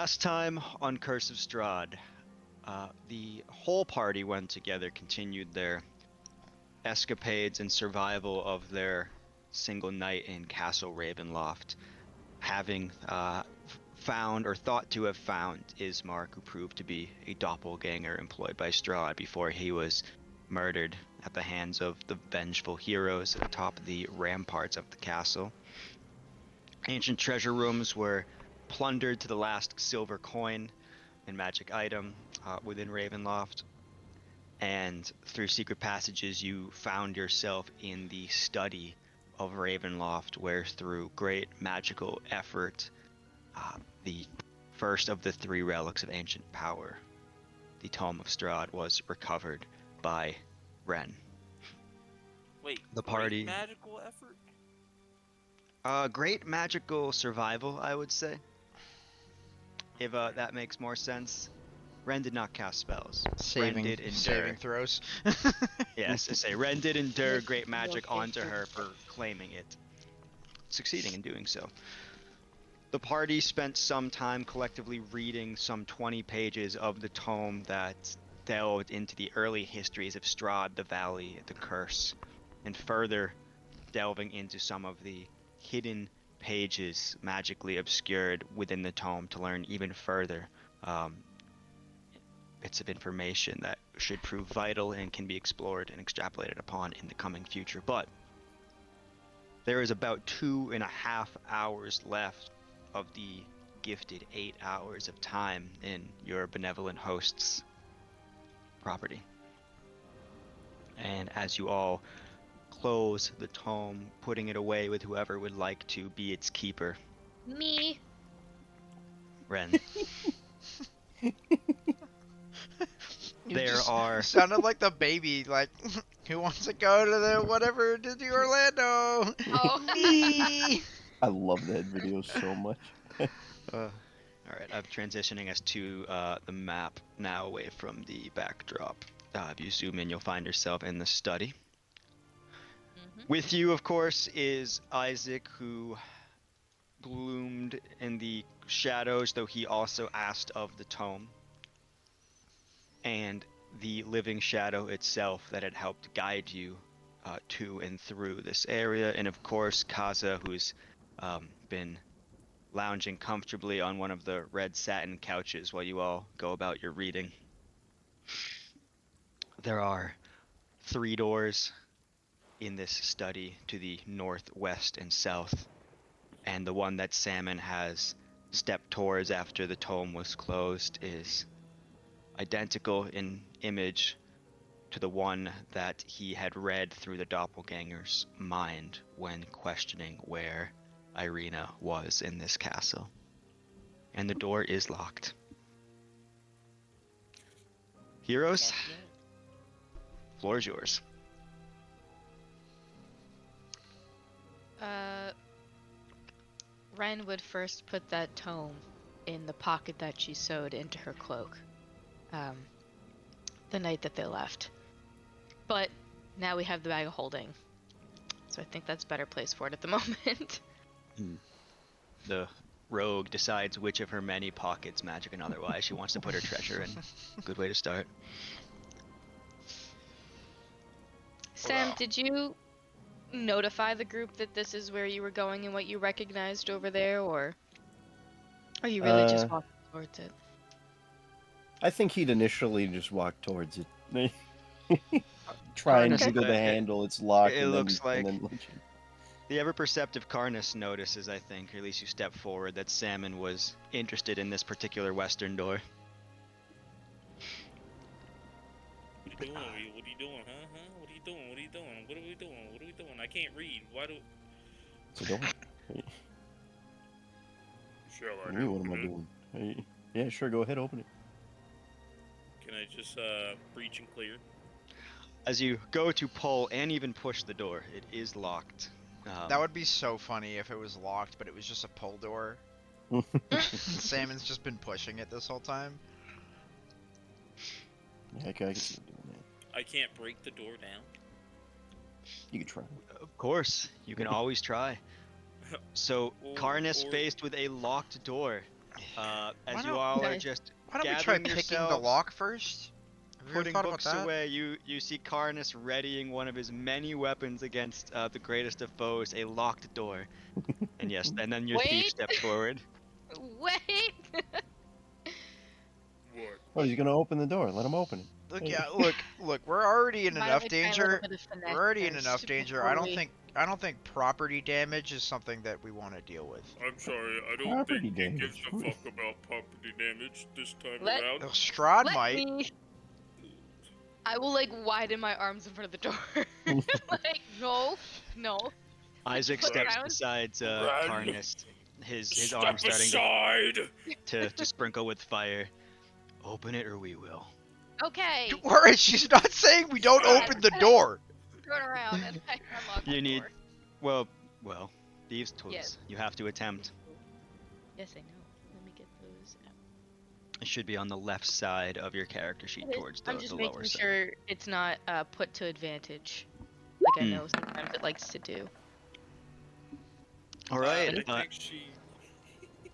Last time on Curse of Strahd, the whole party went together, continued their escapades and survival of their single night in Castle Ravenloft, having found or thought to have found Ismark, who proved to be a doppelganger employed by Strahd before he was murdered at the hands of the vengeful heroes atop the ramparts of the castle. Ancient treasure rooms were plundered to the last silver coin and magic item within Ravenloft, and through secret passages you found yourself in the study of Ravenloft, where through great magical effort, the first of the three relics of ancient power, the Tome of Strahd, was recovered by Ren. Wait, The party- great magical effort? Great magical survival, I would say. If that makes more sense. Ren did not cast spells. Ren did endure. Saving throws. Yes, I say Ren did endure Yes, great magic okay, onto her for claiming it, succeeding in doing so. The party spent some time collectively reading some 20 pages of the tome that delved into the early histories of Strahd, the Valley, the Curse, and further delving into some of the hidden pages magically obscured within the tome to learn even further bits of information that should prove vital and can be explored and extrapolated upon in the coming future. But there is about 2.5 hours left of the gifted 8 hours of time in your benevolent host's property. And as you all close the tome, putting it away with whoever would like to be its keeper, Me. Ren. There are. Sounded like the baby, like, who wants to go to the whatever Disney Orlando? Oh. Me. I love that video so much. Alright, I'm transitioning us to the map now, away from the backdrop. If you zoom in, you'll find yourself in the study. With you, of course, is Isaac, who gloomed in the shadows, though he also asked of the tome, and the living shadow itself that had helped guide you to and through this area, and of course Kaza, who's been lounging comfortably on one of the red satin couches while you all go about your reading. There are 3 doors in this study to the north, west, and south, and the one that Salmon has stepped towards after the tome was closed is identical in image to the one that he had read through the doppelganger's mind when questioning where Irina was in this castle. And the door is locked. Heroes, floor is yours. Ren would first put that tome in the pocket that she sewed into her cloak the night that they left. But now we have the bag of holding, so I think that's a better place for it at the moment. The rogue decides which of her many pockets, magic and otherwise, she wants to put her treasure in. Good way to start. Sam, did you notify the group that this is where you were going and what you recognized over there, or are you really just walking towards it? I think he'd initially just walk towards it. Try and Okay. jiggle the handle, it's locked. It and looks then, like- and then The ever-perceptive Karnus notices, I think, or at least you step forward, that Salmon was interested in this particular western door. What are you doing? What are you doing, huh? What are you doing? What are you doing? What are we doing? What are we doing? I can't read. Why do... it's a door. Shall I What am open I it? doing? Hey, yeah, sure, go ahead, open it. Can I just breach and clear? As you go to pull and even push the door, it is locked. That would be so funny if it was locked, but it was just a pull door. Salmon's just been pushing it this whole time. Yeah, I can see him doing that. I can't break the door down. You can try. Of course, you can always try. So, Or- Karnus or- faced with a locked door. As you don't- all are Nice. just Why don't we try gathering picking the yourselves, lock first? Have you ever putting thought about books that? away, you see Karnus readying one of his many weapons against the greatest of foes, a locked door. And yes, and then your thief Wait. steps forward. Wait. What? Oh, he's gonna open the door. Let him open it. Look, Hey. yeah, look. We're already in Why enough don't we try a little danger. bit of finesse We're already in first enough danger. before we- I don't think property damage is something that we want to deal with. I'm sorry, I don't Property think he damage. gives a fuck about property damage this time Let- around. Strahd Let might. me. I will like widen my arms in front of the door. Like no. Isaac Put steps down. beside Run. Karnus, his Step arm starting aside! to sprinkle with fire. Open it or we will. Okay. Worry, she's not saying we don't Strahd. open the door. Turn around and I unlock the You need- door. Well, thieves' tools. Yes. You have to attempt. Yes, I know. Let me get those out. It should be on the left side of your character sheet It is. towards the, I'm just the making lower side. sure it's not put to advantage, like I Hmm. know sometimes it likes to do. All right. I think she gets it.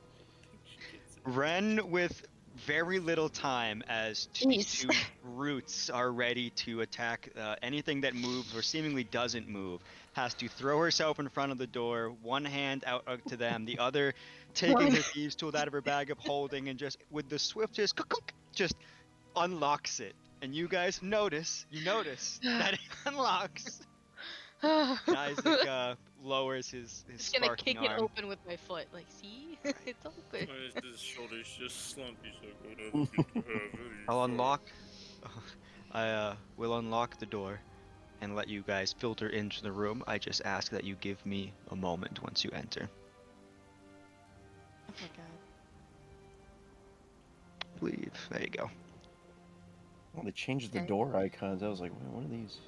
Ren with very little time as these Jeez. two roots are ready to attack anything that moves or seemingly doesn't move. Has to throw herself in front of the door, one hand out to them, the other taking her thieves tool out of her bag of holding, and just with the swiftest just unlocks it. And you guys notice that it unlocks. And Isaac lowers his Just gonna sparking kick it arm. open with my foot. Like, see, it's open. His shoulder's just slumpy, so go down the I'll unlock. I will unlock the door and let you guys filter into the room. I just ask that you give me a moment once you enter. Oh my god. Leave. There you go. Well, they changed the Okay. door icons. I was like, "Wait, what are these?"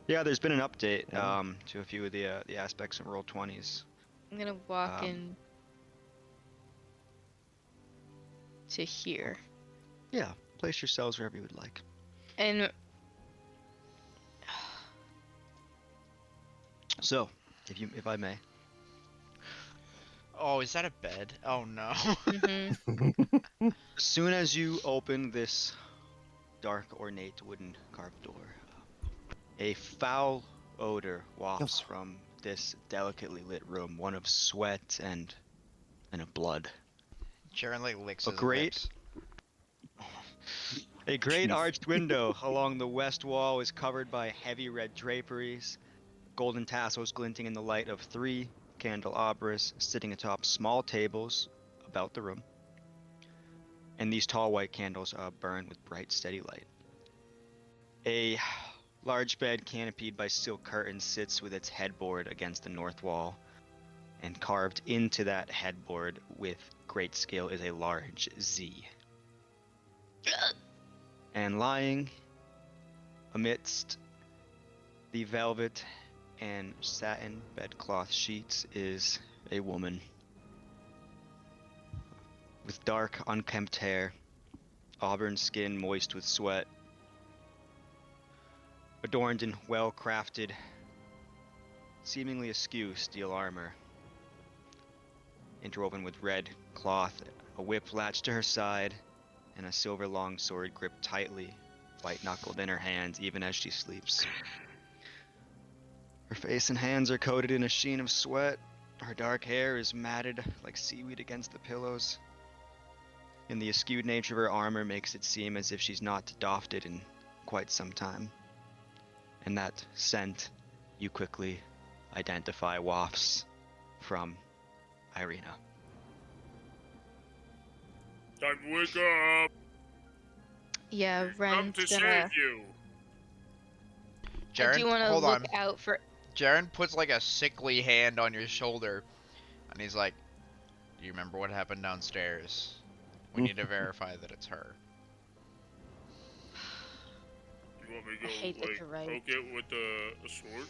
Yeah, there's been an update Yeah. to a few of the aspects of Roll20s. I'm gonna walk Um, in to here. Yeah, place yourselves wherever you would like. And So, if I may, Oh, is that a bed? Oh no. mhm. as soon as you open this dark, ornate wooden carved door, a foul odor wafts from this delicately lit room, one of sweat and of blood. Jaren like licks A his great- lips. A great Jeez. arched window along the west wall is covered by heavy red draperies, golden tassels glinting in the light of 3 candelabras sitting atop small tables about the room. And these tall white candles burn with bright, steady light. A large bed canopied by silk curtains sits with its headboard against the north wall, and carved into that headboard with great skill is a large Z. And lying amidst the velvet and satin bedcloth sheets is a woman with dark, unkempt hair, auburn skin moist with sweat, adorned in well-crafted, seemingly askew steel armor, interwoven with red cloth, a whip latched to her side, and a silver longsword gripped tightly, white-knuckled in her hands even as she sleeps. Her face and hands are coated in a sheen of sweat. Her dark hair is matted like seaweed against the pillows. And the askewed nature of her armor makes it seem as if she's not doffed it in quite some time. And that scent you quickly identify wafts from Irina. Time to wake up! Yeah, Come Ren's to gonna. save you! I do Jaren, want to hold look on. out for. Jaren puts like a sickly hand on your shoulder, and he's like, "Do you remember what happened downstairs? We need to verify that it's her." You want me to I go, hate that like, you're right. poke it with a sword?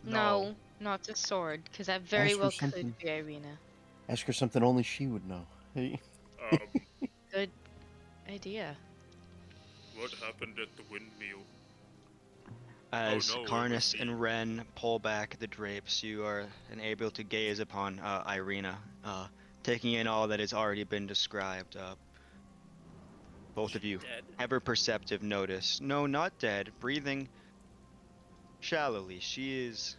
No, not the sword, because that very Ask her well something. could be Irina. Ask her something only she would know. Hey. Good idea. What happened at the windmill? As no, it was Karnus the- and Ren pull back the drapes, you are able to gaze upon Irina, taking in all that has already been described. Both of you, Dead? ever perceptive, notice. No, not dead. Breathing shallowly. She is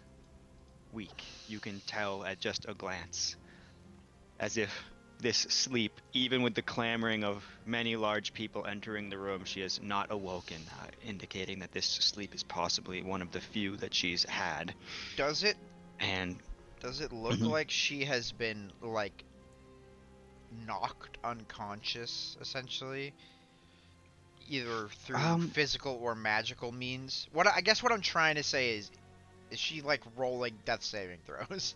weak. You can tell at just a glance. As if this sleep, even with the clamoring of many large people entering the room, she has not awoken, indicating that this sleep is possibly one of the few that she's had. Does it And look Mhm. like she has been like knocked unconscious essentially? Either through physical or magical means. I guess what I'm trying to say is she like rolling death saving throws?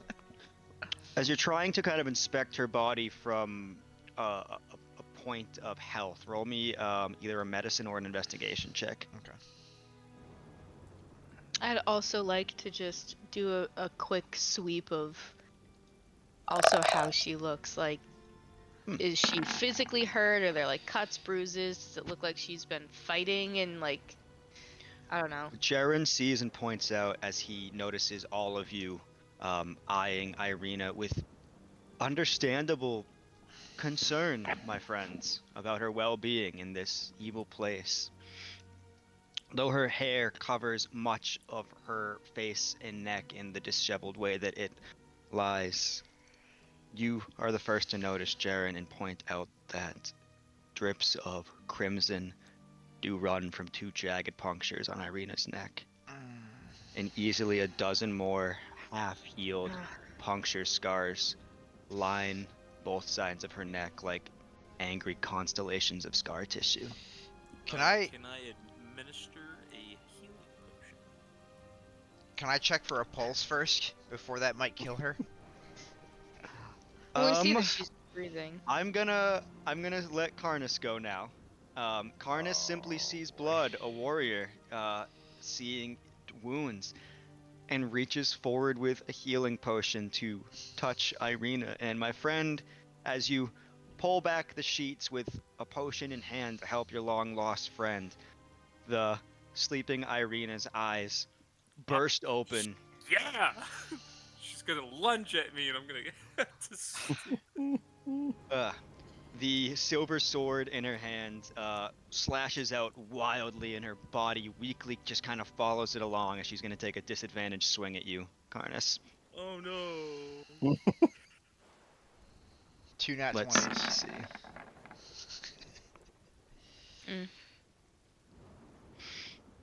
as you're trying to kind of inspect her body from a point of health, roll me either a medicine or an investigation check. Okay. I'd also like to just do a quick sweep of also how she looks. Like, is she physically hurt? Are there like cuts, bruises? Does it look like she's been fighting and like, I don't know. Jaren sees and points out as he notices all of you eyeing Irina with understandable concern, my friends, about her well-being in this evil place. Though her hair covers much of her face and neck in the disheveled way that it lies, you are the first to notice, Jaren, and point out that drips of crimson do run from 2 jagged punctures on Irina's neck, and easily a dozen more half-healed puncture scars line both sides of her neck like angry constellations of scar tissue. Can I administer a healing potion? can I check for a pulse first before that might kill her? Well, we see that she's breathing. I'm gonna let Karnas go now. Karnas simply sees blood, a warrior, seeing wounds, and reaches forward with a healing potion to touch Irina. And my friend, as you pull back the sheets with a potion in hand to help your long lost friend, the sleeping Irina's eyes burst open. Yeah! She's gonna lunge at me and I'm gonna get to sleep. The silver sword in her hand slashes out wildly, and her body weakly just kind of follows it along as she's going to take a disadvantaged swing at you, Karnas. Oh no. 2 nat Let's 20s. see.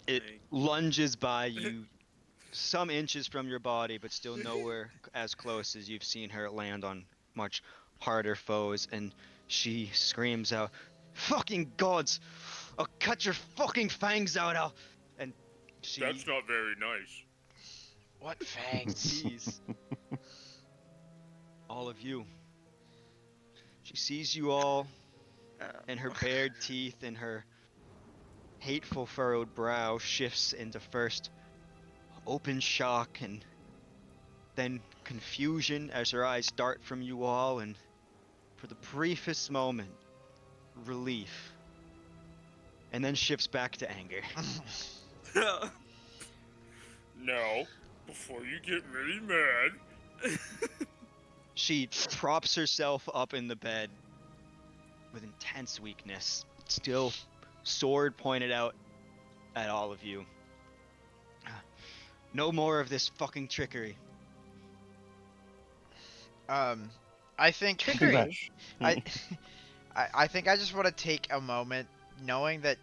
It lunges by you some inches from your body, but still nowhere as close as you've seen her land on much harder foes, and she screams out, "Fucking gods! I'll cut your fucking fangs out, and she That's not very nice. What fangs? sees all of you. She sees you all, and her bared teeth and her hateful furrowed brow shifts into first open shock and then confusion as her eyes dart from you all, and for the briefest moment, relief, and then shifts back to anger. Now, before you get really mad. She props herself up in the bed with intense weakness, still sword pointed out at all of you. No more of this fucking trickery. I think Trickery. I think I just want to take a moment, knowing that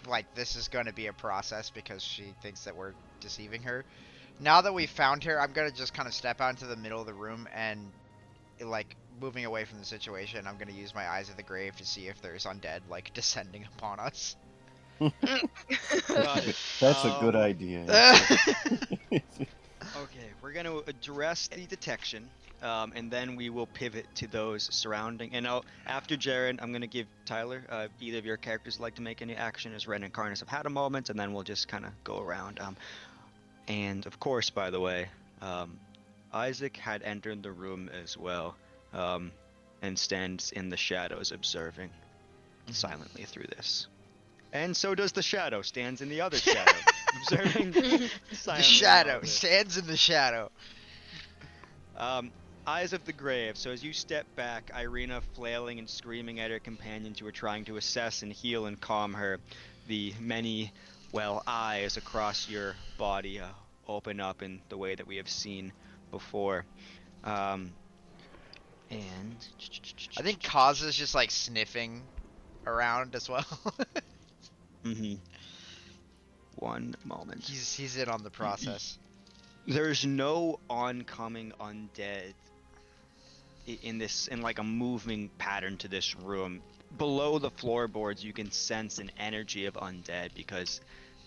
like this is going to be a process because she thinks that we're deceiving her. Now that we found her, I'm gonna just kind of step out into the middle of the room and, like, moving away from the situation. I'm gonna use my eyes of the grave to see if there's undead like descending upon us. Got it. That's a good idea. Okay, we're going to address the detection, and then we will pivot to those surrounding. And after Jaren, I'm going to give Tyler, either of your characters like to make any action as Ren and Karnas have had a moment, and then we'll just kind of go around. And of course, by the way, Isaac had entered the room as well, and stands in the shadows observing silently through this. And so does the shadow, stands in the other shadow, observing silently. The shadow stands in the shadow. Eyes of the Grave. So as you step back, Irina flailing and screaming at her companions who are trying to assess and heal and calm her, the many, well, eyes across your body open up in the way that we have seen before. And I think CoS is just like sniffing around as well. One moment. He's in on the process. There's no oncoming undead in like a moving pattern to this room. Below the floorboards, you can sense an energy of undead because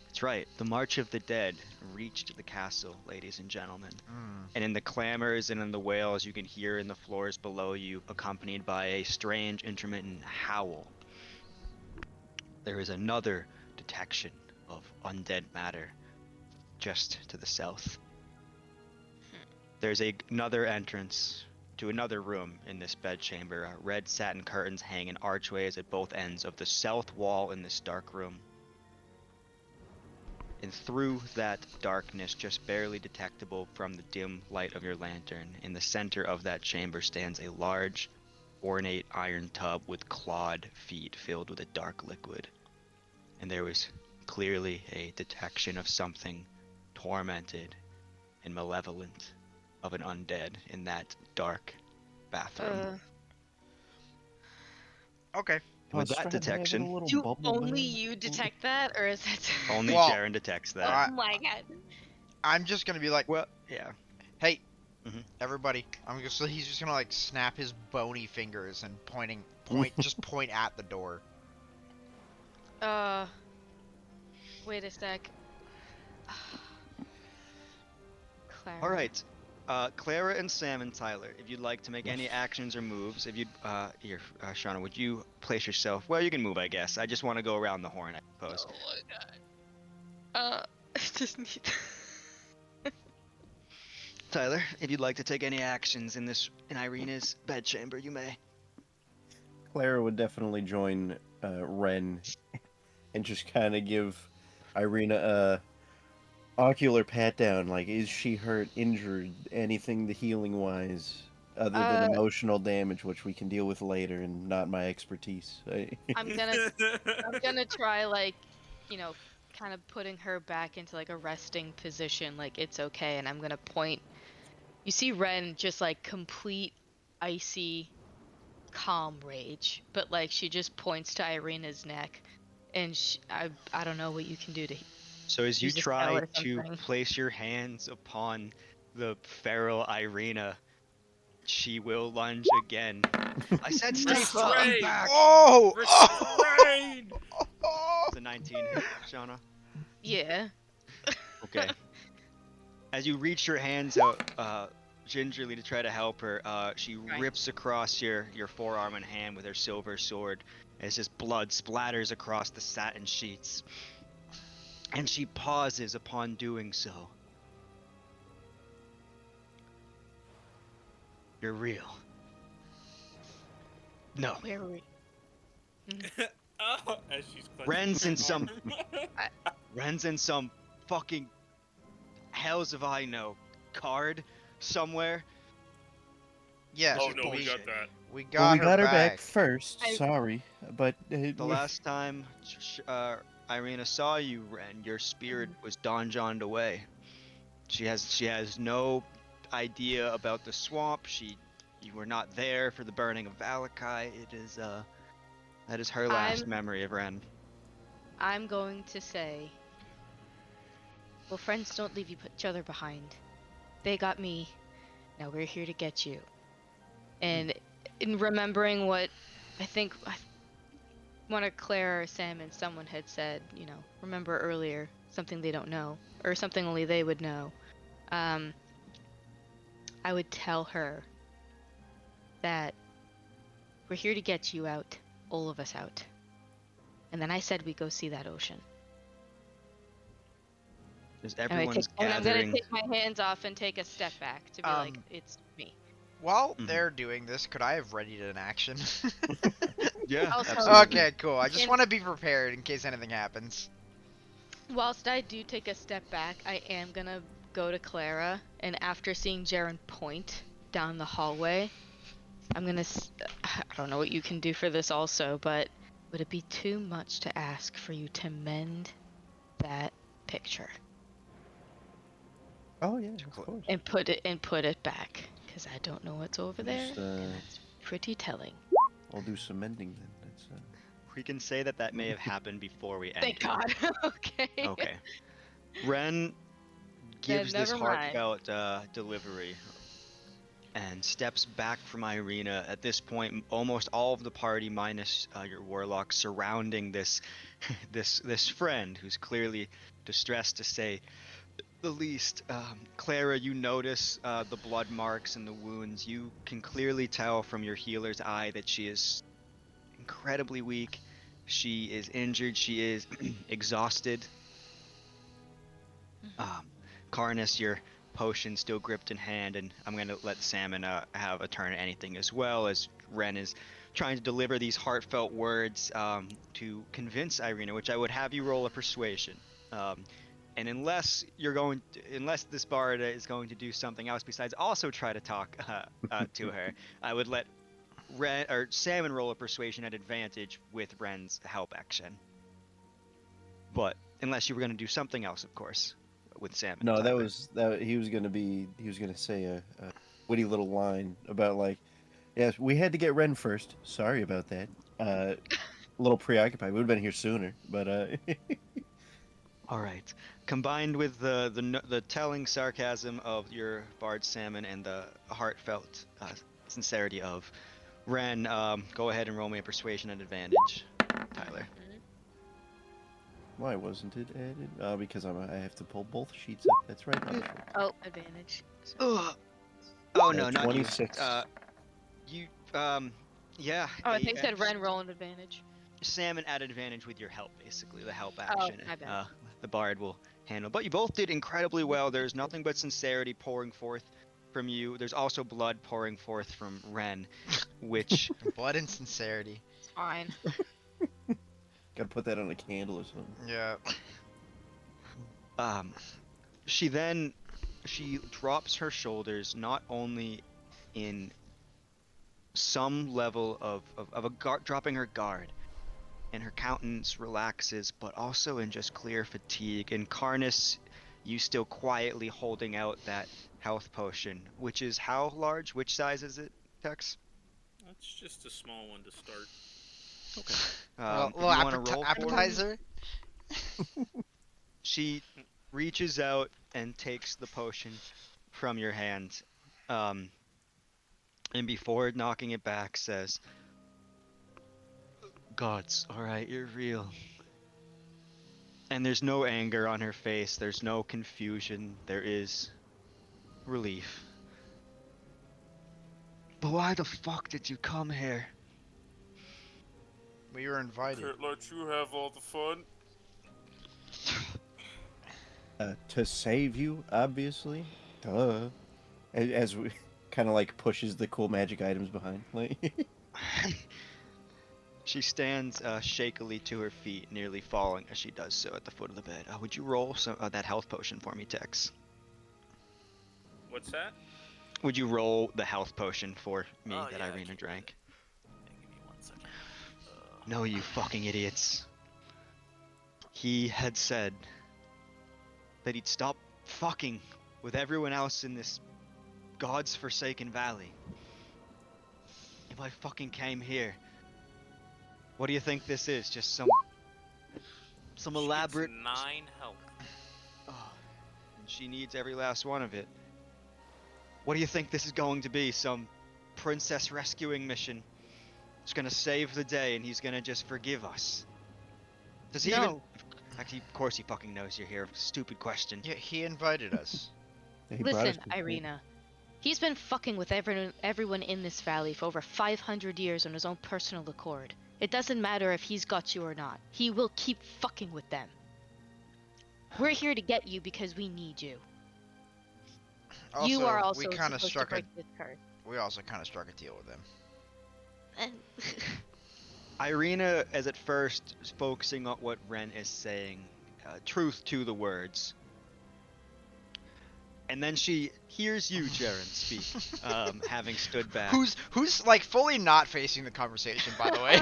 that's right. The March of the Dead reached the castle, ladies and gentlemen. And in the clamors and in the wails you can hear in the floors below you, accompanied by a strange intermittent howl, there is another detection of undead matter just to the south. There's another entrance to another room in this bedchamber. Red satin curtains hang in archways at both ends of the south wall in this dark room. And through that darkness, just barely detectable from the dim light of your lantern, in the center of that chamber stands a large, ornate iron tub with clawed feet filled with a dark liquid. And there was clearly a detection of something tormented and malevolent of an undead in that dark bathroom. Okay. With that detection, Do only you detect that, or is that only Well, Jaren detects that. I- Oh my god. I'm just gonna be like, Well, yeah. hey, Mhm. everybody. He's just gonna like snap his bony fingers and point at the door. Wait a sec. Clara. All right. Clara and Sam and Tyler, if you'd like to make any actions or moves, if you'd, Shauna, would you place yourself? Well, you can move, I guess. I just want to go around the horn, I suppose. Oh my god. Just need. Tyler, if you'd like to take any actions in Irina's bedchamber, you may. Clara would definitely join Ren and just kind of give Irina a ocular pat down. Like, is she hurt, injured, anything the healing wise, other than emotional damage, which we can deal with later and not my expertise. I'm gonna try, like, kind of putting her back into like a resting position, like it's okay, and I'm gonna point. You see Ren just like complete icy calm rage, but like she just points to Irina's neck, and I don't know what you can do to. So as you Use a spell try or to something. place your hands upon the feral Irina, she will lunge again. I said stay fucking Restrain! back! Oh! Restrain! It's a 19 hit, Shauna. Yeah. Okay. As you reach your hands out gingerly to try to help her, she Right. rips across your forearm and hand with her silver sword as just blood splatters across the satin sheets. And she pauses upon doing so. You're real. No. Where were we? Oh, as she's clutching Ren's her in some arm. Ren's in some fucking hells if I know card somewhere. Yeah. Oh no, we got that. We got Well, we her got her back. back first. I- Sorry, but The last time Irina saw you, Ren, your spirit was donjoned away. She has no idea about the swamp. You were not there for the burning of Valakai. That is her last memory of Ren. I'm going to say, well, friends don't leave each other behind. They got me. Now we're here to get you. And in remembering what I think one of Claire or Sam and someone had said, remember earlier, something they don't know, or something only they would know, I would tell her that we're here to get you out, all of us out. And then I said we go see that ocean. As And everyone's I'm gonna gathering. take my hands off and take a step back to be like, it's me. While Mhm. they're doing this, could I have readied an action? Yeah, Also- absolutely. Okay, cool. I just And- want to be prepared in case anything happens. Whilst I do take a step back, I am gonna go to Clara, and after seeing Jaren point down the hallway. I'm gonna. I don't know what you can do for this also, but would it be too much to ask for you to mend that picture Oh yeah, of course. and put it back? Because I don't know what's over there, Just, and that's pretty telling. I'll do some mending then. That's We can say that may have happened before we Thank entered. God. Okay. Okay. Ren Then gives this never mind. heartfelt delivery and steps back from Irina. At this point, almost all of the party, minus your warlock, surrounding this this friend who's clearly distressed, to say the least. Clara, you notice the blood marks and the wounds. You can clearly tell from your healer's eye that she is incredibly weak. She is injured. She is exhausted. Um, Karnas, your potion still gripped in hand, and I'm going to let Salmon have a turn at anything as well, as Ren is trying to deliver these heartfelt words to convince Irina, which I would have you roll a persuasion. And unless this bard is going to do something else besides also try to talk to her, I would let Salmon roll a persuasion at advantage with Ren's help action. But unless you were going to do something else, of course, with Salmon. no, and that Tyler. was that. He was gonna say a witty little line about like, yes, we had to get Ren first. Sorry about that. A little preoccupied. Would have been here sooner, but All right. Combined with the telling sarcasm of your bard Salmon and the heartfelt sincerity of Ren, go ahead and roll me a persuasion at advantage, Tyler. why wasn't it added? Because I have to pull both sheets up. That's right. Oh, advantage. So- Ugh. Oh no, not you. 26. You yeah. Oh, I think it said Ren roll an advantage. Salmon at advantage with your help, basically the help Oh, action. my bad. The bard will handle. But you both did incredibly well. There's nothing but sincerity pouring forth from you. There's also blood pouring forth from Ren, which Blood and sincerity. It's fine. Gotta put that on a candle or something. Yeah. she drops her shoulders, not only in some level of dropping her guard, and her countenance relaxes, but also in just clear fatigue. And Karnas, you still quietly holding out that health potion, which is how large? Which size is it, Tex? That's just a small one to start. Okay. Little if you want to roll for it, appetizer. she reaches out and takes the potion from your hand, and before knocking it back, says, "Gods, all right, you're real." And there's no anger on her face. There's no confusion. There is relief. But why the fuck did you come here? We were invited. Can't let you have all the fun. To save you, obviously. Duh. As we kind of like pushes the cool magic items behind. Like, She stands shakily to her feet, nearly falling as she does so at the foot of the bed. Would you roll that health potion for me, Tex? What's that? Would you roll the health potion for me Oh, that yeah, I Irina can do drank? Hey, give me 1 second. No, you fucking idiots. He had said that he'd stop fucking with everyone else in this God's forsaken valley if I fucking came here. What do you think this is? Just some She elaborate... gets 9 health. Oh, and she needs every last one of it. What do you think this is going to be? Some princess rescuing mission? It's gonna save the day and he's gonna just forgive us. Does he even... No. Actually, of course he fucking knows you're here. Stupid question. Yeah, he invited us. he brought us Listen, before. Irina. He's been fucking with everyone in this valley for over 500 years on his own personal accord. It doesn't matter if he's got you or not. He will keep fucking with them. We're here to get you because we need you. Also, You are also we kind of supposed to struck a break this curse. we also kind of struck a deal with him. And Irina is at first focusing on what Ren is saying, truth to the words. And then she hears you, Jaren, speak, having stood back. Who's like fully not facing the conversation, by the way.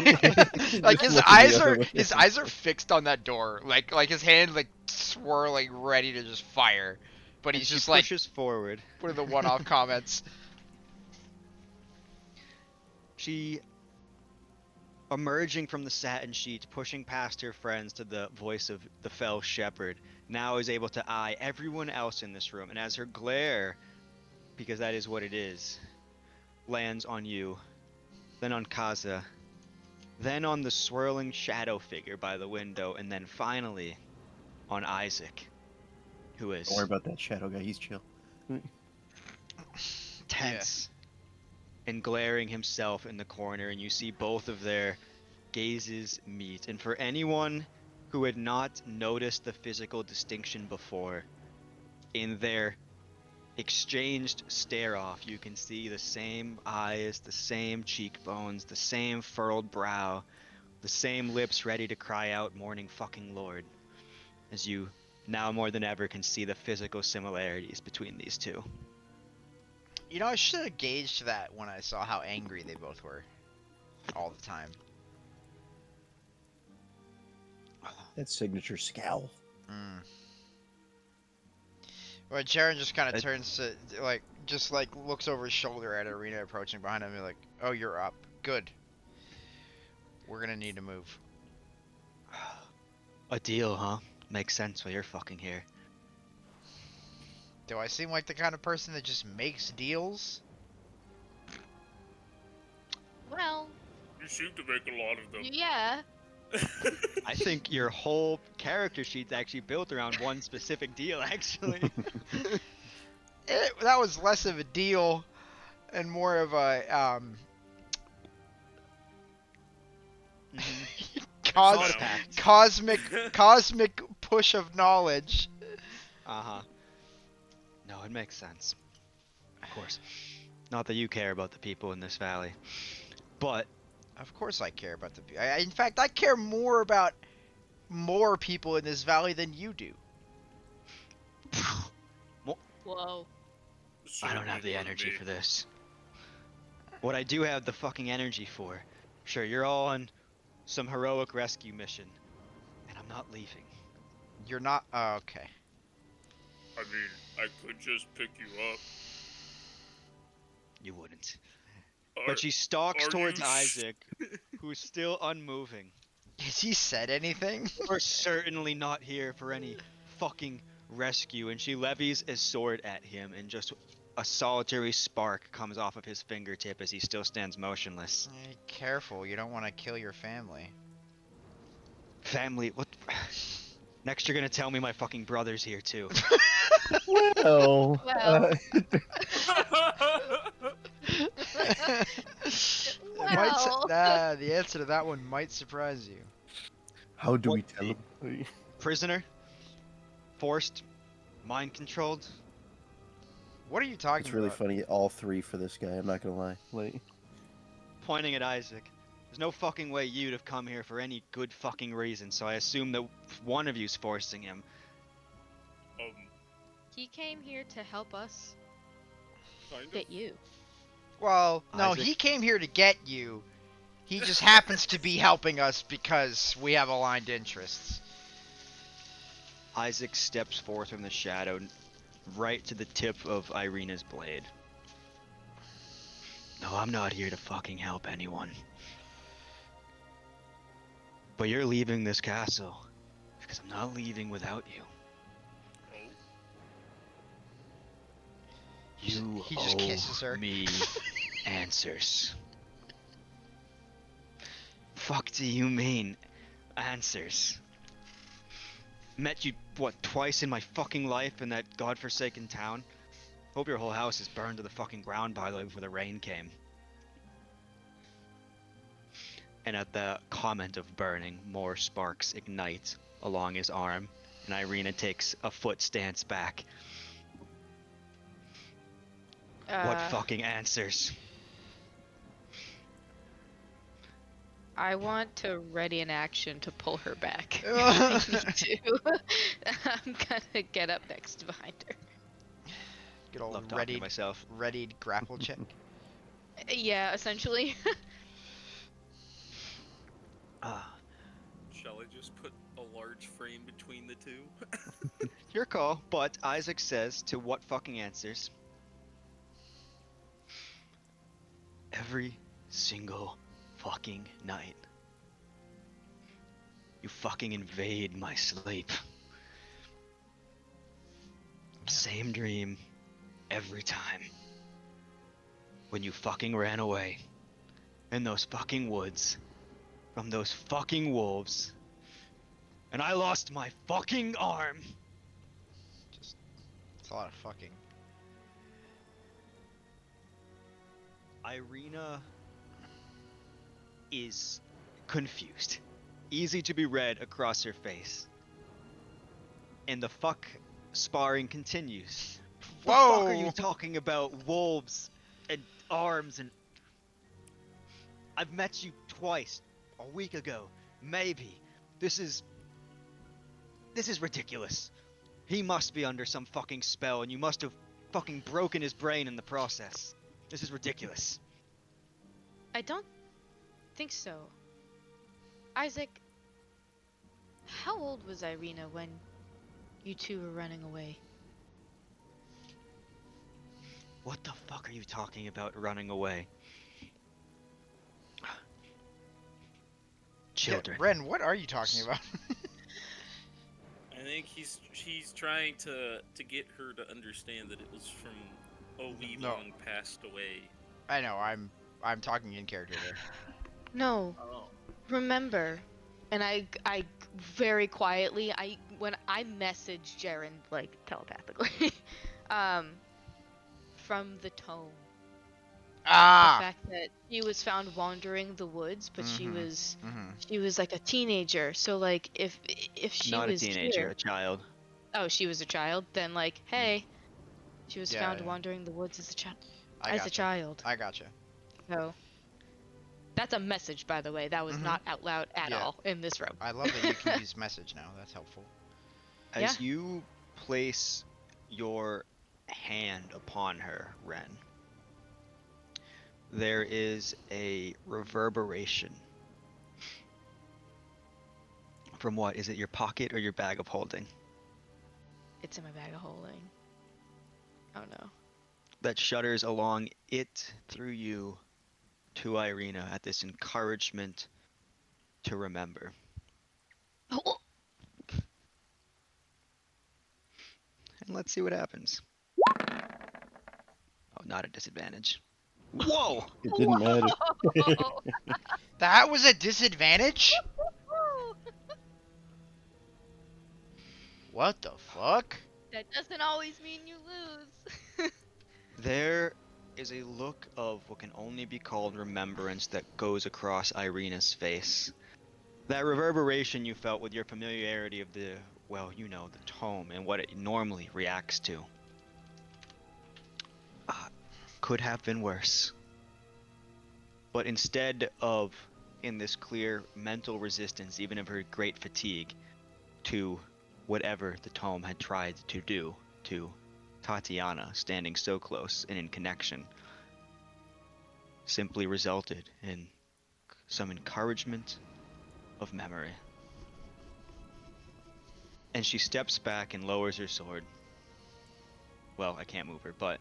Like Just his looking the eyes other are way. his eyes are fixed on that door. Like his hand like swirling, ready to just fire. But And he's she just like pushes forward. one of the one-off comments. She, emerging from the satin sheet, pushing past her friends to the voice of the fell shepherd, now is able to eye everyone else in this room. And as her glare, because that is what it is, lands on you, then on Kaza, then on the swirling shadow figure by the window, and then finally on Isaac, who is Don't worry about that shadow guy. He's chill. tense and glaring himself in the corner, and you see both of their gazes meet. And for anyone who had not noticed the physical distinction before, in their exchanged stare off, you can see the same eyes, the same cheekbones, the same furrowed brow, the same lips ready to cry out, "Morning fucking Lord," as you now more than ever can see the physical similarities between these two. You know, I should have gauged that when I saw how angry they both were all the time. That signature scowl. Mm. Well, Jaren just kind I- of turns to just looks over his shoulder at Arena approaching behind him and like, "Oh, you're up. Good. We're gonna need to move." A deal, huh? Makes sense while you're fucking here. Do I seem like the kind of person that just makes deals? Well, You seem to make a lot of them. yeah. I think your whole character sheet's actually built around one specific deal, actually. That was less of a deal and more of a Mhm. cos- It's all a pact. cosmic push of knowledge. Uh-huh. No, it makes sense. Of course. Not that you care about the people in this valley. But Of course I care about in fact, I care more about more people in this valley than you do. Whoa. I don't have the energy for this. What I do have the fucking energy for. Sure, you're all on some heroic rescue mission. And I'm not leaving. You're not. Oh, okay. I mean, I could just pick you up. You wouldn't. Are- But she stalks are towards you Isaac, who's still unmoving. Has he said anything? We're certainly not here for any fucking rescue. And she levies a sword at him, and just a solitary spark comes off of his fingertip as he still stands motionless. Careful, you don't want to kill your family. Family, what? Next, you're gonna tell me my fucking brother's here too. Well, Well. Well. The answer to that one might surprise you. how do we What tell him? Prisoner? Forced? Mind controlled? What are you talking It's really about? funny. All three for this guy. I'm not gonna lie. Like, Pointing at Isaac. There's no fucking way you'd have come here for any good fucking reason, so I assume that one of you's forcing him. He came here to help us kind of. get you. Well, no, Isaac? he came here to get you. He just happens to be helping us because we have aligned interests. Isaac steps forth from the shadow, right to the tip of Irina's blade. No, I'm not here to fucking help anyone. But you're leaving this castle, because I'm not leaving without you. Oh, You He just owe kisses her. me answers. Fuck do you mean, answers? Met you, what, twice in my fucking life in that godforsaken town? Hope your whole house is burned to the fucking ground, by the way, before the rain came. And at the comment of burning, more sparks ignite along his arm, and Irina takes a foot stance back. What fucking answers? I want to ready an action to pull her back. I need to. I'm gonna get up next behind her. Good old Love talking to myself. readied grapple check. Yeah, essentially. Ah, Shall I just put a large frame between the two? your call, but Isaac says to what fucking answers? Every single fucking night. You fucking invade my sleep. Same dream every time. When you fucking ran away in those fucking woods from those fucking wolves. And I lost my fucking arm. Just, it's a lot of fucking. Irina is confused. Easy to be read across her face. And the fuck sparring continues. What the fuck are you Whoa! talking about? Wolves and arms and... I've met you twice. A week ago. Maybe. This is ridiculous. He must be under some fucking spell and you must have fucking broken his brain in the process. This is ridiculous. I don't think so. Isaac, how old was Irina when you two were running away? What the fuck are you talking about running away? Children. Yeah, Ren, what are you talking about? I think he's trying to get her to understand that it was from we No. long passed away. I know, I'm talking in character there. No. Oh. Remember, and I very quietly, when I messaged Jaren, like, telepathically, from the tome. The Ah! fact that she was found wandering the woods, but she Mhm. was like a teenager. So like if she Not a was teenager, here, a child. oh, she was a child, then like, hey, she was Yeah, found yeah. wandering the woods as a child. I As a gotcha. child. I gotcha. So that's a message, by the way. That was Mhm. not out loud at Yeah. all in this room. I love that you can use message now. That's helpful. As you place your hand upon her, Ren, there is a reverberation. From what? Is it your pocket or your bag of holding? It's in my bag of holding. Oh no. That shudders along it through you to Irina at this encouragement to remember. Oh, And let's see what happens. Oh, not a disadvantage. Whoa! It didn't matter. whoa. That was a disadvantage? What the fuck? That doesn't always mean you lose. There is a look of what can only be called remembrance that goes across Irina's face. That reverberation you felt with your familiarity of the, well, you know, the tome and what it normally reacts to. Could have been worse. But instead of in this clear mental resistance, even of her great fatigue, to whatever the tome had tried to do to Tatiana standing so close and in connection, simply resulted in some encouragement of memory. And she steps back and lowers her sword. Well, I can't move her, but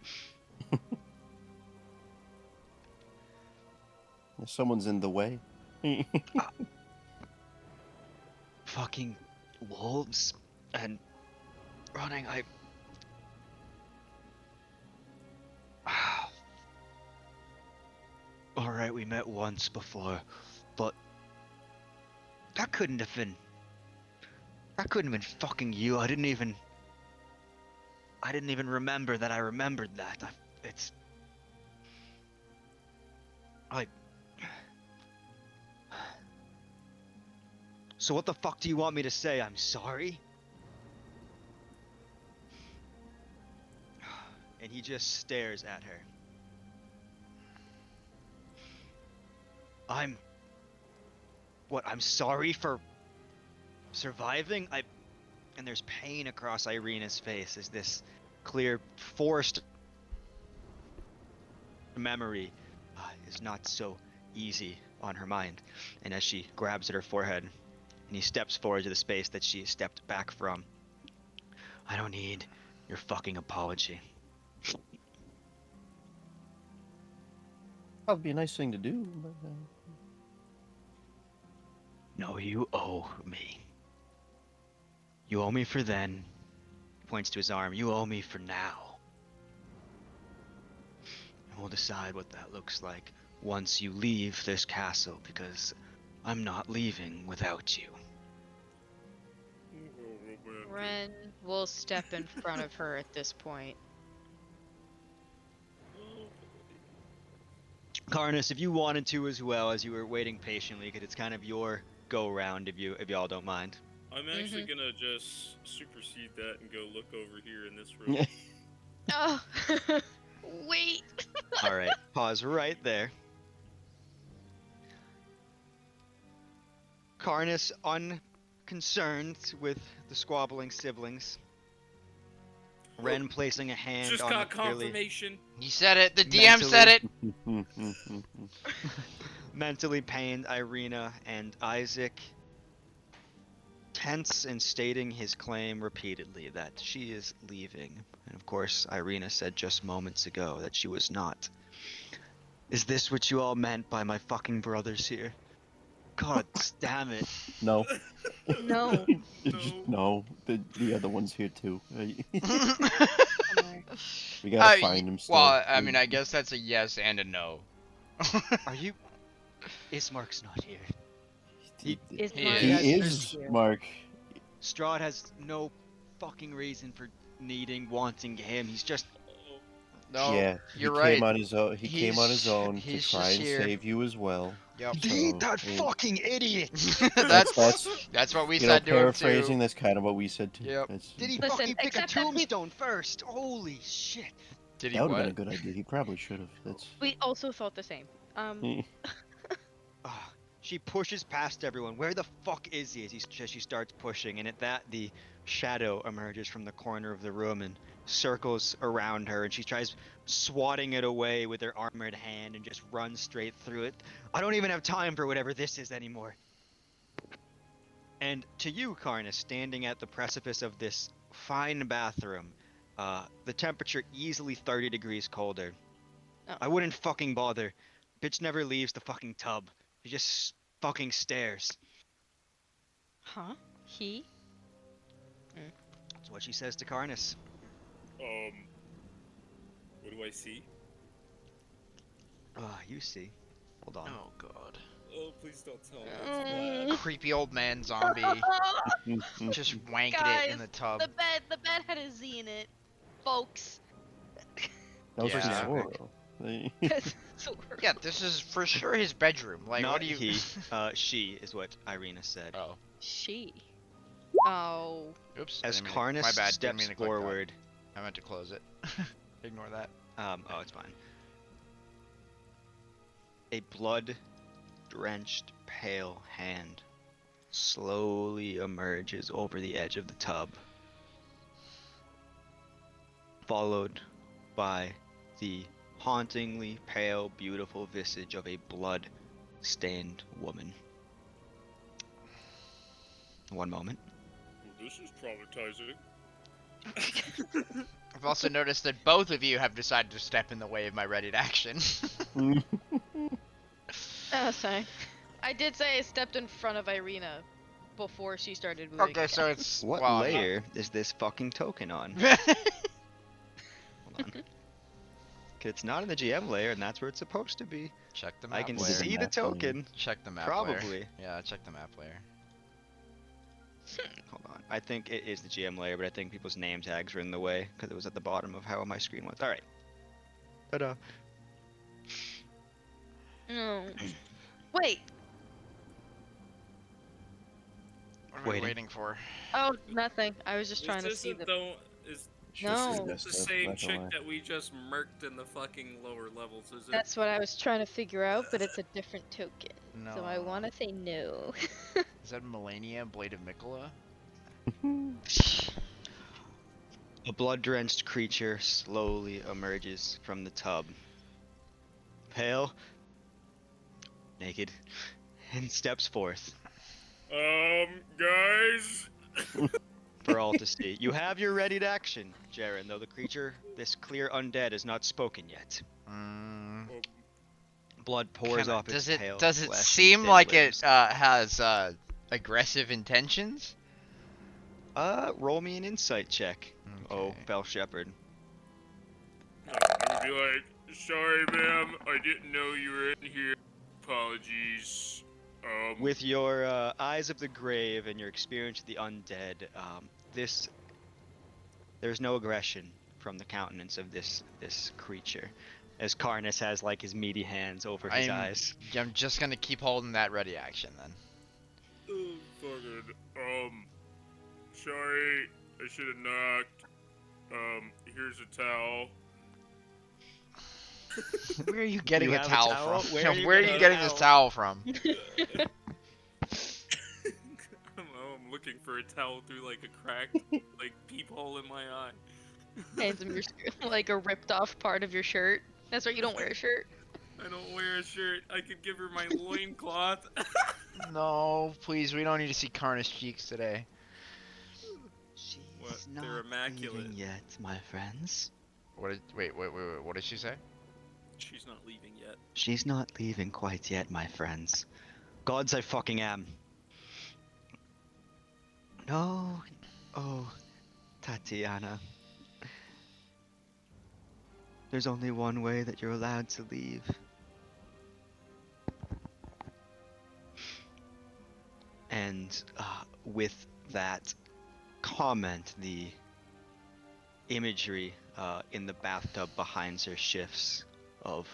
Someone's in the way. fucking wolves and running, Alright, we met once before, but that couldn't have been fucking you. I didn't even remember that I remembered that. It's So what the fuck do you want me to say? I'm sorry? And he just stares at her. I'm sorry for surviving? And there's pain across Irina's face as this clear, forced memory is not so easy on her mind. And as she grabs at her forehead, and he steps forward to the space that she stepped back from, I don't need your fucking apology. That'd be a nice thing to do. But, No, you owe me. You owe me for then. He points to his arm. You owe me for now. And we'll decide what that looks like once you leave this castle, because I'm not leaving without you. Ren will step in front of her at this point. Karnas, if you wanted to as well, as you were waiting patiently, because it's kind of your go round, if y'all don't mind. I'm actually gonna just supersede that and go look over here in this room. Oh, wait. All right, pause right there. Karnas, unconcerned with the squabbling siblings. Ren placing a hand Just on got the clearly confirmation. He said it. The DM said it. mentally pained Irina and Isaac, tense and stating his claim repeatedly that she is leaving. And of course, Irina said just moments ago that she was not. Is this what you all meant by my fucking brothers here? God damn it. no. No. No. The other one's here too. Somewhere. We gotta find him still. Well, I mean, I guess that's a yes and a no. Are you... Ismark's not here. Is He Mark is. He here? is, Mark. Strahd has no fucking reason for wanting him. He's just... No, Yeah, you're he right. came on his own. He came on his He's- own to he's try just and here. save you as well. Yep. Ain't So, that fucking idiot! That's what we you know, said to him paraphrasing. too. That's kind of what we said too. Yep. That's, Did he Listen, fucking pick a except that we- tombstone first? Holy shit. Did he that would have what? been a good idea. He probably should have. That's. We also thought the same. She pushes past everyone. Where the fuck is he? As she starts pushing, and at that, the shadow emerges from the corner of the room and circles around her, and she tries swatting it away with her armored hand and just runs straight through it. I don't even have time for whatever this is anymore. And to you, Karna, standing at the precipice of this fine bathroom, the temperature easily 30 degrees colder. Oh. I wouldn't fucking bother. Bitch never leaves the fucking tub. She just fucking stares. Huh? He? That's what she says to Karnas. What do I see? You see. Hold on. Oh god. Oh, please don't tell me it's black. Creepy old man zombie just wanked it in the tub. The bed had a Z in it, folks. That was Yeah. Zoro. Yeah, this is for sure his bedroom. Like, Not what do you? he. She is what Irina said. Oh, She. Oh. oops. As I didn't mean to- Karnas my bad, didn't steps mean to click that. forward. I meant to close it. Ignore that. Oh, it's fine. A blood-drenched, pale hand slowly emerges over the edge of the tub, followed by the hauntingly pale, beautiful visage of a blood-stained woman. One moment. Well, this is traumatizing. I've also noticed that both of you have decided to step in the way of my ready to action. Oh, sorry. I did say I stepped in front of Irina before she started moving. Okay, so it's What well, layer is this fucking token on? Hold on. 'Cause it's not in the GM layer, and that's where it's supposed to be. Check the map I can layer. see the Map layer. token. Check the map layer. Probably. Yeah, check the map layer. Hold on. I think it is the GM layer, but I think people's name tags were in the way because it was at the bottom of how my screen was. All right. Ta-da. No. Wait. What are we Waiting. waiting for? Oh, nothing. I was just trying to This see isn't the. though. Is No. this the same chick that we just murked in the fucking lower levels? Is it? That's what I was trying to figure out, but it's a different token. No. So I want to say no. Is that Melania, Blade of Mikola? A blood-drenched creature slowly emerges from the tub, pale, naked, and steps forth Guys. for all to see. You have your readied action, Jaren, though the creature, this clear undead, has not spoken yet. Mm, Blood pours off its does it pale does it flesh and seem thin like limbs. it has aggressive intentions? Roll me an insight check. Oh, Okay. Fell Shepherd. I would be like, sorry, ma'am, I didn't know you were in here. Apologies. With your eyes of the grave and your experience with the undead, there's no aggression from the countenance of this creature, as Karnas has like his meaty hands over his eyes. I'm just gonna keep holding that ready action then. Oh, fucking, sorry, I should have knocked. Here's a towel. Where are you getting You a have a towel towel? from? Where are you Where are getting you a getting this towel from? I don't know, I'm looking for a towel through like a cracked, like, peephole in my eye. Hands him your like a ripped off part of your shirt. That's right, you don't wear a shirt. I don't wear a shirt. I could give her my loincloth. No, please, we don't need to see Karna's cheeks today. She's What? not They're immaculate. leaving yet, my friends. Wait, what did she say? She's not leaving yet. She's not leaving quite yet, my friends. Gods I fucking am. No. Oh, Tatiana. There's only one way that you're allowed to leave. And with that comment, the imagery in the bathtub behind her shifts of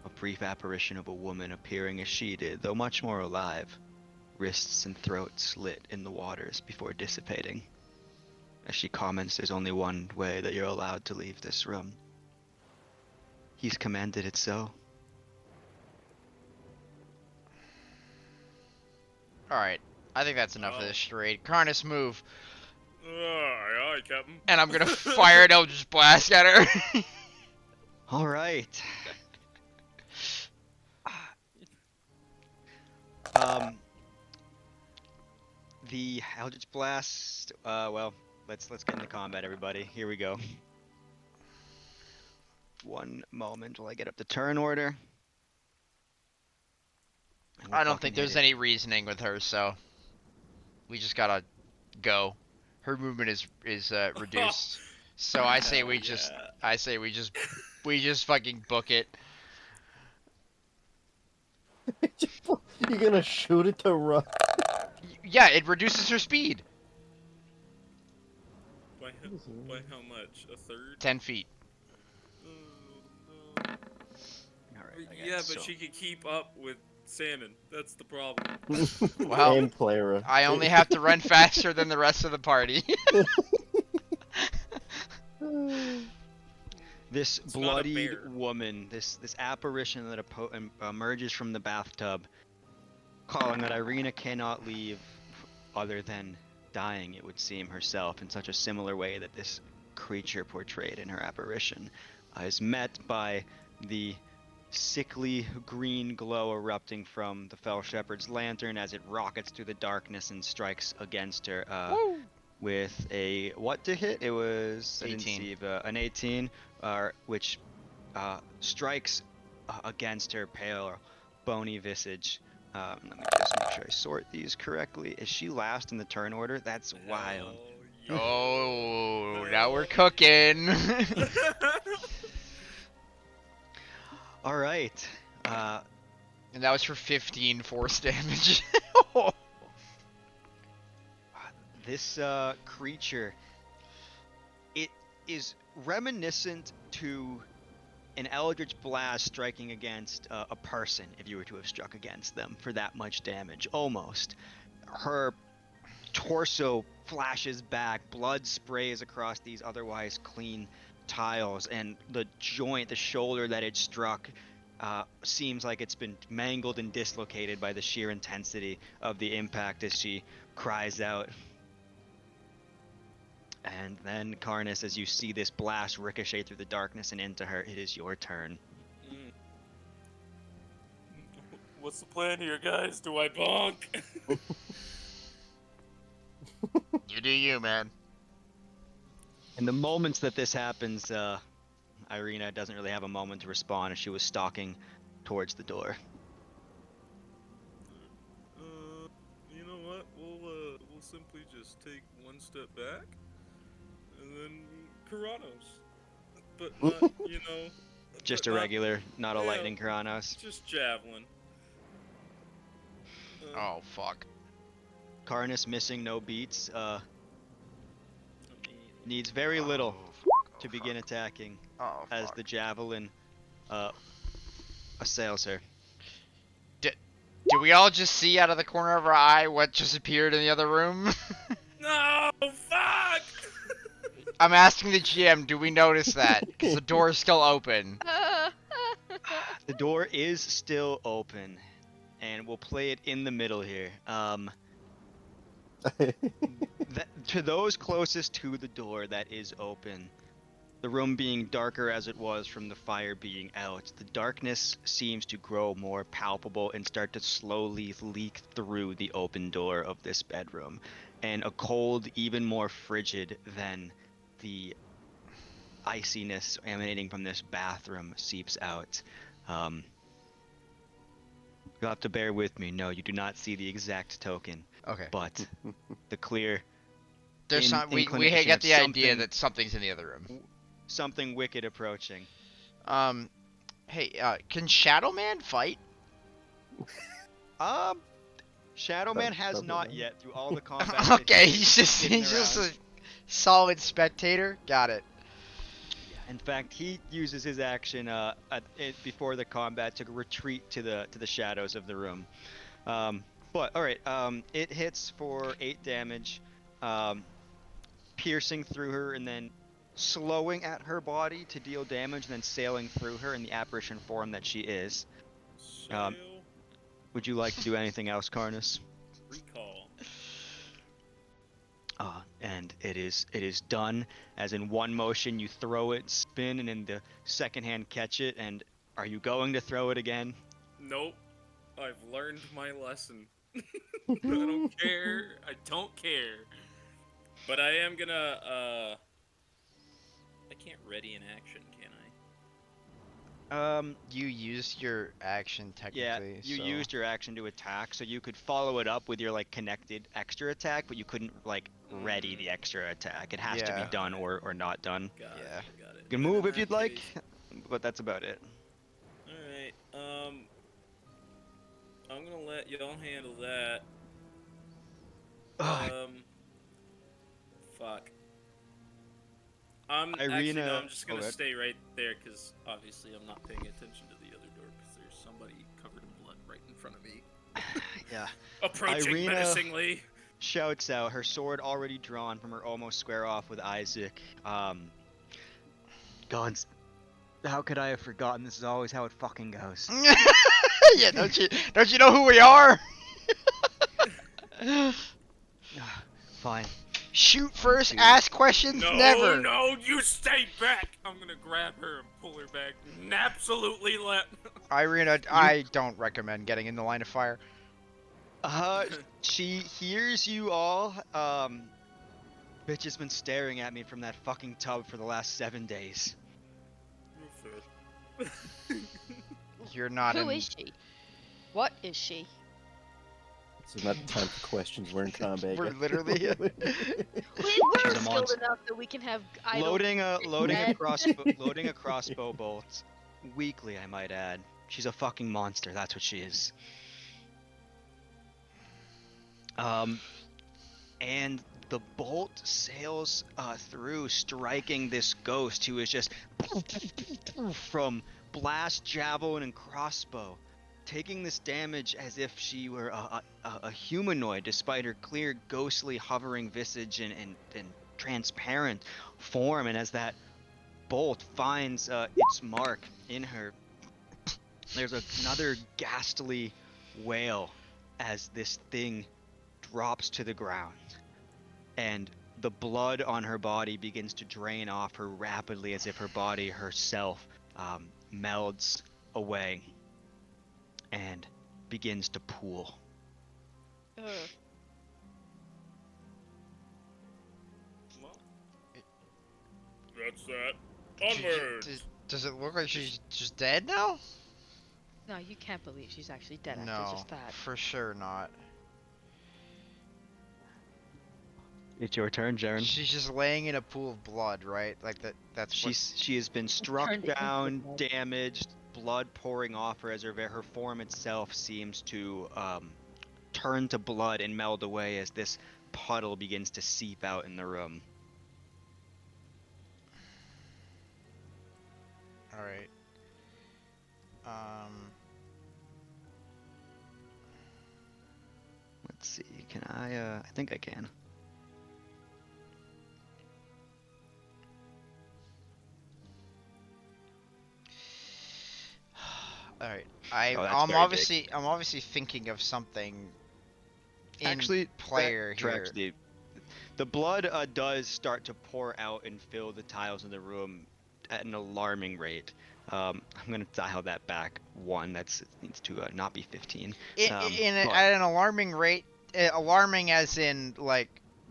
a brief apparition of a woman appearing as she did, though much more alive, wrists and throat slit in the waters before dissipating. As she comments, there's only one way that you're allowed to leave this room. He's commanded it so. Alright, I think that's enough of this charade. Karnas, move. Aye, Captain. And I'm gonna fire an Eldritch Blast at her. All right. The Eldritch Blast. Well, let's get into combat, everybody. Here we go. One moment while I get up the turn order. And we'll I don't fucking think hit there's it. any reasoning with her, so we just gotta go. Her movement is reduced. So I say we just fucking book it. You're gonna shoot it to run. Yeah, it reduces her speed. By how much? A third? 10 feet. Oh, no. All right. I got Yeah, it. but So, she could keep up with salmon. That's the problem. Well, and Clara. I only have to run faster than the rest of the party. this It's not a bloodied bear. woman, this apparition that emerges from the bathtub, calling that Irina cannot leave other than dying, it would seem, herself, in such a similar way that this creature portrayed in her apparition, is met by the sickly green glow erupting from the Fell Shepherd's lantern as it rockets through the darkness and strikes against her with a what to hit? It was I didn't 18. see an 18, which strikes against her pale, bony visage. Let me just make sure I sort these correctly. Is she last in the turn order? That's wild. Hell Oh, now we're cooking. All right. And that was for 15 force damage. This creature, it is reminiscent to an Eldritch Blast striking against a person if you were to have struck against them for that much damage, almost. Her torso flashes back, blood sprays across these otherwise clean tiles, and the joint, the shoulder that it struck, seems like it's been mangled and dislocated by the sheer intensity of the impact as she cries out. And then, Karnas, as you see this blast ricochet through the darkness and into her, it is your turn. What's the plan here, guys? Do I bonk? You do you, man. In the moments that this happens, Irina doesn't really have a moment to respond as she was stalking towards the door. You know what? We'll simply just take one step back, and then Karanos. But not, Just but a not, regular, not a yeah, lightning Karanos. just javelin. Oh, fuck. Karnas missing no beats, I mean, needs very little fuck, to begin attacking Oh, as fuck. the javelin assails her. Do we all just see out of the corner of our eye what just appeared in the other room? no, fuck! I'm asking the GM, do we notice that? Because the door is still open. The door is still open, and we'll play it in the middle here. To those closest to the door that is open, the room being darker as it was from the fire being out, the darkness seems to grow more palpable and start to slowly leak through the open door of this bedroom. And a cold, even more frigid than the iciness emanating from this bathroom seeps out. You'll have to bear with me. No, you do not see the exact token, Okay. but the clear There's we inclination get of the idea something- that something's in the other room. something wicked approaching. Hey, can Shadow Man fight? Shadow Man has Probably not not. yet through all the combat. that Okay, he's he's just around. a solid spectator. Got it. In fact, he uses his action before the combat to retreat to the shadows of the room. But all right, it hits for 8 damage, piercing through her and then slowing at her body to deal damage, and then sailing through her in the apparition form that she is. Sail, Would you like to do anything else, Karnas? recall. And it is done. As in one motion, you throw it, spin, and in the second hand catch it. And are you going to throw it again? Nope. I've learned my lesson. I don't care. I don't care. But I am gonna, I can't ready in action, can I? You used your action Yeah, technically. you so... used your action to attack, so you could follow it up with your like connected extra attack, but you couldn't like ready the extra attack. It has to Yeah. be done or not done. Got Yeah. it. Got it. You can Then move in if you'd that like, case- but that's about it. Alright, I'm gonna let y'all handle that. Fuck. Actually, no, Irina- I'm just gonna go ahead. stay right there, because obviously I'm not paying attention to the other door, because there's somebody covered in blood right in front of me. Yeah. Approaching Irina- menacingly. Shouts out, her sword already drawn from her almost square off with Isaac. Gons, how could I have forgotten? This is always how it fucking goes. Yeah, don't you know who we are? Fine. Shoot first, two. ask questions No, never. no, you stay back! I'm gonna grab her and pull her back. And absolutely let. Irina, I don't recommend getting in the line of fire. She hears you all. Bitch has been staring at me from that fucking tub for the last 7 days. You're not Who in... is she? What is she? It's not time for questions. We're in combat. We're guys. literally... We're She's a skilled monster. enough that we can have idle. Loading a Red. crossbow bolt weekly, I might add. She's a fucking monster. That's what she is. And the bolt sails through, striking this ghost who is just from blast, javelin, and crossbow, taking this damage as if she were a humanoid, despite her clear, ghostly, hovering visage and transparent form. And as that bolt finds its mark in her, there's another ghastly wail as this thing drops to the ground, and the blood on her body begins to drain off her rapidly, as if her body herself melds away. And begins to pool. Ugh. Well, that's that. Did you- Onward. Does it look like she's just dead now? No, you can't believe she's actually dead after No, just that. for sure not. It's your turn, Jaren. She's just laying in a pool of blood, right? Like that's what. She has been struck Turned into down, blood. damaged, blood pouring off her as her form itself seems to turn to blood and meld away as this puddle begins to seep out in the room. All right. Let's see. Can I? I think I can. All right. Oh, that's I'm very obviously thinking of something. In Actually, player here. Actually, the blood does start to pour out and fill the tiles in the room at an alarming rate. I'm gonna dial that back one. It needs to not be 15. But At an alarming rate, alarming as in like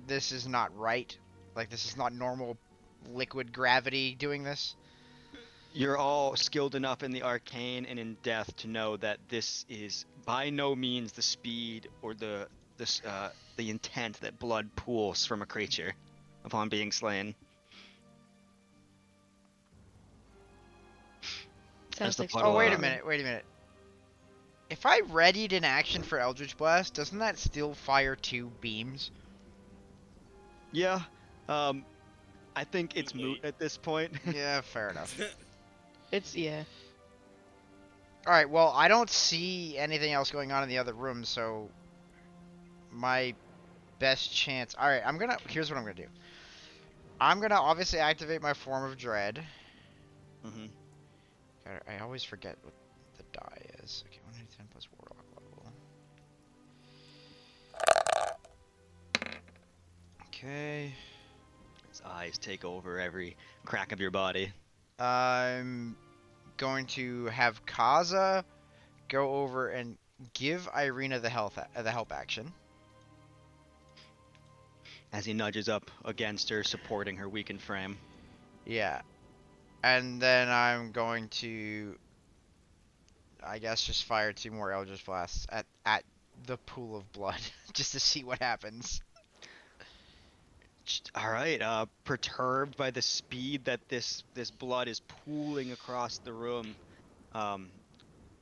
this is not right. Like this is not normal liquid gravity doing this. you're all skilled enough in the arcane and in death to know that this is by no means the speed or the intent that blood pools from a creature upon being slain. Sounds the like puddle, Oh wait a uh, minute. If I readied an action for Eldritch Blast, doesn't that still fire 2 beams? Yeah, I think it's moot Late. at this point. Yeah, fair enough. It's yeah. All right, well, I don't see anything else going on in the other room, so my best chance. All right, here's what I'm going to do. I'm going to obviously activate my form of dread. hmm God, I always forget what the die is. Okay, 110 plus warlock level. Okay. His eyes take over every crack of your body. I'm going to have Kaza go over and give Irina the help action. As he nudges up against her, supporting her weakened frame. Yeah. And then I'm going to, I guess, just fire 2 more Eldritch Blasts at the pool of blood, just to see what happens. All right. Perturbed by the speed that this blood is pooling across the room,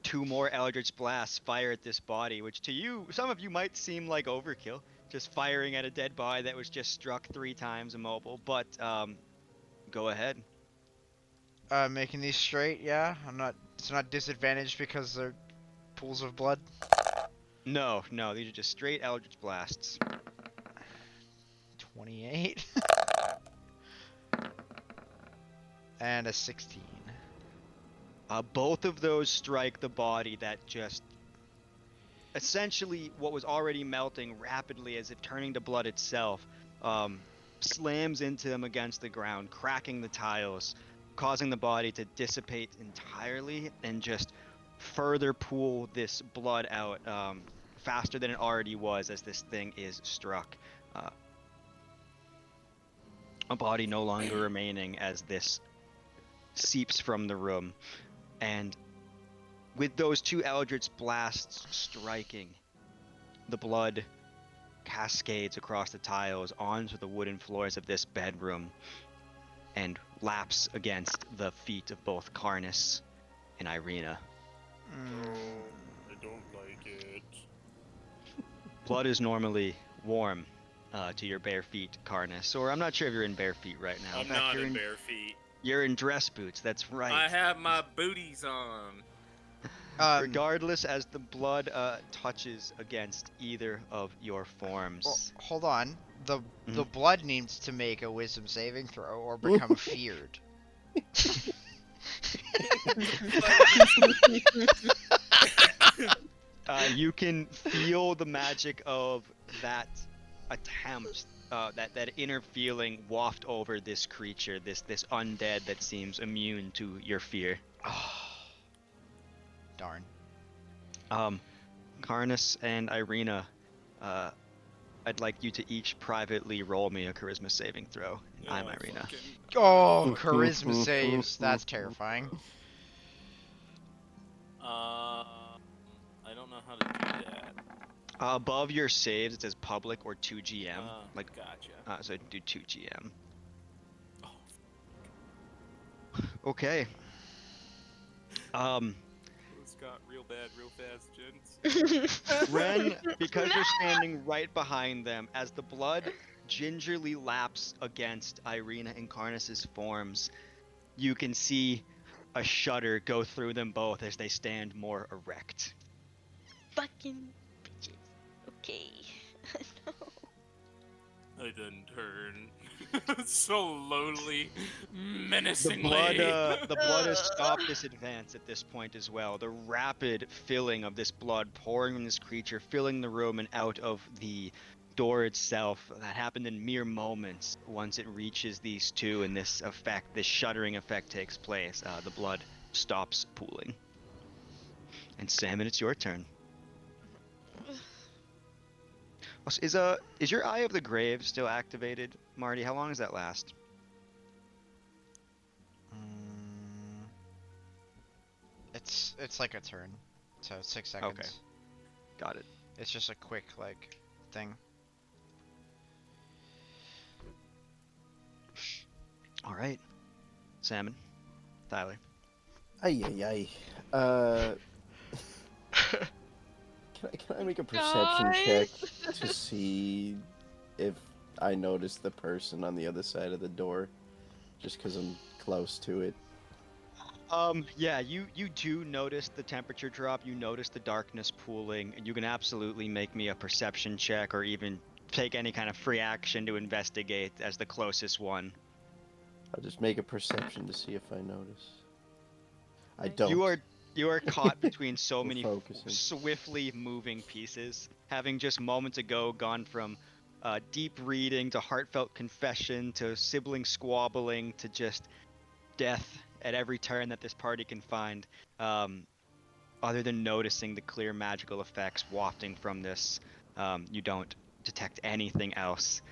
2 more Eldritch blasts fire at this body, which to you, some of you might seem like overkill, just firing at a dead body that was just struck 3 times immobile. But go ahead. Making these straight, yeah. It's not disadvantaged because they're pools of blood. No, these are just straight Eldritch blasts. 28. And a 16. Both of those strike the body that just essentially what was already melting rapidly as if turning to blood itself, slams into him against the ground, cracking the tiles, causing the body to dissipate entirely and just further pool this blood out faster than it already was as this thing is struck. A body no longer remaining as this seeps from the room. And with those 2 Eldritch blasts striking, the blood cascades across the tiles onto the wooden floors of this bedroom and laps against the feet of both Karnas and Irina. I don't like it. Blood is normally warm to your bare feet, Karnas, or I'm not sure if you're in bare feet right now. I'm In fact, not you're in bare feet. You're in dress boots, that's right. I have my booties on. Regardless, as the blood touches against either of your forms. Well, hold on. The Mhm. blood needs to make a wisdom saving throw or become feared. You can feel the magic of that attempt, that inner feeling waft over this creature, this undead that seems immune to your fear. Darn. Karnas and Irina, I'd like you to each privately roll me a charisma saving throw. And I'm Irina. Oh, charisma saves. That's terrifying. I don't know how to do that. Above your saves, it says public or 2GM. Gotcha. So do 2GM. Oh, Okay. this got real bad real fast, gents. Ren, because you're standing right behind them, as the blood gingerly laps against Irina and Karnas's forms, you can see a shudder go through them both as they stand more erect. Fucking bitches. Okay. No. I then turn slowly, The menacingly. blood has stopped this advance at this point as well. The rapid filling of this blood pouring from this creature, filling the room and out of the door itself, that happened in mere moments. Once it reaches these two and this effect, this shuddering effect takes place, the blood stops pooling. And Salmon, it's your turn. Is your Eye of the Grave still activated, Marty? How long does that last? It's like a turn, so 6 seconds. Okay. Got it. It's just a quick thing. All right. Salmon. Tyler. Ay, ay, ay. Can I make a perception check to see if I notice the person on the other side of the door? Just because I'm close to it. Yeah, you do notice the temperature drop, you notice the darkness pooling, and you can absolutely make me a perception check or even take any kind of free action to investigate as the closest one. I'll just make a perception to see if I notice. I Nice. don't. You are caught between so We're many focusing. swiftly moving pieces, having just moments ago gone from deep reading to heartfelt confession to sibling squabbling to just death at every turn that this party can find, other than noticing the clear magical effects wafting from this. You don't detect anything else.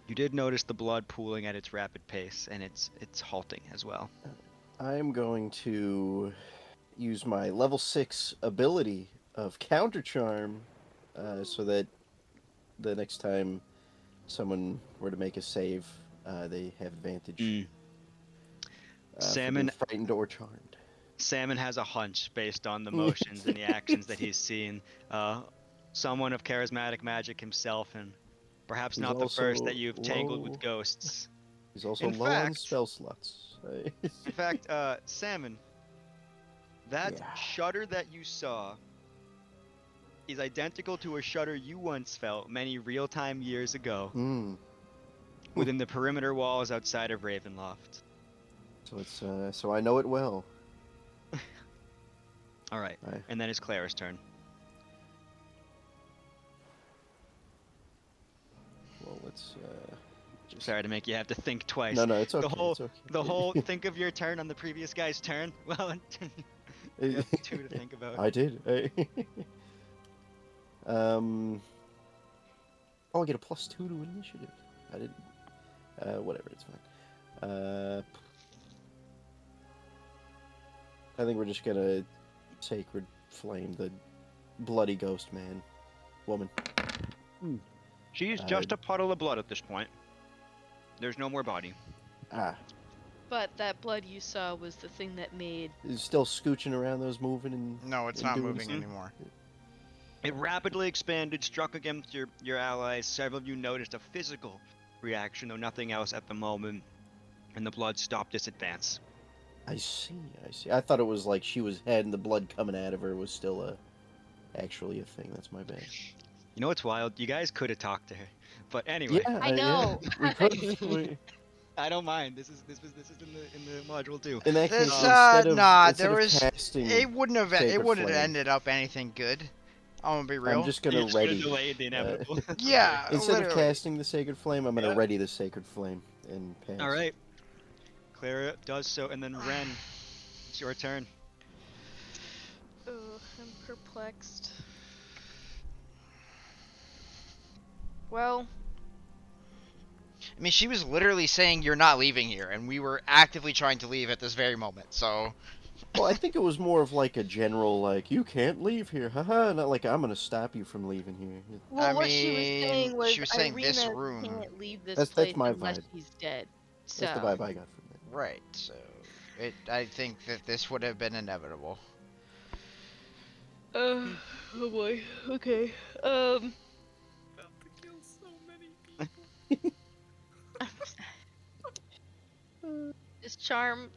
You did notice the blood pooling at its rapid pace, and it's halting as well. I'm going to use my level 6 ability of Counter Charm, so that the next time someone were to make a save, they have advantage. For being Salmon frightened or charmed. Salmon has a hunch based on the motions and the actions that he's seen. Someone of charismatic magic himself, and perhaps He's not the first that also you've tangled low. with ghosts. He's also In low on fact- spell slots. In fact, Salmon, that Yeah. shudder that you saw is identical to a shudder you once felt many real-time years ago within the perimeter walls outside of Ravenloft. So it's so I know it well. All right, and then it's Clara's turn. Well, let's just... Sorry to make you have to think twice. No, it's okay. The it's okay. whole think of your turn on the previous guy's turn. Well, you have 2 to think about. I did. Oh, I get a +2 to initiative. I didn't. Whatever, it's fine. I think we're just gonna sacred flame the bloody ghost woman. She's just a puddle of blood at this point. There's no more body. But that blood you saw was the thing that made. Is still scooching around those moving and... No, it's and not doing moving something? anymore. It rapidly expanded, struck against your allies. Several of you noticed a physical reaction, though nothing else at the moment, and the blood stopped its advance. I see. I thought it was like she was head and the blood coming out of her was still actually a thing. That's my bad. You know what's wild? You guys could have talked to her, but anyway. Yeah, I know. Yeah, we could. I don't mind. This is in the module too. In that case, Casting it wouldn't have Flame, ended up anything good. I'm gonna be real. I'm just gonna You ready. delayed the inevitable. Yeah. Instead literally. of casting the Sacred Flame, I'm gonna ready the Sacred Flame and pass. All right. Clara does so, and then Ren, it's your turn. Oh, I'm perplexed. Well, I mean, she was literally saying you're not leaving here, and we were actively trying to leave at this very moment. So, Well, I think it was more of like a general, like, you can't leave here, haha, not like I'm gonna stop you from leaving here. I what she was mean, saying was she was saying this Irina room, can't leave this That's place my unless vibe. she's dead. That's the So, vibe I got from that. right? So, I think that this would have been inevitable. oh boy. Okay. About to kill so many people. This charm.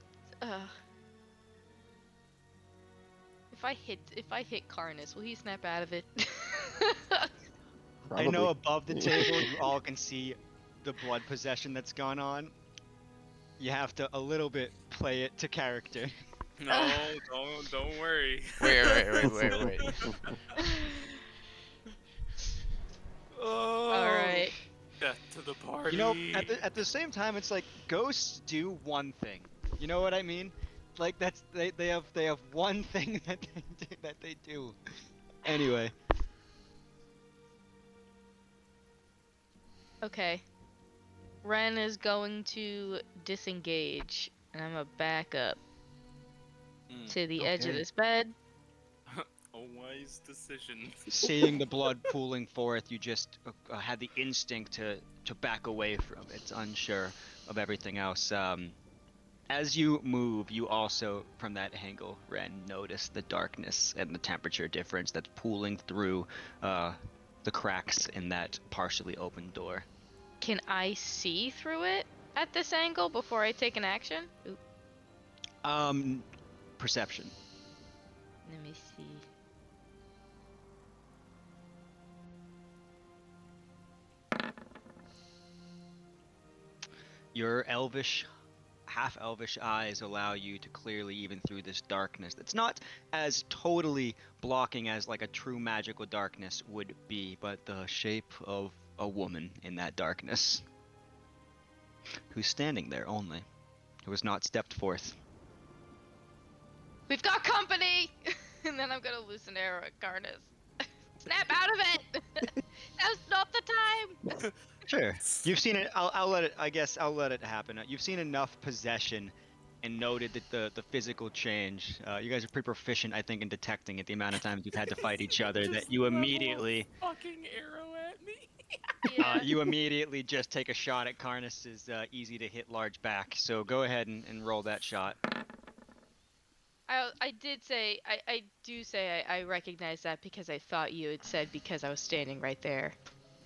If I hit Karnas, will he snap out of it? Probably. I know above the table you all can see the blood possession that's gone on. You have to a little bit play it to character. No, don't worry. Wait. Oh, All right. death to the party. You know, at the same time, it's like ghosts do one thing. You know what I mean? Like they have one thing that they do. Anyway, Okay. Ren is going to disengage, and I'm gonna back up to the edge of Okay. this bed. A wise decision. seeing the blood pooling forth, you just had the instinct to back away from it, unsure of everything else. As you move, you also, from that angle, Ren, notice the darkness and the temperature difference that's pooling through the cracks in that partially open door. Can I see through it at this angle before I take an action? Oop, Perception. let me see. Your half elvish eyes allow you to clearly, even through this darkness that's not as totally blocking as like a true magical darkness would be, but the shape of a woman in that darkness who's standing there only, who has not stepped forth. We've got company! And then I'm gonna loose an arrow at Karnas. Snap out of it! Now's not the time! Sure. You've seen it. I'll let it. I guess I'll let it happen. You've seen enough possession and noted that the physical change. You guys are pretty proficient, I think, in detecting it. The amount of times you've had to fight each other, that you immediately, fucking arrow at me. Yeah. you immediately just take a shot at Karnas's easy to hit large back. So go ahead and roll that shot. I did say, I do say I recognize that because I thought you had said because I was standing right there.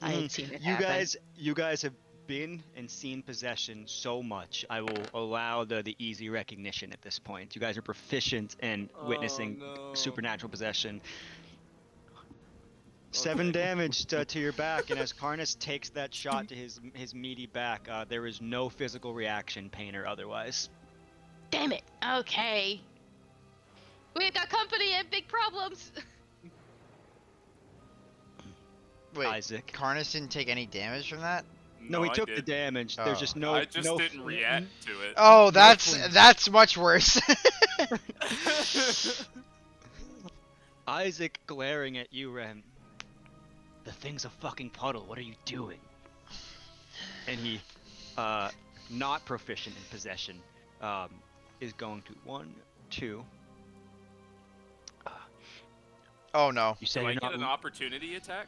I had seen it You happen. guys have been and seen possession so much. I will allow the easy recognition at this point. You guys are proficient in witnessing no. supernatural possession. 7 damage to your back, and as Karnas takes that shot to his meaty back, there is no physical reaction, pain or otherwise. Damn it! Okay. We've got company and big problems! Wait, Isaac. Karnas didn't take any damage from that? No, he I took the did. damage. Oh. There's just no. I just no didn't react to it. Oh, flinch. that's much worse. Isaac glaring at you, Ren. The thing's a fucking puddle. What are you doing? And he, not proficient in possession, is going to 1, 2. Oh no. You say Do I you're get not. an opportunity attack?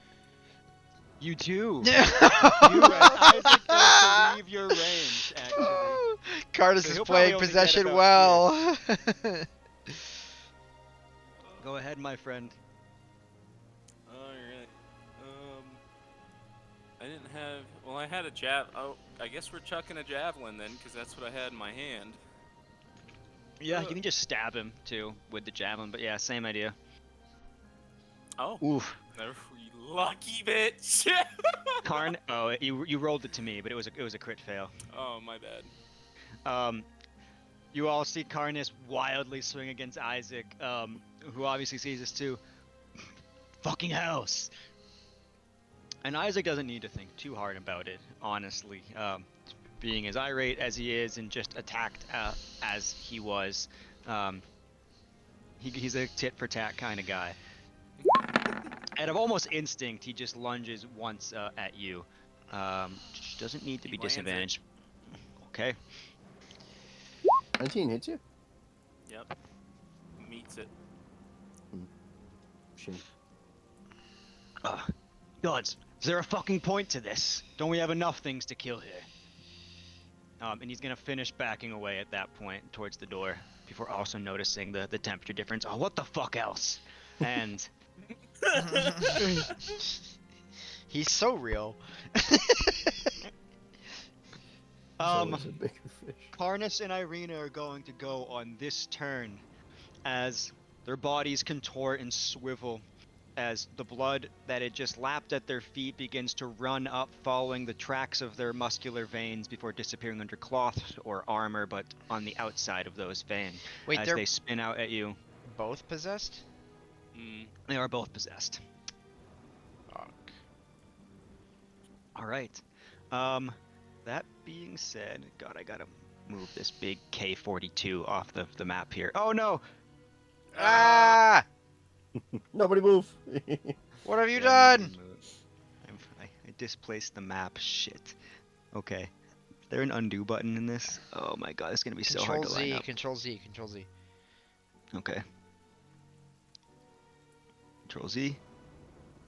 You do. Isaac does to leave your range, actually. Karnas So is he'll playing probably only get possession about well. Go ahead, my friend. Alright. I didn't have. Well, I had a Oh, I guess we're chucking a javelin then, because that's what I had in my hand. Yeah, you can just stab him too with the javelin, but yeah, same idea. Oh. Oof. You lucky bitch! Karn. Oh, you rolled it to me, but it was a crit fail. Oh, my bad. You all see Karnas wildly swing against Isaac, who obviously sees this too. Fucking house. And Isaac doesn't need to think too hard about it, honestly. Being as irate as he is and just attacked as he was, he's a tit for tat kind of guy. out of almost instinct, he just lunges once at you. Doesn't need to He be lands it. disadvantaged. Okay. 19 hits you? Yep. Meets it. Shame. Gods, is there a fucking point to this? Don't we have enough things to kill here? And he's gonna finish backing away at that point towards the door before also noticing the temperature difference. Oh, what the fuck else? And He's so real. Always a bigger fish. Karnas and Irina are going to go on this turn as their bodies contort and swivel as the blood that had just lapped at their feet begins to run up following the tracks of their muscular veins before disappearing under cloth or armor, but on the outside of those veins. Wait, as they're they spin out at you. both possessed? They are both possessed. Fuck. Alright. That being said, God, I gotta move this big K-42 off the map here. Oh no! Ah! Nobody move! What have you Yeah, done? nobody move. I displaced the map. Shit. Okay. Is there an undo button in this? Oh my god, it's gonna be so hard Control to line Z, up. Control Z, Control Z. Okay. Control Z.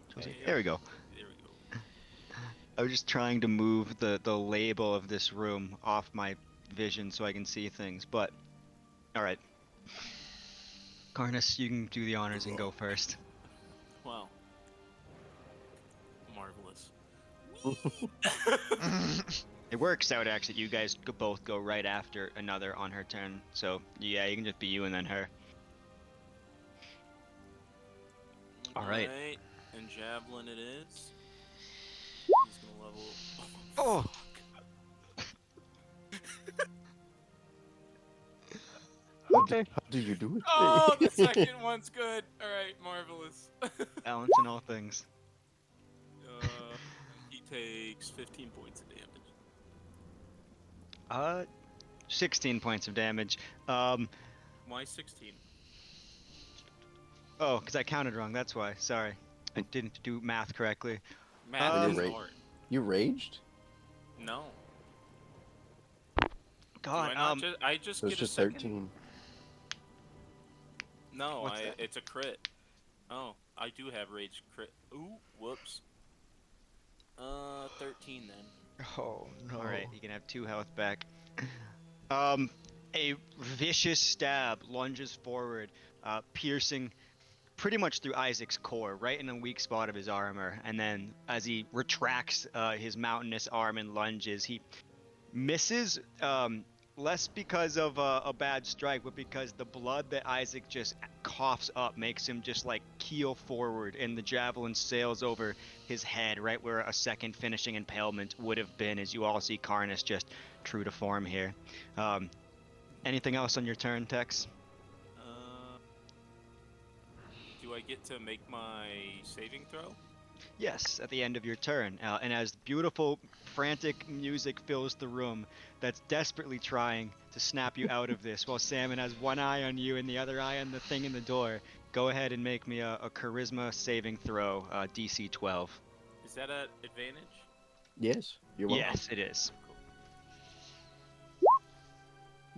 Control Z. Hey, There we go. There we go. I was just trying to move the label of this room off my vision so I can see things, but alright. Karnas, you can do the honors and go first. Wow. Marvelous. It works out actually. You guys both go right after another on her turn. So yeah, you can just be you and then her. All right. Alright, and Javelin it is. He's gonna level. Oh! Fuck. How did you do it? Oh, the second one's good. Alright, marvelous. Balance in all things. He takes 15 points of damage. 16 points of damage. Why 16? Oh, because I counted wrong. That's why. Sorry, I didn't do math correctly. Math is Right. hard. You raged? No. God, Do I not I just So it's get just a second. 13. No, What's that? it's a crit. Oh, I do have rage crit. Ooh, whoops. 13 then. Oh no. all right, you can have 2 health back. A vicious stab lunges forward, piercing pretty much through Isaac's core, right in the weak spot of his armor. And then as he retracts his mountainous arm and lunges, he misses, less because of a bad strike, but because the blood that Isaac just coughs up makes him just like keel forward, and the javelin sails over his head, right where a second finishing impalement would have been, as you all see Karnas just true to form here. Anything else on your turn, Tex? Do I get to make my saving throw? Yes, at the end of your turn. And as beautiful, frantic music fills the room that's desperately trying to snap you out of this, while Salmon has one eye on you and the other eye on the thing in the door, go ahead and make me a charisma saving throw, DC 12. Is that an advantage? Yes. You're welcome. Yes, it is.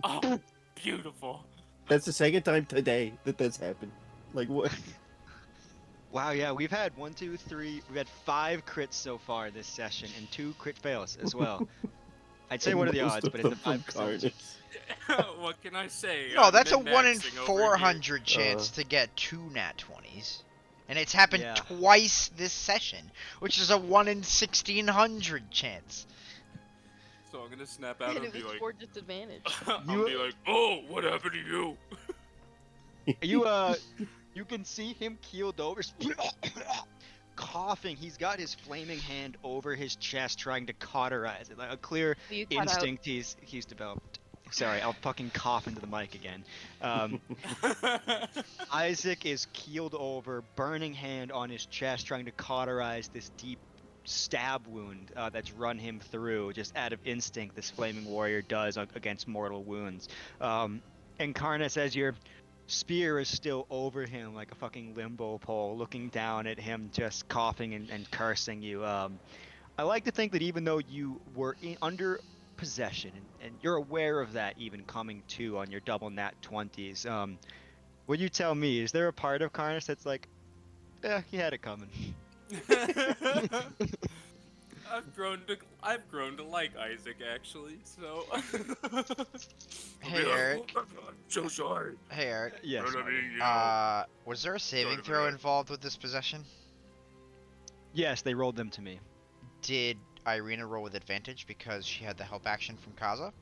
Oh, beautiful. That's the second time today that that's happened. Like, what? Wow, yeah, we've had 5 crits so far this session, and 2 crit fails as well. I'd say what are the Most odds, of but it's a them 5%. from Karnas. What can I say? No, I'm that's a 1 in min-maxing over here. 400 chance to get 2 nat 20s. And it's happened Yeah. twice this session, which is a 1 in 1600 chance. So I'm gonna snap out And and it be was like, for disadvantage. I'll be like, oh, what happened to you? You can see him keeled over, coughing. He's got his flaming hand over his chest, trying to cauterize it. Like a clear You cut out. instinct he's developed. Sorry, I'll fucking cough into the mic again. Isaac is keeled over, burning hand on his chest, trying to cauterize this deep stab wound that's run him through, just out of instinct. This flaming warrior does against mortal wounds. And Karnas, as you're spear is still over him like a fucking limbo pole, looking down at him, just coughing and cursing you. I like to think that even though you were under possession and you're aware of that even coming to on your double nat 20s, would you tell me, is there a part of Karnas that's like, yeah, he had it coming? I've grown to like Isaac actually. So. Hey, Eric. I'm so sorry. Hey, Eric. Yes, Marty. Was there a saving Sorry, throw man. involved with this possession? Yes, they rolled them to me. Did Irina roll with advantage because she had the help action from Kaza?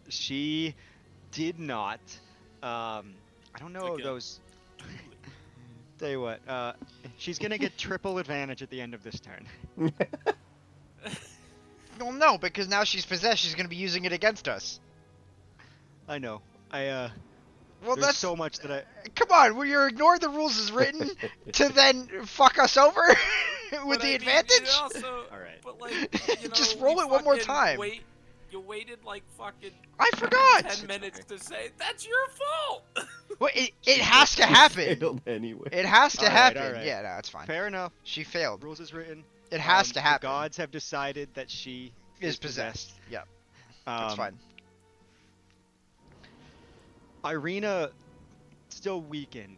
She did not. I don't know Again. those. Tell you what, she's gonna get triple advantage at the end of this turn. Well, no, because now she's possessed. She's gonna be using it against us. I know. Well, There's that's so much that I. Come on, will you ignore the rules as written to then fuck us over with But the I mean, advantage? it also, All right. But like, you know, Just roll we it one more fucking time. You waited like fucking I forgot. 10 minutes to say that's your fault. Well, it has to happen. Failed anyway. It has to All right, happen. all right. Yeah, no, it's fine. Fair enough. She failed. Rules is written. It has to happen. The gods have decided that she Is possessed. Yeah, that's Um, fine. Irina, still weakened,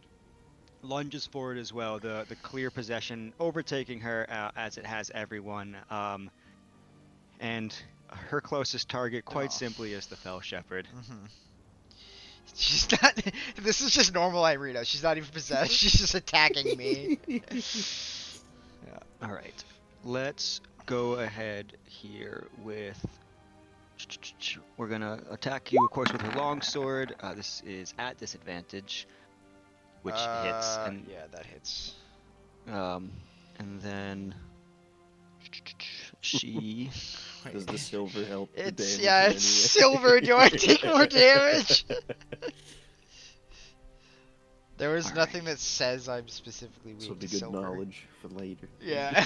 lunges forward as well. The clear possession overtaking her as it has everyone. And her closest target, quite Oh. simply, is the Fell Shepherd. Mm-hmm. She's not. This is just normal Irina. She's not even possessed. She's just attacking me. Yeah. All right. Let's go ahead here with. We're gonna attack you, of course, with her longsword. This is at disadvantage, which hits, and Yeah, that hits. and then she. Does the silver help the It's damage yeah, in it's any way? silver. Do I take more damage? There was All nothing right. that says I'm specifically This weak will be to good silver. knowledge for later. Yeah.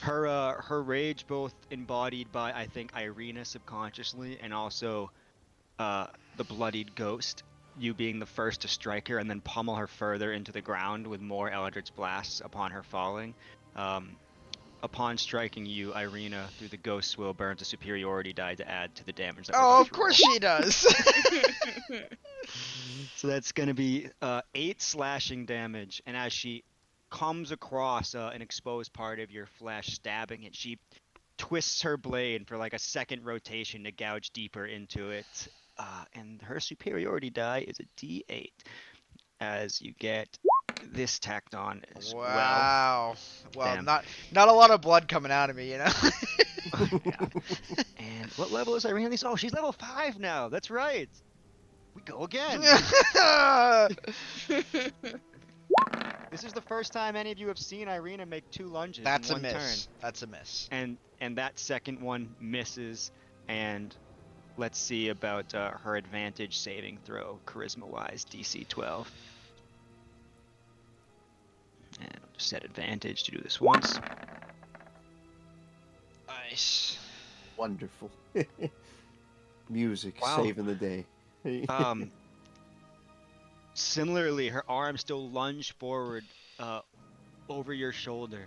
Her rage, both embodied by I think Irina subconsciously, and also the bloodied ghost. You being the first to strike her and then pummel her further into the ground with more Eldritch blasts upon her falling. Upon striking you, Irina, through the ghost's will, burns a superiority die to add to the damage that we're Oh, about of to course roll. she does. So that's going to be 8 slashing damage, and as she comes across an exposed part of your flesh, stabbing it, she twists her blade for like a second rotation to gouge deeper into it. And her superiority die is a d8, as you get this tacked on as well. Wow. Well, Damn. not a lot of blood coming out of me, you know. Yeah. And what level is Irina? Oh, she's level 5 now. That's right. We go again. This is the first time any of you have seen Irina make 2 lunges That's in a one miss. turn. That's a miss. And that second one misses. And let's see about her advantage saving throw, charisma-wise, DC 12. And I'll just set advantage to do this once. Nice. Wonderful. Music Wow. saving the day. Similarly, her arm still lunged forward over your shoulder.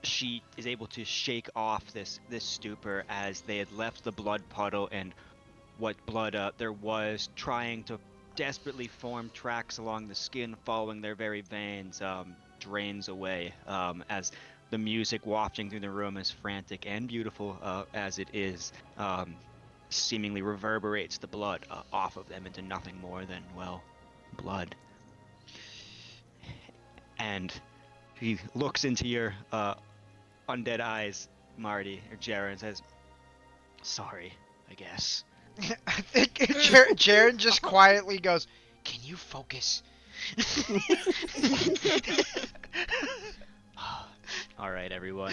She is able to shake off this stupor as they had left the blood puddle, and what blood there was trying to desperately form tracks along the skin following their very veins drains away as the music wafting through the room, as frantic and beautiful as it is, seemingly reverberates the blood off of them into nothing more than, well, blood. And he looks into your undead eyes, Marty, or Jaren, and says, "Sorry, I guess." I think Jaren just quietly goes, "Can you focus?" All right, everyone.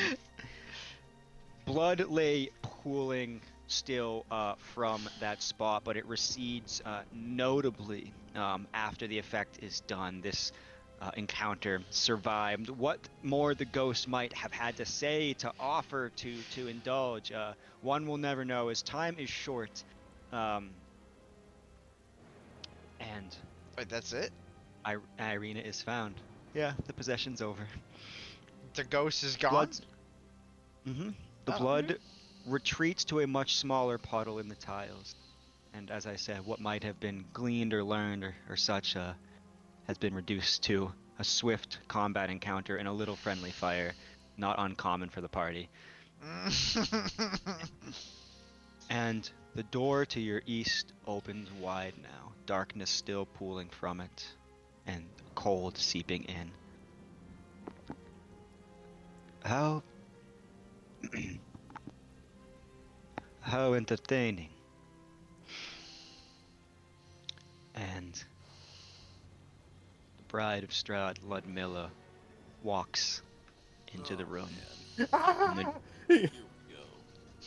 Blood lay pooling still from that spot, but it recedes notably after the effect is done. This encounter survived. What more the ghost might have had to say, to offer, to indulge, one will never know, as time is short. And Wait, that's it? Irina is found. Yeah, the possession's over. The ghost is gone? Blood. The Oh. blood retreats to a much smaller puddle in the tiles. And as I said, what might have been gleaned or learned or such has been reduced to a swift combat encounter and a little friendly fire, not uncommon for the party. And the door to your east opens wide now, darkness still pooling from it, and cold seeping in. How how entertaining. And the bride of Strahd, Ludmilla, walks into the room, and the, Here we go.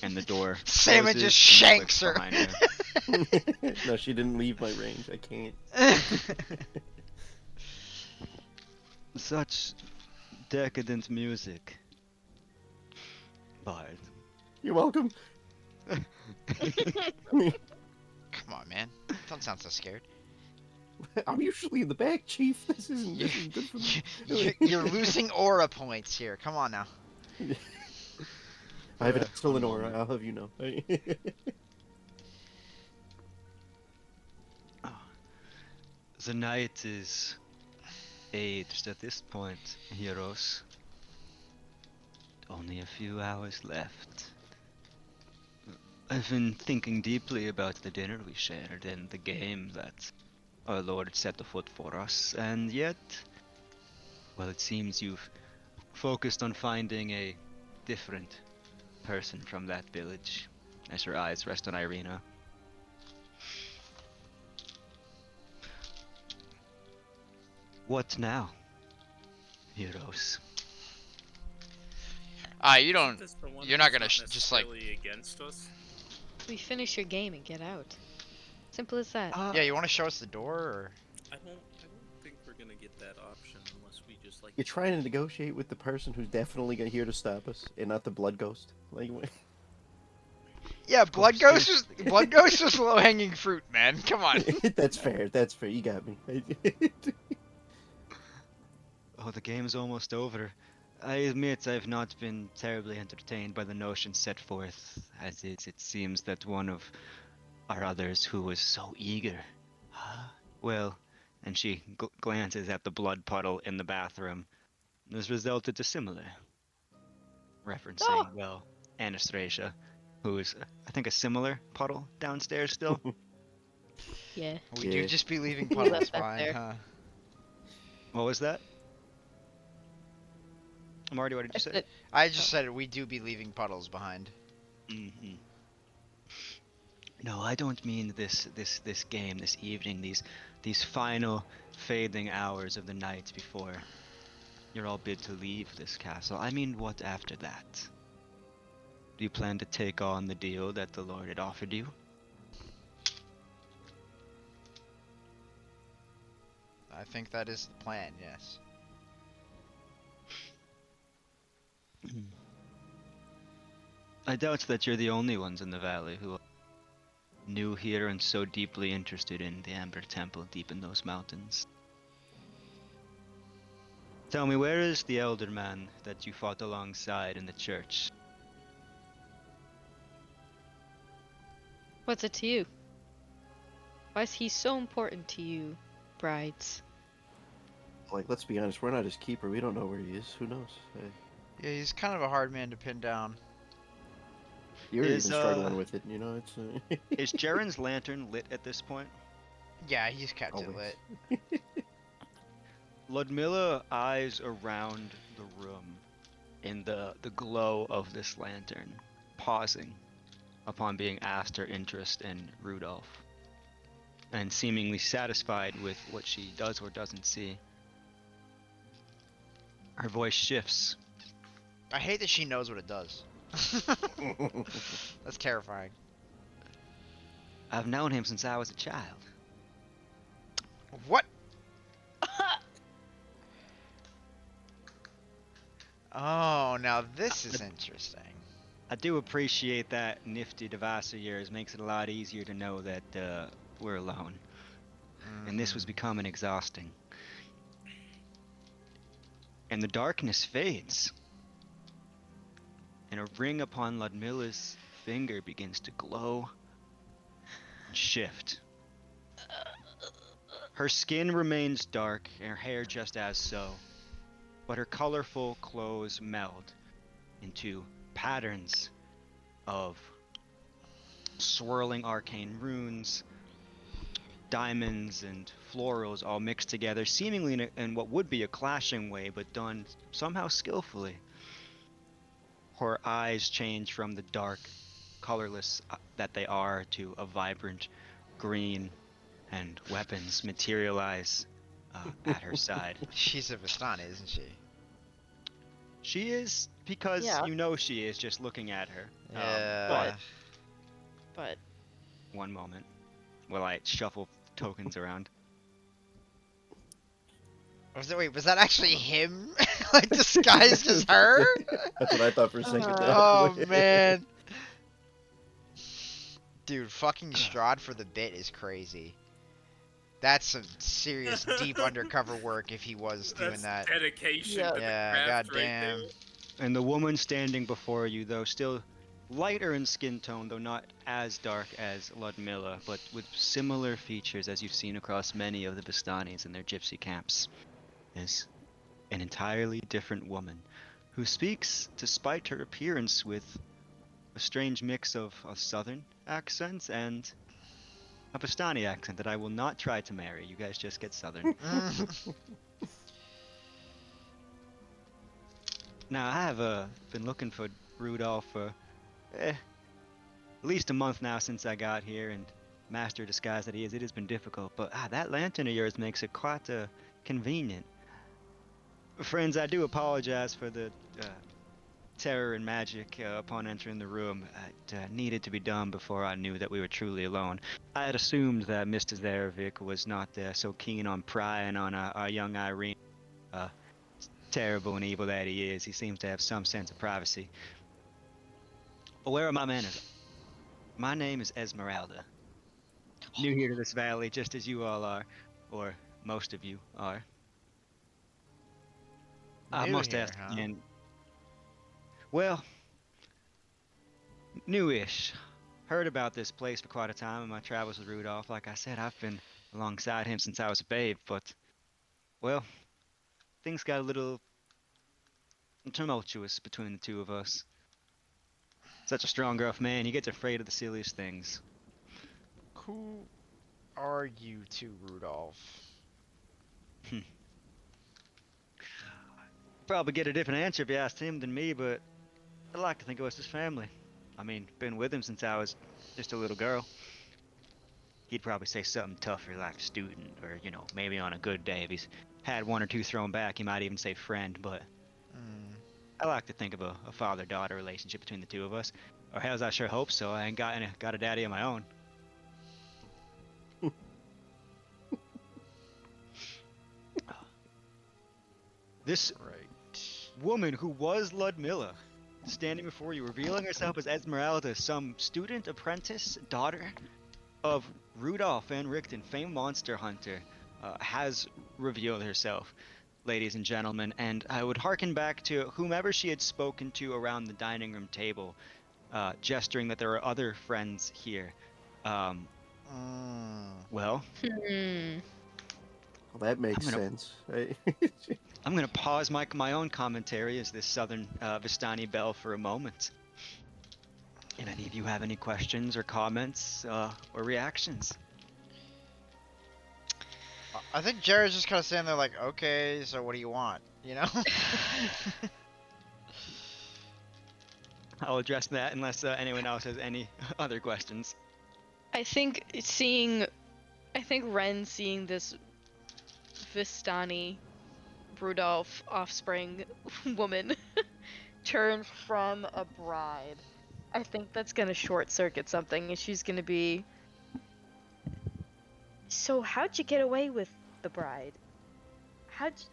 and the door Simon closes just and clicks shanks her. behind her. No, she didn't leave my range. I can't. Such decadent music. Bard. You're welcome. Come on, man. Don't sound so scared. I'm usually in the back, Chief. This isn't good for me. You're losing aura points here. Come on now. I have an one excellent aura, moment. I'll have you know. The night is aged at this point, heroes. Only a few hours left. I've been thinking deeply about the dinner we shared and the game that our Lord set afoot for us, and yet, well, it seems you've focused on finding a different person from that village, as your eyes rest on Irina. What now, heroes? You don't. Isn't this the one You're not who's gonna just like. necessarily against us. We finish your game and get out. Simple as that. Yeah, you want to show us the door, or? I don't think we're gonna get that option unless we just like. You're trying to negotiate with the person who's definitely here to stop us, and not the blood ghost. Like, Yeah, Blood Ghost Blood Ghost was low hanging fruit, man. Come on. that's fair. That's fair. You got me. Oh, the game's almost over. I admit I've not been terribly entertained by the notion set forth, as it seems that one of our others who was so eager. Well, and she glances at the blood puddle in the bathroom, has resulted to similar. Referencing, Oh! well, Anastasia, who is, I think, a similar puddle downstairs still. Yeah. We Yeah. do just be leaving We puddles left that behind, there. huh? What was that? Marty, what did you I say? said- I just said we do be leaving puddles behind. Mm-hmm. No, I don't mean this game, this evening, these final fading hours of the night before you're all bid to leave this castle. I mean, what after that? Do you plan to take on the deal that the Lord had offered you? I think that is the plan, yes. I doubt that you're the only ones in the valley who are new here and so deeply interested in the Amber Temple deep in those mountains. Tell me, where is the elder man that you fought alongside in the church? What's it to you? Why is he so important to you, brides? Like, let's be honest. We're not his keeper. We don't know where he is. Who knows? Yeah, he's kind of a hard man to pin down. You're Is, even struggling with it. You know, it's. Is Jaren's lantern lit at this point? Yeah, he's kept it Always. lit. Ludmilla eyes around the room in the glow of this lantern, pausing upon being asked her interest in Rudolph, and seemingly satisfied with what she does or doesn't see. Her voice shifts. I hate that she knows what it does. That's terrifying. I've known him since I was a child. What? Oh, now this is interesting. I do appreciate that nifty device of yours. Makes it a lot easier to know that we're alone. and this was Mhm. becoming exhausting. And the darkness fades, and a ring upon Ludmilla's finger begins to glow and shift. Her skin remains dark, and her hair just as so, but her colorful clothes meld into patterns of swirling arcane runes, diamonds, and florals all mixed together, seemingly in what would be a clashing way, but done somehow skillfully. Her eyes change from the dark, colorless that they are to a vibrant green, and weapons materialize at her side. She's a Vistani, isn't she? She is, because Yeah. you know she is just looking at her. But Yeah. But one moment while I shuffle tokens around. Was that actually him? Like disguised as her? That's what I thought for a second. Oh Actually. man. Dude, fucking Strahd for the bit is crazy. That's some serious deep undercover work if he was doing That's that. dedication Yeah. to the Yeah, craft right goddamn. there. And the woman standing before you, though still lighter in skin tone, though not as dark as Ludmilla, but with similar features as you've seen across many of the Bistanis in their gypsy camps, is an entirely different woman who speaks, despite her appearance, with a strange mix of a southern accent and a Bastani accent that I will not try to marry. You guys just get southern. Now, I have been looking for Rudolph for at least a month now since I got here, and master disguise that he is, it has been difficult, but that lantern of yours makes it quite convenient. Friends, I do apologize for the terror and magic upon entering the room. It needed to be done before I knew that we were truly alone. I had assumed that Mr. Zarevic was not so keen on prying on our young Irene. Uh, Terrible and evil that he is, he seems to have some sense of privacy. But where are my manners? My name is Esmeralda. New here to this valley, just as you all are, or most of you are. I New must here, ask huh? again. Well, newish. Heard about this place for quite a time in my travels with Rudolph. Like I said, I've been alongside him since I was a babe, but, well, things got a little tumultuous between the two of us. Such a strong, gruff man, he gets afraid of the silliest things. Who are you two, Rudolph? Probably get a different answer if you asked him than me, but I'd like to think it was his family. I mean, been with him since I was just a little girl. He'd probably say something tougher like student, or, maybe on a good day if he's had one or two thrown back, he might even say friend, but Hmm. I like to think of a father-daughter relationship between the two of us. Or hells, I sure hope so. I ain't got a daddy of my own. This Right. woman who was Ludmilla, standing before you, revealing herself as Esmeralda, some student apprentice daughter of Rudolph Van Richten, famed monster hunter, has revealed herself, ladies and gentlemen, and I would hearken back to whomever she had spoken to around the dining room table, gesturing that there are other friends here. Um, Mm. well, Hmm. Well, that I'm makes gonna sense. Right? I'm gonna pause my own commentary as this southern Vistani belle for a moment. If any of you have any questions or comments or reactions. I think Jared's just kind of standing there like, okay, so what do you want? You know? I'll address that unless anyone else has any other questions. I think Ren seeing this Vistani Rudolph offspring woman turn from a bride. I think that's gonna short circuit something, and she's gonna be. So how'd you get away with the bride? How'd you,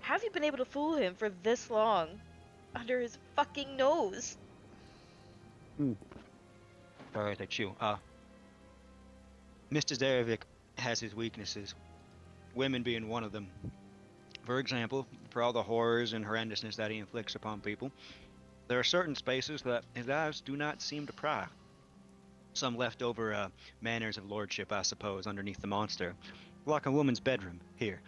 how have you been able to fool him for this long, under his fucking nose? Sorry, I chew. Mr. Zarevic, has his weaknesses, women being one of them. For example, for all the horrors and horrendousness that he inflicts upon people, there are certain spaces that his eyes do not seem to pry. Some leftover manners of lordship, I suppose, underneath the monster. Like a woman's bedroom, here.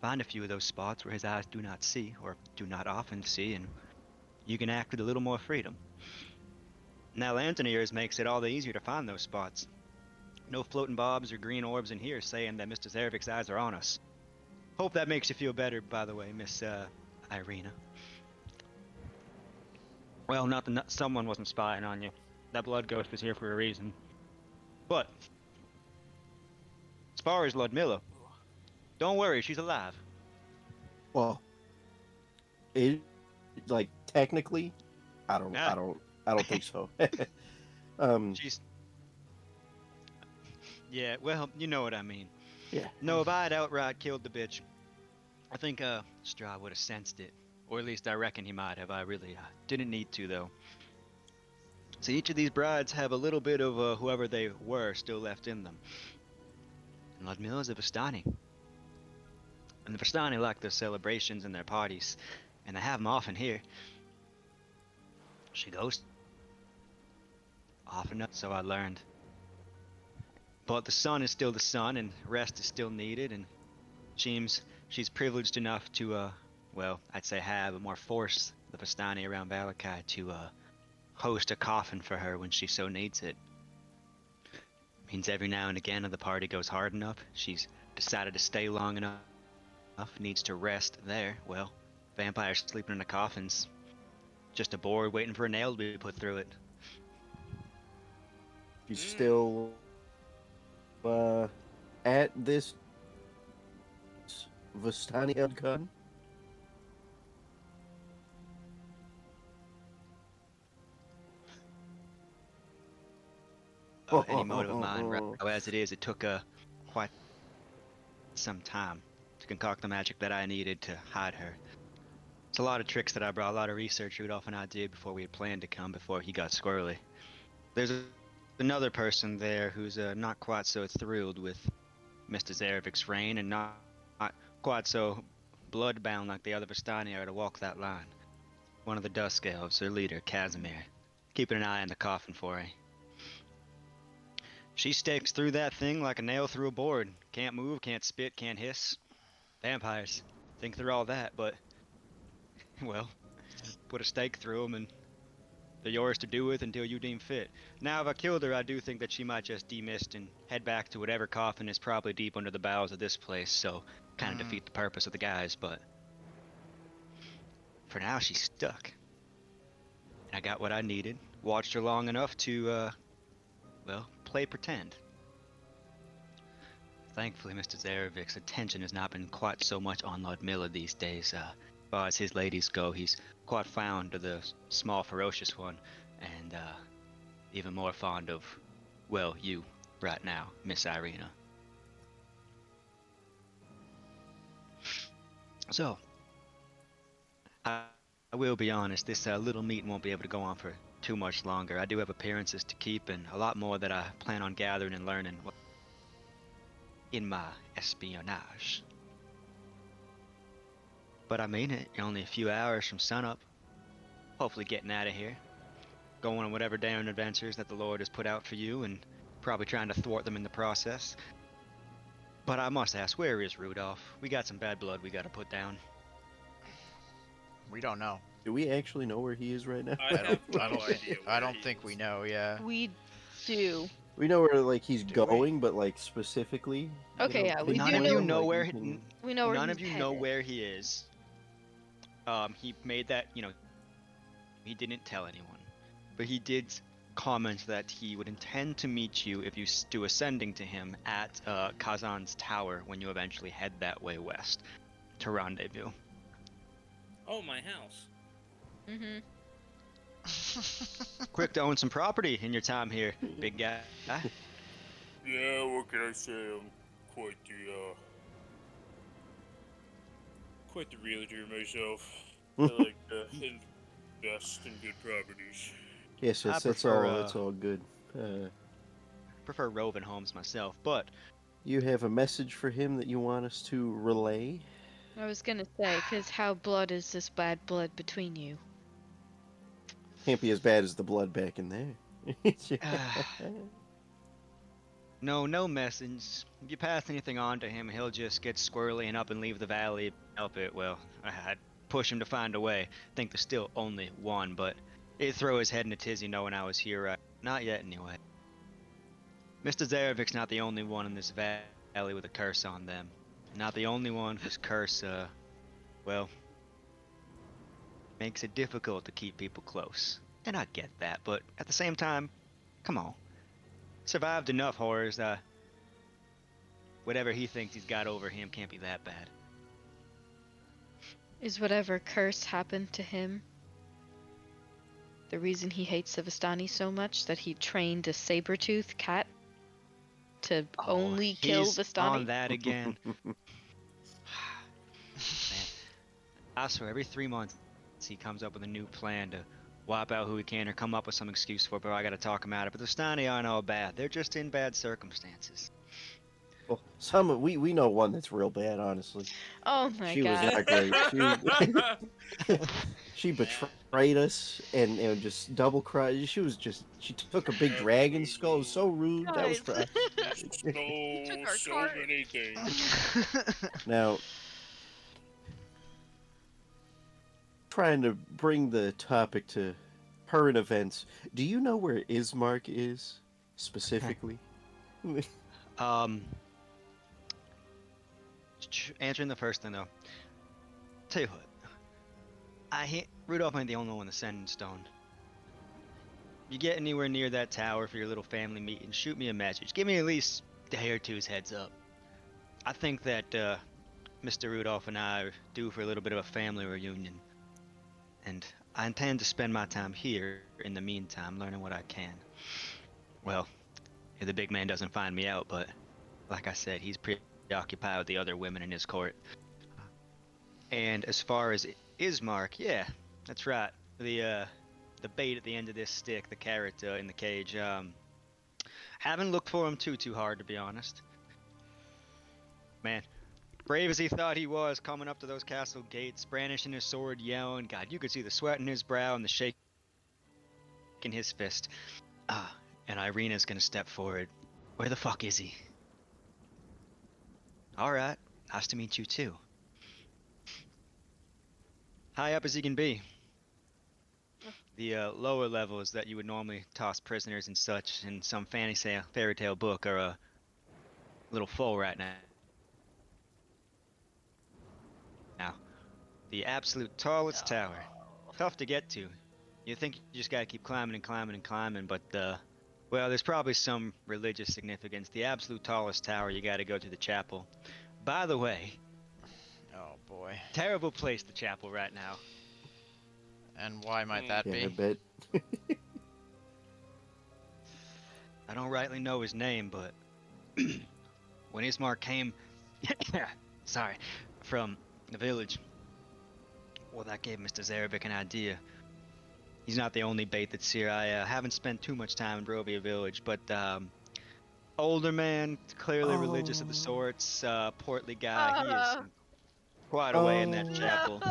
Find a few of those spots where his eyes do not see, or do not often see, and you can act with a little more freedom. Now, lantern ears makes it all the easier to find those spots. No floating bobs or green orbs in here saying that Mr. Zarevik's eyes are on us. Hope that makes you feel better, by the way, Miss Irina. Well, not that someone wasn't spying on you. That blood ghost was here for a reason. But, as far as Ludmilla, don't worry, she's alive. Well, it like technically, I don't, Ah. I don't, I don't think so. um, She's. Yeah, well, you know what I mean. yeah. No, if I had outright killed the bitch, I think Strahd would have sensed it. Or at least I reckon he might have. I really didn't need to, though. So each of these brides have a little bit of whoever they were still left in them. And Ludmilla's a Vistani. And the Vistani like their celebrations and their parties. And they have them often here. She goes often enough, so I learned. But the sun is still the sun, and rest is still needed, and she's privileged enough to, well, I'd say have, but more force the Vistani around Valakai to, host a coffin for her when she so needs it. Means every now and again if the party goes hard enough, she's decided to stay long enough, needs to rest there, well, vampires sleeping in the coffins. Just a board waiting for a nail to be put through it. She's still at this Vistani gun. Any motive of mine, right as it is, it took quite some time to concoct the magic that I needed to hide her. It's a lot of tricks that I brought, a lot of research Rudolph and I did before we had planned to come, before he got squirrely. There's another person there who's not quite so thrilled with Mr. Zarevik's reign, and not quite so bloodbound like the other Vistani are to walk that line. One of the Dusk Elves, their leader, Casimir, keeping an eye on the coffin for her. She stakes through that thing like a nail through a board. Can't move, can't spit, can't hiss. Vampires think they're all that, but, well, put a stake through them and they're yours to do with until you deem fit. Now, if I killed her, I do think that she might just demist and head back to whatever coffin is probably deep under the bowels of this place, so kind of defeat the purpose of the guys, but for now, she's stuck. And I got what I needed, watched her long enough to, well, play pretend. Thankfully, Mr. Zarevik's attention has not been quite so much on Ludmilla these days. As far as his ladies go, he's quite fond of the small, ferocious one, and even more fond of, well, you, right now, Miss Irina. So, I will be honest, this little meeting won't be able to go on for too much longer. I do have appearances to keep, and a lot more that I plan on gathering and learning in my espionage. But I mean it, you're only a few hours from sunup. Hopefully getting out of here. Going on whatever daring adventures that the Lord has put out for you, and probably trying to thwart them in the process. But I must ask, where is Rudolph? We got some bad blood we gotta put down. We don't know. Do we actually know where he is right now? I have no idea. I don't think we know. Yeah. We do. We know where like he's Do we? going, but like specifically. Okay, yeah, we None do of know. you know like, where you can- We know where none he's of you know headed. where he is. He made that, he didn't tell anyone. But he did comment that he would intend to meet you if you do ascending to him at Kazan's tower when you eventually head that way west to rendezvous. Oh, my house. Mm-hmm. Quick to own some property in your time here, big guy. Yeah, what can I say? I'm quite the realtor myself. I like to invest in good properties. Yes, I yes, prefer, that's all good. prefer roving homes myself, but You have a message for him that you want us to relay? I was gonna say, 'cause how blood is this bad blood between you? Can't be as bad as the blood back in there. no message. If you pass anything on to him, he'll just get squirrely and up and leave the valley. Help it. Well, I'd push him to find a way. Think there's still only one, but he'd throw his head in a tizzy knowing I was here. Not yet, anyway. Mr. Zarevic's not the only one in this valley with a curse on them. Not the only one whose curse, well, makes it difficult to keep people close. And I get that, but at the same time, come on. Survived enough horrors, whatever he thinks he's got over him can't be that bad. Is whatever curse happened to him the reason he hates Savastani so much that he trained a saber-toothed cat to only kill He's Vistani? on that again. Man, I swear, every 3 months he comes up with a new plan to wipe out who he can or come up with some excuse for, but I gotta talk him out of it. But the Vistani aren't all bad. They're just in bad circumstances. Well, we know one that's real bad, honestly. Oh my She was god. not great. She betrayed us and just double crossed. She took a big dragon skull. It was so rude. That was Guys. Stole our so cart. many things. now trying to bring the topic to current events. Do you know where Ismark is specifically? Answering the first thing though. Tell you what, Rudolph ain't the only one that's sending stone. You get anywhere near that tower for your little family meeting, shoot me a message. Give me at least a day or two's heads up. I think that Mr. Rudolph and I are due for a little bit of a family reunion. And I intend to spend my time here in the meantime, learning what I can. Well, if the big man doesn't find me out, but like I said, he's preoccupied with the other women in his court. And as far as Ismark, yeah, that's right. The bait at the end of this stick, the carrot in the cage. Haven't looked for him too hard, to be honest. Man, brave as he thought he was, coming up to those castle gates, brandishing his sword, yelling. God, you could see the sweat in his brow and the shake in his fist. And Irina's gonna step forward. Where the fuck is he? Alright, nice to meet you too. High up as he can be. The lower levels that you would normally toss prisoners and such in some fantasy fairy tale book are a little full right now. Now, the absolute tallest tower. Tough to get to. You think you just gotta keep climbing and climbing and climbing, but well, there's probably some religious significance. The absolute tallest tower, you gotta go to the chapel. By the way, Oh boy. terrible place, the chapel right now. And why might that Yeah, I be? bet. I don't rightly know his name, but when Ismark came, sorry, from the village, well, that gave Mr. Zarevic an idea. He's not the only bait that's here. I haven't spent too much time in Barovia village, but older man, clearly religious of the sorts, portly guy. He is quite away in that Oh. chapel.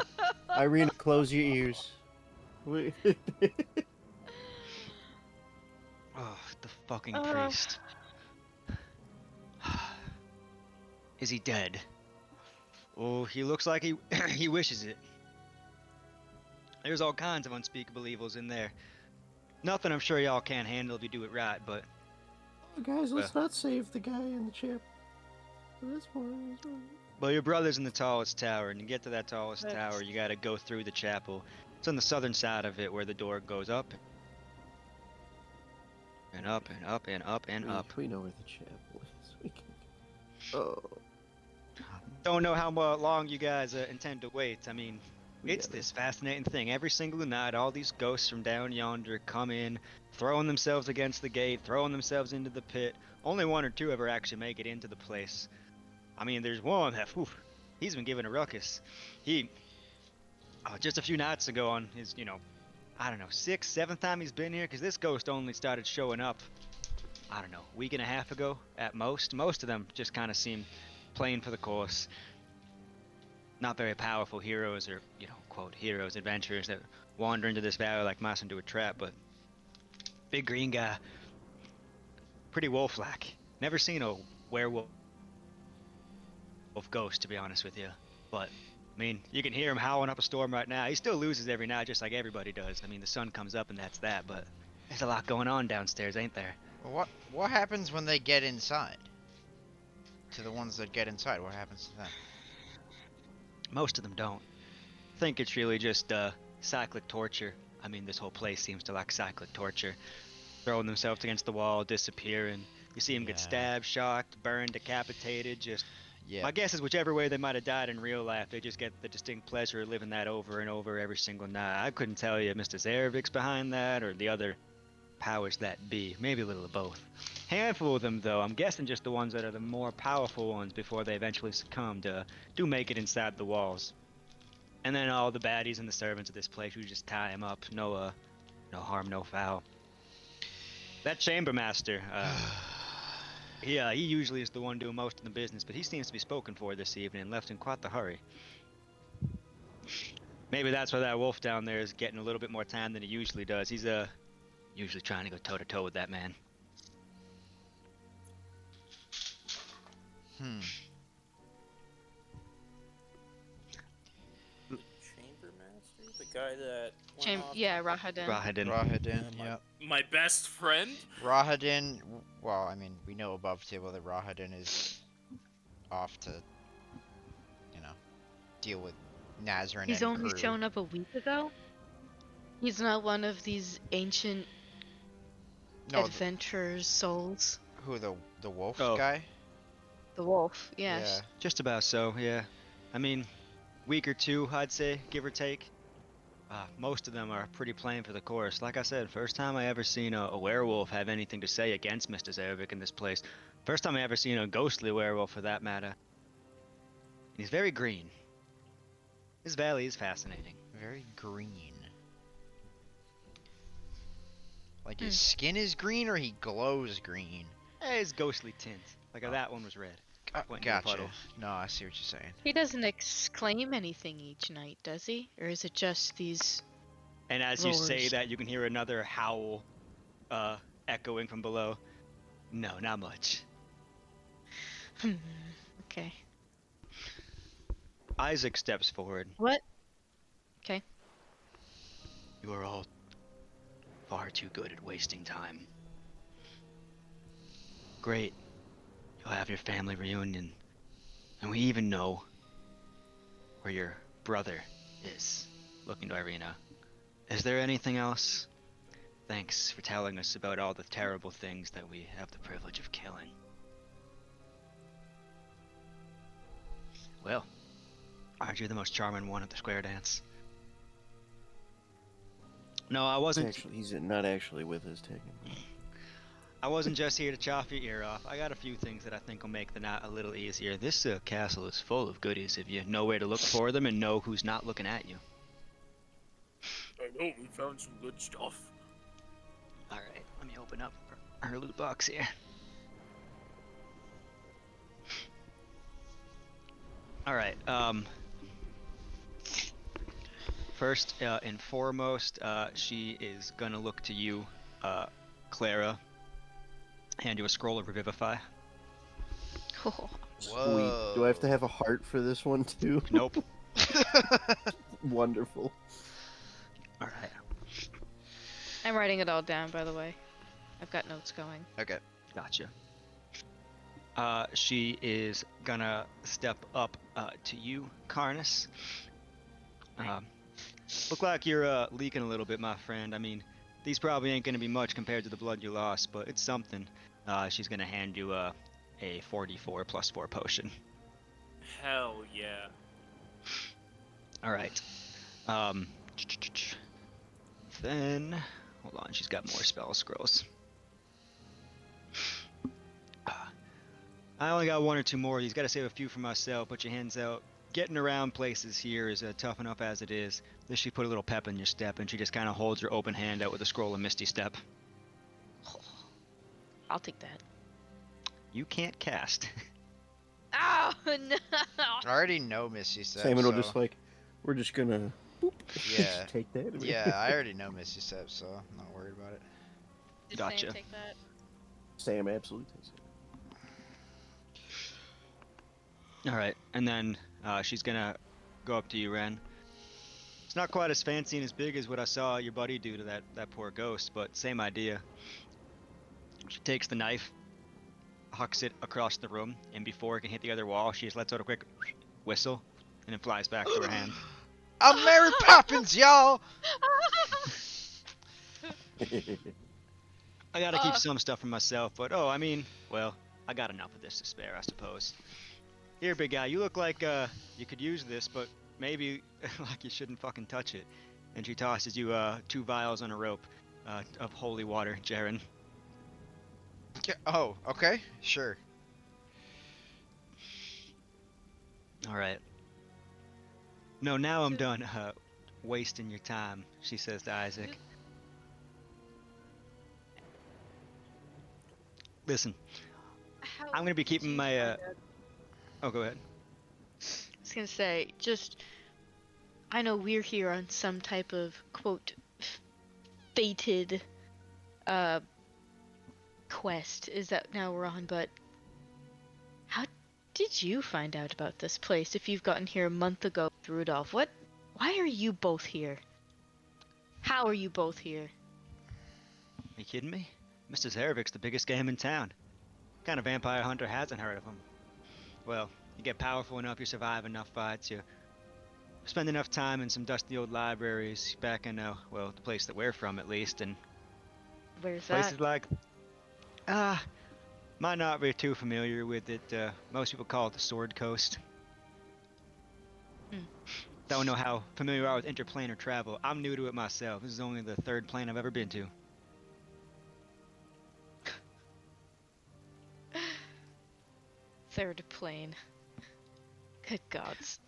Irina, close your ears. Oh, the fucking priest. Is he dead? Oh, he looks like he he wishes it. There's all kinds of unspeakable evils in there. Nothing I'm sure y'all can't handle if you do it right, but Guys, let's not save the guy in the chip. That's fine. well, your brother's in the tallest tower, and to get to that tallest That's- tower, you gotta go through the chapel. It's on the southern side of it where the door goes up and up and up and up and up. We know where the chapel is. We can... Oh. Don't know how long you guys intend to wait. I mean, it's Yeah. this fascinating thing. Every single night, all these ghosts from down yonder come in, throwing themselves against the gate, throwing themselves into the pit. Only one or two ever actually make it into the place. I mean, there's one that, he's been giving a ruckus. He, just a few nights ago on his, I don't know, 6th, 7th time he's been here, because this ghost only started showing up I don't know, week and a half ago at most. Most of them just kind of seem playing for the course. Not very powerful heroes or, quote, heroes, adventurers that wander into this valley like mice into a trap, but big green guy, pretty wolf-like. Never seen a werewolf ghost, to be honest with you. But, I mean, you can hear him howling up a storm right now. He still loses every night, just like everybody does. I mean, the sun comes up and that's that, but there's a lot going on downstairs, ain't there? Well, what happens when they get inside? To the ones that get inside, what happens to them? Most of them don't. I think it's really just cyclic torture. I mean, this whole place seems to like cyclic torture. Throwing themselves against the wall, disappearing. You see them get Yeah. stabbed, shocked, burned, decapitated. Just Yeah. my guess is whichever way they might have died in real life, they just get the distinct pleasure of living that over and over every single night. I couldn't tell you if Mr. Zarevik's behind that or the other powers that be. Maybe a little of both. Handful of them, though. I'm guessing just the ones that are the more powerful ones before they eventually succumb to do make it inside the walls. And then all the baddies and the servants of this place, we just tie him up. No harm, no foul. That chamber master, yeah, he usually is the one doing most of the business, but he seems to be spoken for this evening and left in quite the hurry. Maybe that's why that wolf down there is getting a little bit more time than he usually does. He's usually trying to go toe to toe with that man. Hmm. Chamber master, the guy that went off. Yeah, Rahadin. Rahadin. Rahadin, Yeah, yep. My best friend. Rahadin, well, I mean, we know above table that Rahadin is off to, deal with Nazrin He's and only crew. shown up a week ago? He's not one of these ancient No, adventurers' souls. who, the wolf Oh. guy? The wolf, yes. Yeah. Just about so, yeah. I mean, week or two, I'd say, give or take. Most of them are pretty plain for the course. Like I said, first time I ever seen a werewolf have anything to say against Mr. Zarevik in this place. First time I ever seen a ghostly werewolf, for that matter. And he's very green. This valley is fascinating. Very green. Like his skin is green or he glows green? His ghostly tint. Like that one was red. Went into the Gotcha. puddle. No, I see what you're saying. He doesn't exclaim anything each night, does he? Or is it just these... And as you say Roars. that, you can hear another howl echoing from below. No, not much. Okay. Isaac steps forward. What? Okay. You are all far too good at wasting time. Great. You'll have your family reunion. And we even know where your brother is. Looking to Irina. Is there anything else? Thanks for telling us about all the terrible things that we have the privilege of killing. Well, aren't you the most charming one at the square dance? No, I wasn't. Actually, he's not actually with us technically. I wasn't just here to chop your ear off. I got a few things that I think will make the night a little easier. This castle is full of goodies if you know where to look for them and know who's not looking at you. I know we found some good stuff. Alright, let me open up her loot box here. Alright, first and foremost, she is gonna look to you, Clara, hand you a scroll of Revivify. Oh, Sweet. Do I have to have a heart for this one too? Nope. Wonderful. Alright. I'm writing it all down, by the way. I've got notes going. Okay. Gotcha. She is gonna step up to you, Karnas. Look like you're leaking a little bit, my friend. I mean, these probably ain't gonna be much compared to the blood you lost, but it's something. She's gonna hand you a 44 plus 4 potion. Hell yeah. All right. Then hold on, she's got more spell scrolls. I only got one or two more. He's got to save a few for myself. Put your hands out. Getting around places here is tough enough as it is. This should put a little pep in your step, and she just kind of holds her open hand out with a scroll of Misty Step. I'll take that. You can't cast. Oh no! I already know Misty Step, Salmon will so just like, we're just gonna boop, Yeah. just take that. yeah, I already know Misty Step, so I'm not worried about it. Did Gotcha. Sam take that? Sam absolutely takes it. All right, and then she's gonna go up to you, Ren. It's not quite as fancy and as big as what I saw your buddy do to that poor ghost, but same idea. She takes the knife, hucks it across the room, and before it can hit the other wall, she just lets out a quick whistle, and it flies back to her hand. I'm Mary Poppins, y'all! I gotta keep some stuff for myself, but I mean, well, I got enough of this to spare, I suppose. Here, big guy, you look like you could use this, but maybe like you shouldn't fucking touch it. And she tosses you 2 vials on a rope of holy water, Jaren. Oh, okay, sure. All right. No, now I'm done wasting your time, she says to Isaac. Listen, How I'm gonna be did keeping you my find out? oh, go ahead. I was gonna say, just I know we're here on some type of quote fated uh quest is that now we're on, but how did you find out about this place if you've gotten here a month ago with Rudolph? Why are you both here? How are you both here? Are you kidding me? Mr. Zarevik's the biggest game in town. What kind of vampire hunter hasn't heard of him? Well, you get powerful enough, you survive enough fights, you spend enough time in some dusty old libraries back in, well, the place that we're from at least, and Where's that? places like, might not be too familiar with it. Most people call it the Sword Coast. Hmm. Don't know how familiar you are with interplanar travel. I'm new to it myself. This is only the 3rd plane I've ever been to. Third plane. Good gods.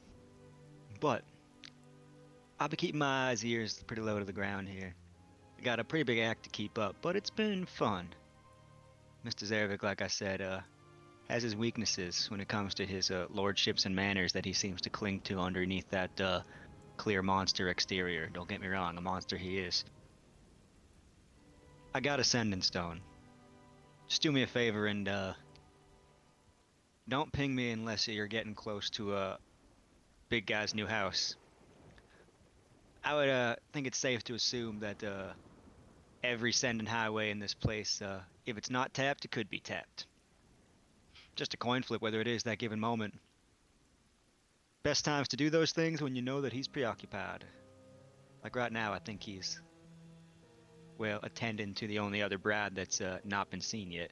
But I'll be keeping my eyes, ears pretty low to the ground here. I got a pretty big act to keep up, but it's been fun. Mr. Zarevik, like I said, has his weaknesses when it comes to his lordships and manners that he seems to cling to underneath that clear monster exterior. Don't get me wrong, a monster he is. I got a sending stone. Just do me a favor and don't ping me unless you're getting close to a big guy's new house. I would think it's safe to assume that every sending highway in this place, if it's not tapped, it could be tapped. Just a coin flip whether it is that given moment. Best times to do those things when you know that he's preoccupied. Like right now, I think he's, well, attending to the only other Brad that's not been seen yet.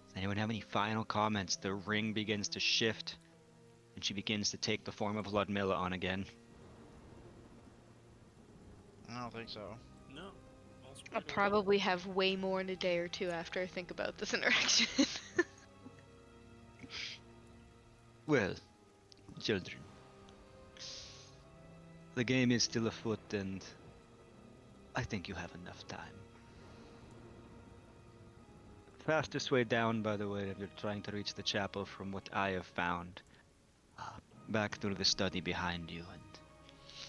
Does anyone have any final comments? The ring begins to shift, and she begins to take the form of Ludmilla on again. I don't think so. No. All's I'll pretty probably have way more in a day or two after I think about this interaction. Well, children, the game is still afoot, and I think you have enough time. Fastest way down, by the way, if you're trying to reach the chapel from what I have found. Back through the study behind you and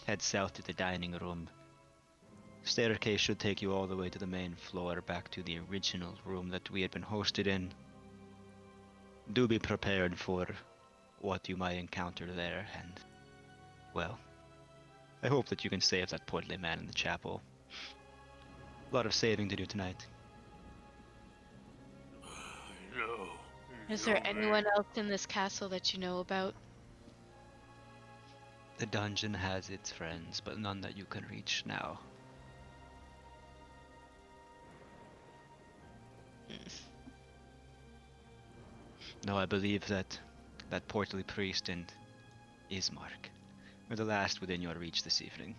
head south to the dining room. Staircase should take you all the way to the main floor, back to the original room that we had been hosted in. Do be prepared for what you might encounter there, and, well, I hope that you can save that portly man in the chapel. A lot of saving to do tonight. No. Is there anyone else in this castle that you know about? The dungeon has its friends, but none that you can reach now. No, I believe that portly priest and Ismark are the last within your reach this evening.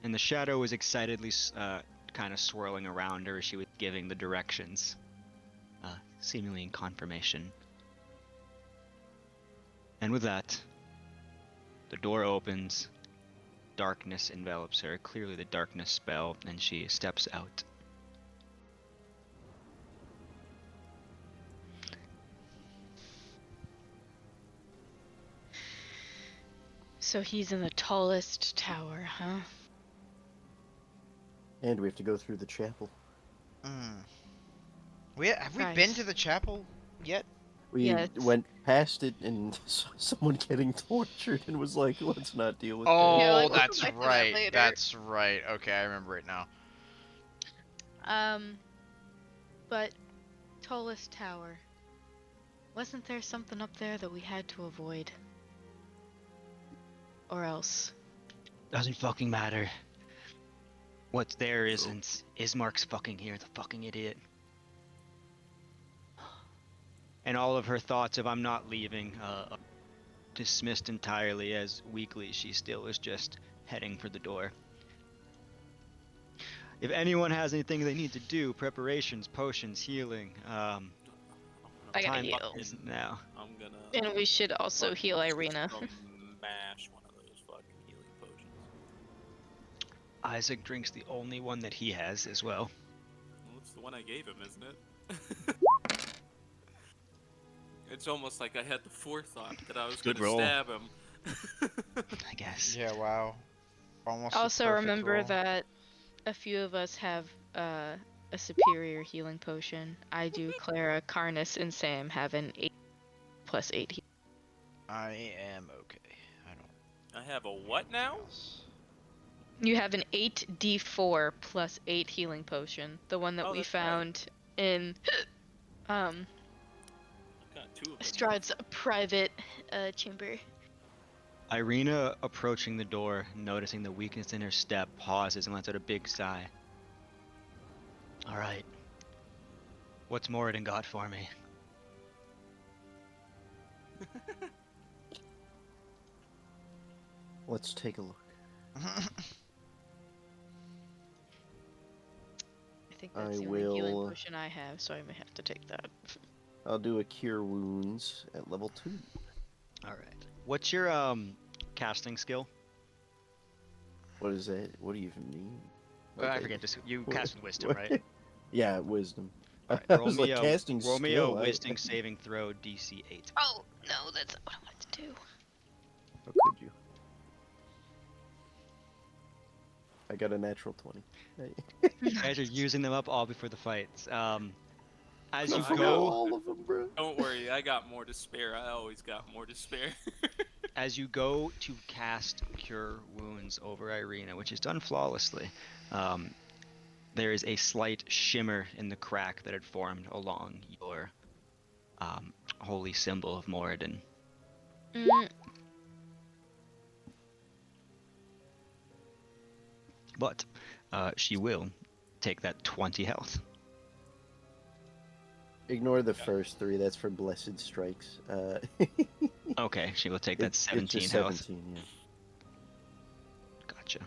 And the shadow was excitedly kind of swirling around her as she was giving the directions, seemingly in confirmation. And with that, the door opens, darkness envelops her, clearly the darkness spell, and she steps out. So he's in the tallest tower, huh? And we have to go through the chapel. Mm. Have we been Guys. to the chapel yet? We Yes. went past it and saw someone getting tortured and was like, let's not deal with Oh, that. Yeah, like, we'll that's come back to that right. later. That's right. Okay, I remember it now. But tallest tower. Wasn't there something up there that we had to avoid? Or else? Doesn't fucking matter. What's there isn't. Ismark's fucking here, the fucking idiot. And all of her thoughts of I'm not leaving, dismissed entirely, as weakly she still is just heading for the door. If anyone has anything they need to do, preparations, potions, healing, I gotta time heal. is now. I'm gonna. And we should also fucking heal Irina. Smash one of those fucking healing potions. Isaac drinks the only one that he has as well. Well, it's the one I gave him, isn't it? It's almost like I had the forethought that I was Good gonna roll. stab him. I guess. Yeah, wow. Almost a Also perfect remember roll. that a few of us have a superior healing potion. I do, Clara, Karnas, and Sam have an 8+8 heal. I am okay. I don't. I have a what now? Else. You have an 8d4 plus 8 healing potion. The one that Oh, we that's right. found in I've got 2 of them. Strahd's private chamber. Irina, approaching the door, noticing the weakness in her step, pauses and lets out a big sigh. Alright. What's Moradin got for me? Let's take a look. I think that's I the only healing will- potion I have, so I may have to take that. I'll do a cure wounds at level 2. Alright. What's your casting skill? What is that? What do you even mean? I Okay. forget. Just you What- cast with wisdom, what? right? Yeah, wisdom. Alright, I roll was me like a casting roll me a skill. wisdom saving throw DC 8. Oh, no, that's not what I wanted to do. How could you? I got a natural 20. You guys are using them up all before the fights. As you I got go, all of them, bro. Don't worry, I got more to spare. I always got more to spare. as you go to cast Cure Wounds over Irina, which is done flawlessly, there is a slight shimmer in the crack that had formed along your holy symbol of Moradin. But she will take that 20 health. Ignore the first 3. That's for blessed strikes. Okay, she will take that It's 17 just health. 17, yeah. Gotcha.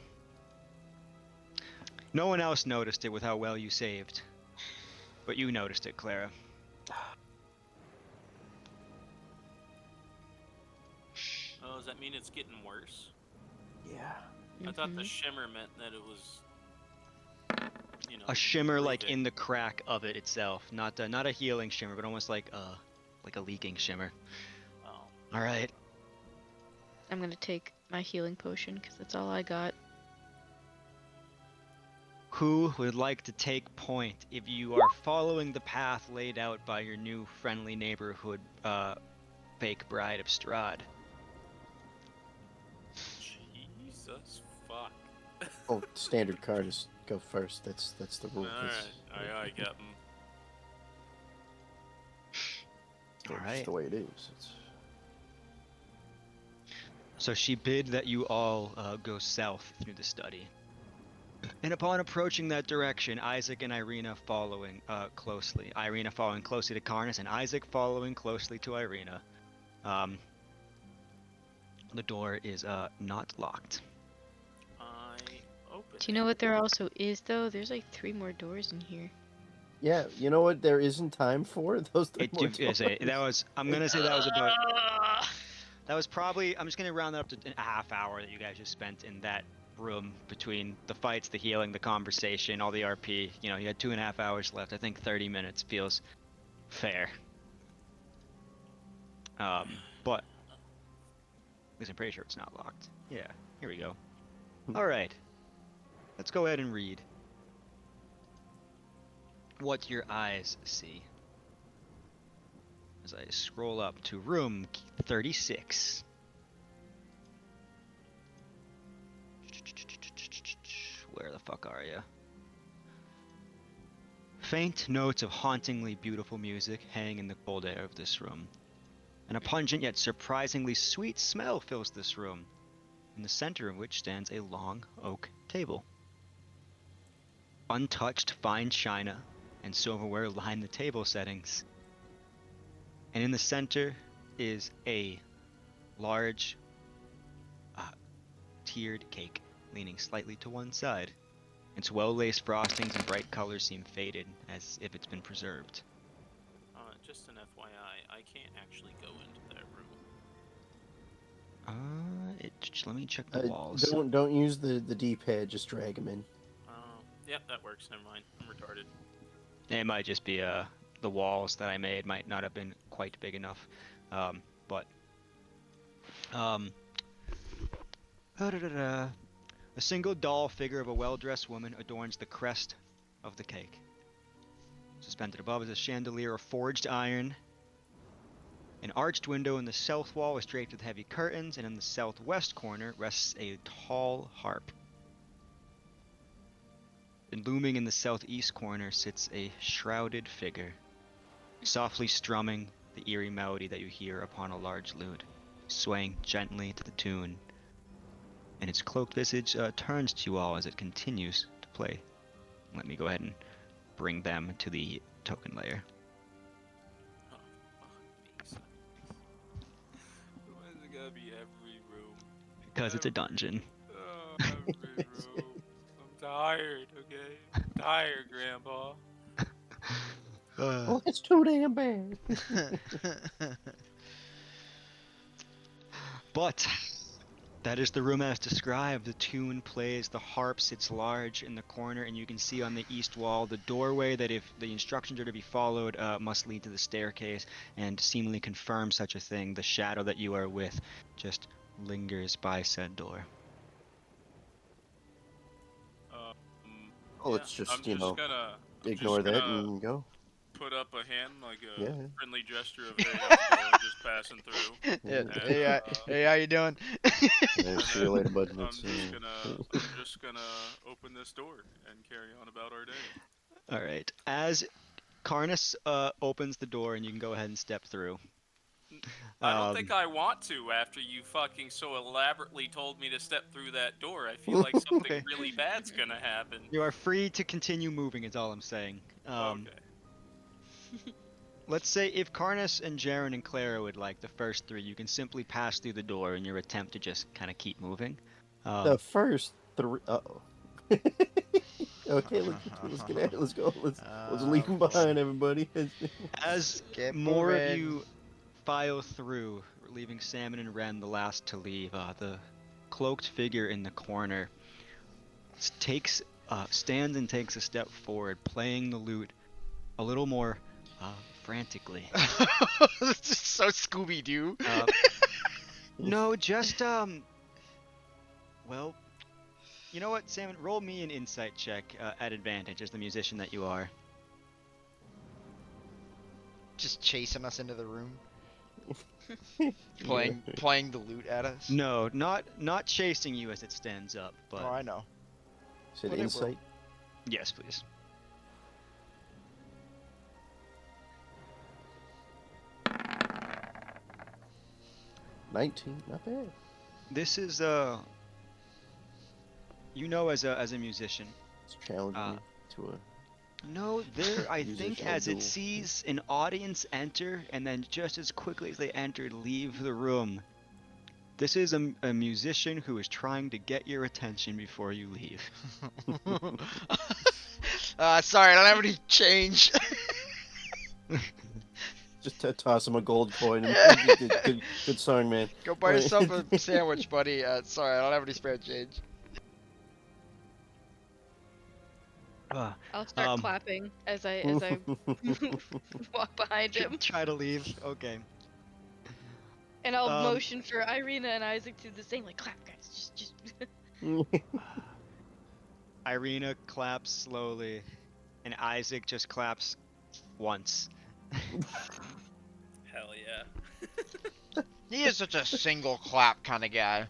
No one else noticed it with how well you saved. But you noticed it, Clara. Oh, does that mean it's getting worse? Yeah. I thought the shimmer meant that it was, you know, A shimmer like improving. in the crack of it itself, not a healing shimmer, but almost like a leaking shimmer. Oh. All right. I'm gonna take my healing potion because that's all I got. Who would like to take point if you are following the path laid out by your new friendly neighborhood fake bride of Strahd? Jesus fuck. Oh, standard card is go first. That's the rule. Alright, I got him. That's Alright. just the way it is. It's... So she bid that you all go south through the study. And upon approaching that direction, Isaac and Irina following closely. Irina following closely to Karnas, and Isaac following closely to Irina. The door is not locked. I open. Do you know what there also is though? There's like 3 more doors in here. Yeah, you know what there isn't time for? Those 3 It more is that was. I'm gonna say that was about. That was probably. I'm just gonna round that up to a half hour that you guys just spent in that room between the fights, the healing, the conversation, all the RP. You know, you had 2.5 hours left. I think 30 minutes feels fair. But at least I'm pretty sure it's not locked. Yeah, here we go. All right, let's go ahead and read what your eyes see. As I scroll up to room 36. Where the fuck are you? Faint notes of hauntingly beautiful music hang in the cold air of this room. And a pungent yet surprisingly sweet smell fills this room, in the center of which stands a long oak table. Untouched fine china and silverware line the table settings. And in the center is a large tiered cake, leaning slightly to one side. Its well-laced frostings and bright colors seem faded, as if it's been preserved. Just an FYI, I can't actually go into that room. Let me check the walls. Don't use the D-pad. Just drag them in. Yep, that works. Never mind. I'm retarded. It might just be the walls that I made might not have been quite big enough, but a single doll figure of a well-dressed woman adorns the crest of the cake. Suspended above is a chandelier of forged iron. An arched window in the south wall is draped with heavy curtains, and in the southwest corner rests a tall harp. And looming in the southeast corner sits a shrouded figure, softly strumming the eerie melody that you hear upon a large lute, swaying gently to the tune. And its cloaked visage turns to you all as it continues to play. Let me go ahead and bring them to the token layer. Oh, fuck me. Why is it gotta be every room? Because it's a dungeon. Oh, every room. I'm tired, okay? I'm tired, Grandpa. Well, it's too damn bad. But that is the room as described. The tune plays, the harp sits large in the corner, and you can see on the east wall the doorway that, if the instructions are to be followed, must lead to the staircase, and seemingly confirm such a thing. The shadow that you are with just lingers by said door. Oh, it's just, I'm gonna ignore that and go. put up a hand like a Yeah. friendly gesture of hey, how's it going? Just passing through. Yeah, And, hey, how you doing? Yeah, see you later, bud. I'm just gonna open this door and carry on about our day. All right. As Karnas opens the door, and you can go ahead and step through. I don't think I want to after you fucking so elaborately told me to step through that door. I feel like something Okay. really bad's gonna happen. You are free to continue moving, is all I'm saying. Okay. Let's say if Karnas and Jaren and Clara would like the first three, you can simply pass through the door in your attempt to just kind of keep moving. The first three. Uh-oh. Okay, let's get at it. Let's go. Let's leave them behind, everybody. As Get more of moving. you file through, leaving Salmon and Ren the last to leave, the cloaked figure in the corner stands and takes a step forward, playing the lute a little more frantically. This is so Scooby-Doo. No, just well, you know what, Salmon? Roll me an insight check at advantage as the musician that you are. Just chasing us into the room. Playing the lute at us. No, not chasing you as it stands up, but Oh, I know. Said But it insight. yes, please. $19, not bad. This is you know, as a musician. It's challenging me to a. No, there I think Musician as it duel. sees an audience enter and then just as quickly as they enter, leave the room. This is a musician who is trying to get your attention before you leave. Sorry, I don't have any change. Just toss him a gold coin. And good song, man. Go buy yourself a sandwich, buddy. Sorry, I don't have any spare change. Uh, I'll start um, clapping as I walk behind him, try to leave. Okay. and I'll Um, motion for Irina and Isaac to do the same, like clap, guys. Just. Irina claps slowly, and Isaac just claps once. Hell yeah. He is such a single clap kind of guy.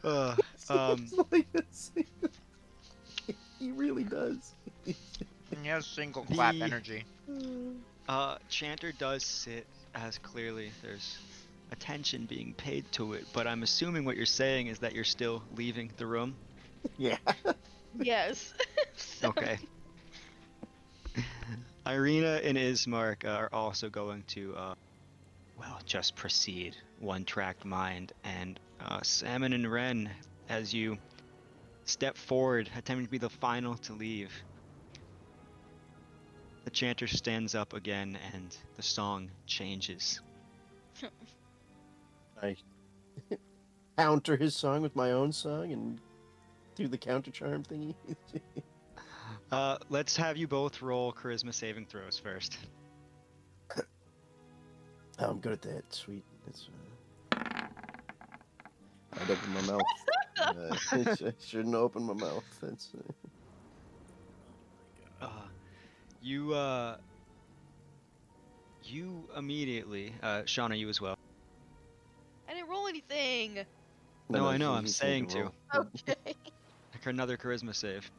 Uh, um, It's like he really does. He has single clap the energy. chanter does sit as clearly there's attention being paid to it, but I'm assuming what you're saying is that you're still leaving the room. Yeah. Yes. So- Okay. Irina and Ismark are also going to, well, just proceed. One-tracked mind. And Salmon and Ren, as you step forward, attempting to be the final to leave, the chanter stands up again and the song changes. I counter his song with my own song and do the counter charm thingy. Let's have you both roll charisma saving throws first. Oh, I'm good at that. Sweet. That's, I'd open my mouth. I shouldn't open my mouth. That's. Oh my god. You you immediately, Shauna, you as well. I didn't roll anything. No, I know, you I'm just need saying to. roll. Okay. Like another charisma save.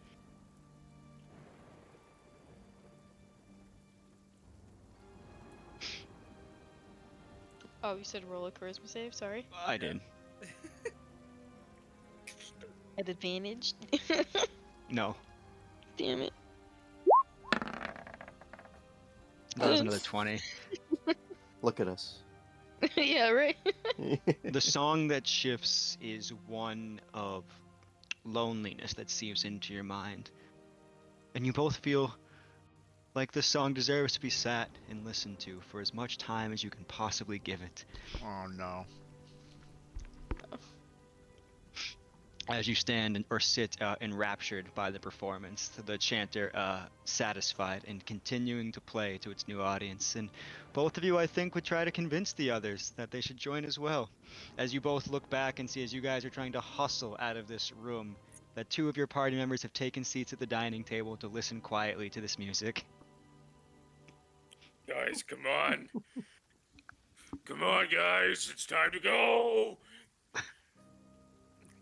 Oh, you said roll a charisma save. Sorry. I did. At advantage. No, Damn it. that was another 20. Look at us. Yeah, right. The song that shifts is one of loneliness that seeps into your mind. And you both feel like this song deserves to be sat and listened to for as much time as you can possibly give it. Oh no. As you stand or sit enraptured by the performance, the chanter satisfied and continuing to play to its new audience. And both of you, I think, would try to convince the others that they should join as well. As you both look back and see, as you guys are trying to hustle out of this room, that two of your party members have taken seats at the dining table to listen quietly to this music. Guys, come on. Come on, guys. It's time to go.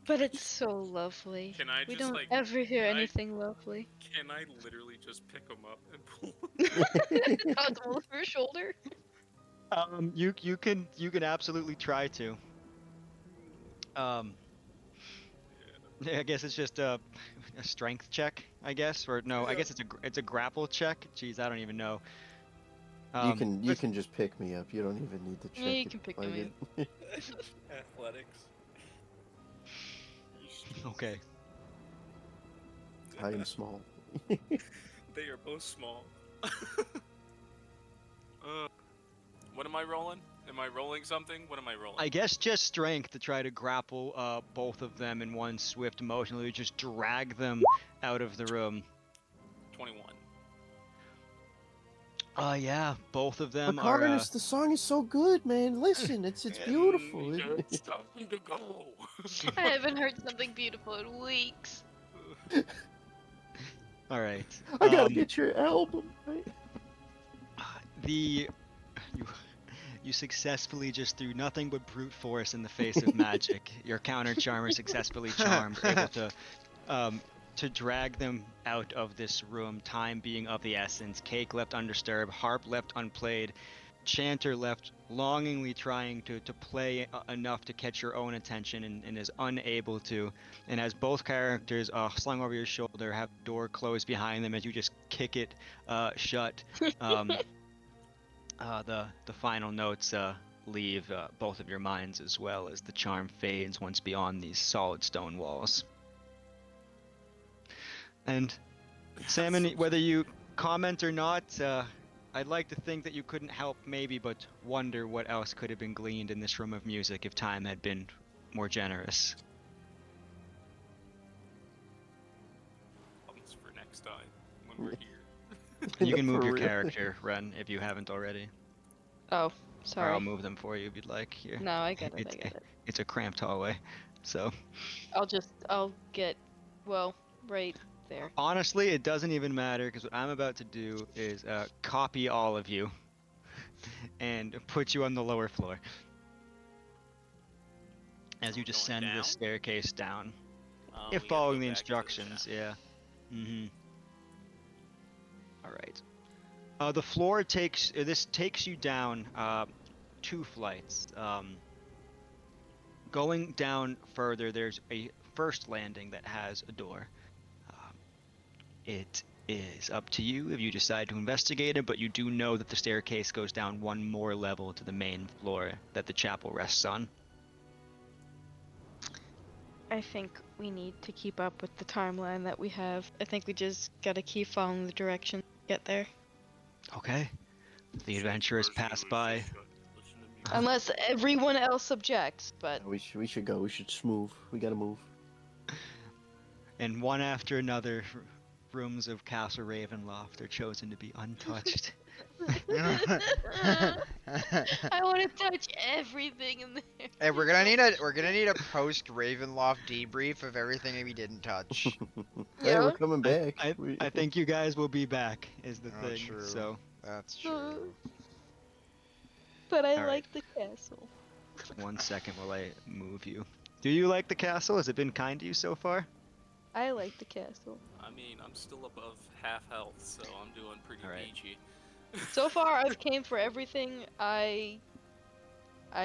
But it's so lovely. Can I We just, don't like, ever hear can I- anything lovely. Can I literally just pick them up and pull? Toss them over your shoulder. You can absolutely try to. Um, I guess it's just a strength check, I guess, or no, I Yeah. guess it's a grapple check. Jeez, I don't even know. you can let's- just pick me up. You don't even need to check Yeah, you it. can pick like me it. Athletics. Okay. I am small. They are both small. What am I rolling? Am I rolling something? What am I rolling? I guess just strength to try to grapple both of them in one swift motion. You just drag them out of the room. 21. Yeah, both of them But are. Carnus, the song is so good, man. Listen, it's beautiful. It's time to go. I haven't heard something beautiful in weeks. All right. I gotta get your album. Right? You successfully just threw nothing but brute force in the face of magic. Your counter charmer successfully charmed, able to drag them out of this room. Time being of the essence. Cake left undisturbed, harp left unplayed, chanter left longingly trying to play enough to catch your own attention and is unable to. And as both characters slung over your shoulder have the door closed behind them as you just kick it shut. The final notes leave both of your minds as well as the charm fades once beyond these solid stone walls. And Salmon, whether you comment or not, I'd like to think that you couldn't help maybe but wonder what else could have been gleaned in this room of music if time had been more generous. when we're here. You can move For your real. character, Ren, if you haven't already. Oh, Or I'll sorry. move them for you if you'd like. Here. No, I get it. It's I get it. it's a cramped hallway, so I'll get, well, right there. honestly, it doesn't even matter because what I'm about to do is copy all of you and put you on the lower floor as you We're going descend down? this staircase down. Oh, If we gotta following go the back to the instructions, shaft. yeah. Mm-hmm. All right. The floor this takes you down 2 flights. Going down further, there's a first landing that has a door. Um, it is up to you if you decide to investigate it, but you do know that the staircase goes down one more level to the main floor that the chapel rests on. I think we need to keep up with the timeline that we have. I think we just gotta keep following the direction to get there. Okay. The adventurers pass by. Unless everyone else objects, but We should go. We should just move. We gotta move. And one after another, rooms of Castle Ravenloft are chosen to be untouched. I want to touch everything in there. Hey, we're gonna need a post Ravenloft debrief of everything that we didn't touch. Hey, we're Yeah. coming back. I think you guys will be back, is the Oh, thing. true. So, That's true. But I All right. like the castle. 1 second while I move you. Do you like the castle? Has it been kind to you so far? I like the castle. I mean, I'm still above half health, so I'm doing pretty Alright. peachy. So far, I've came for everything I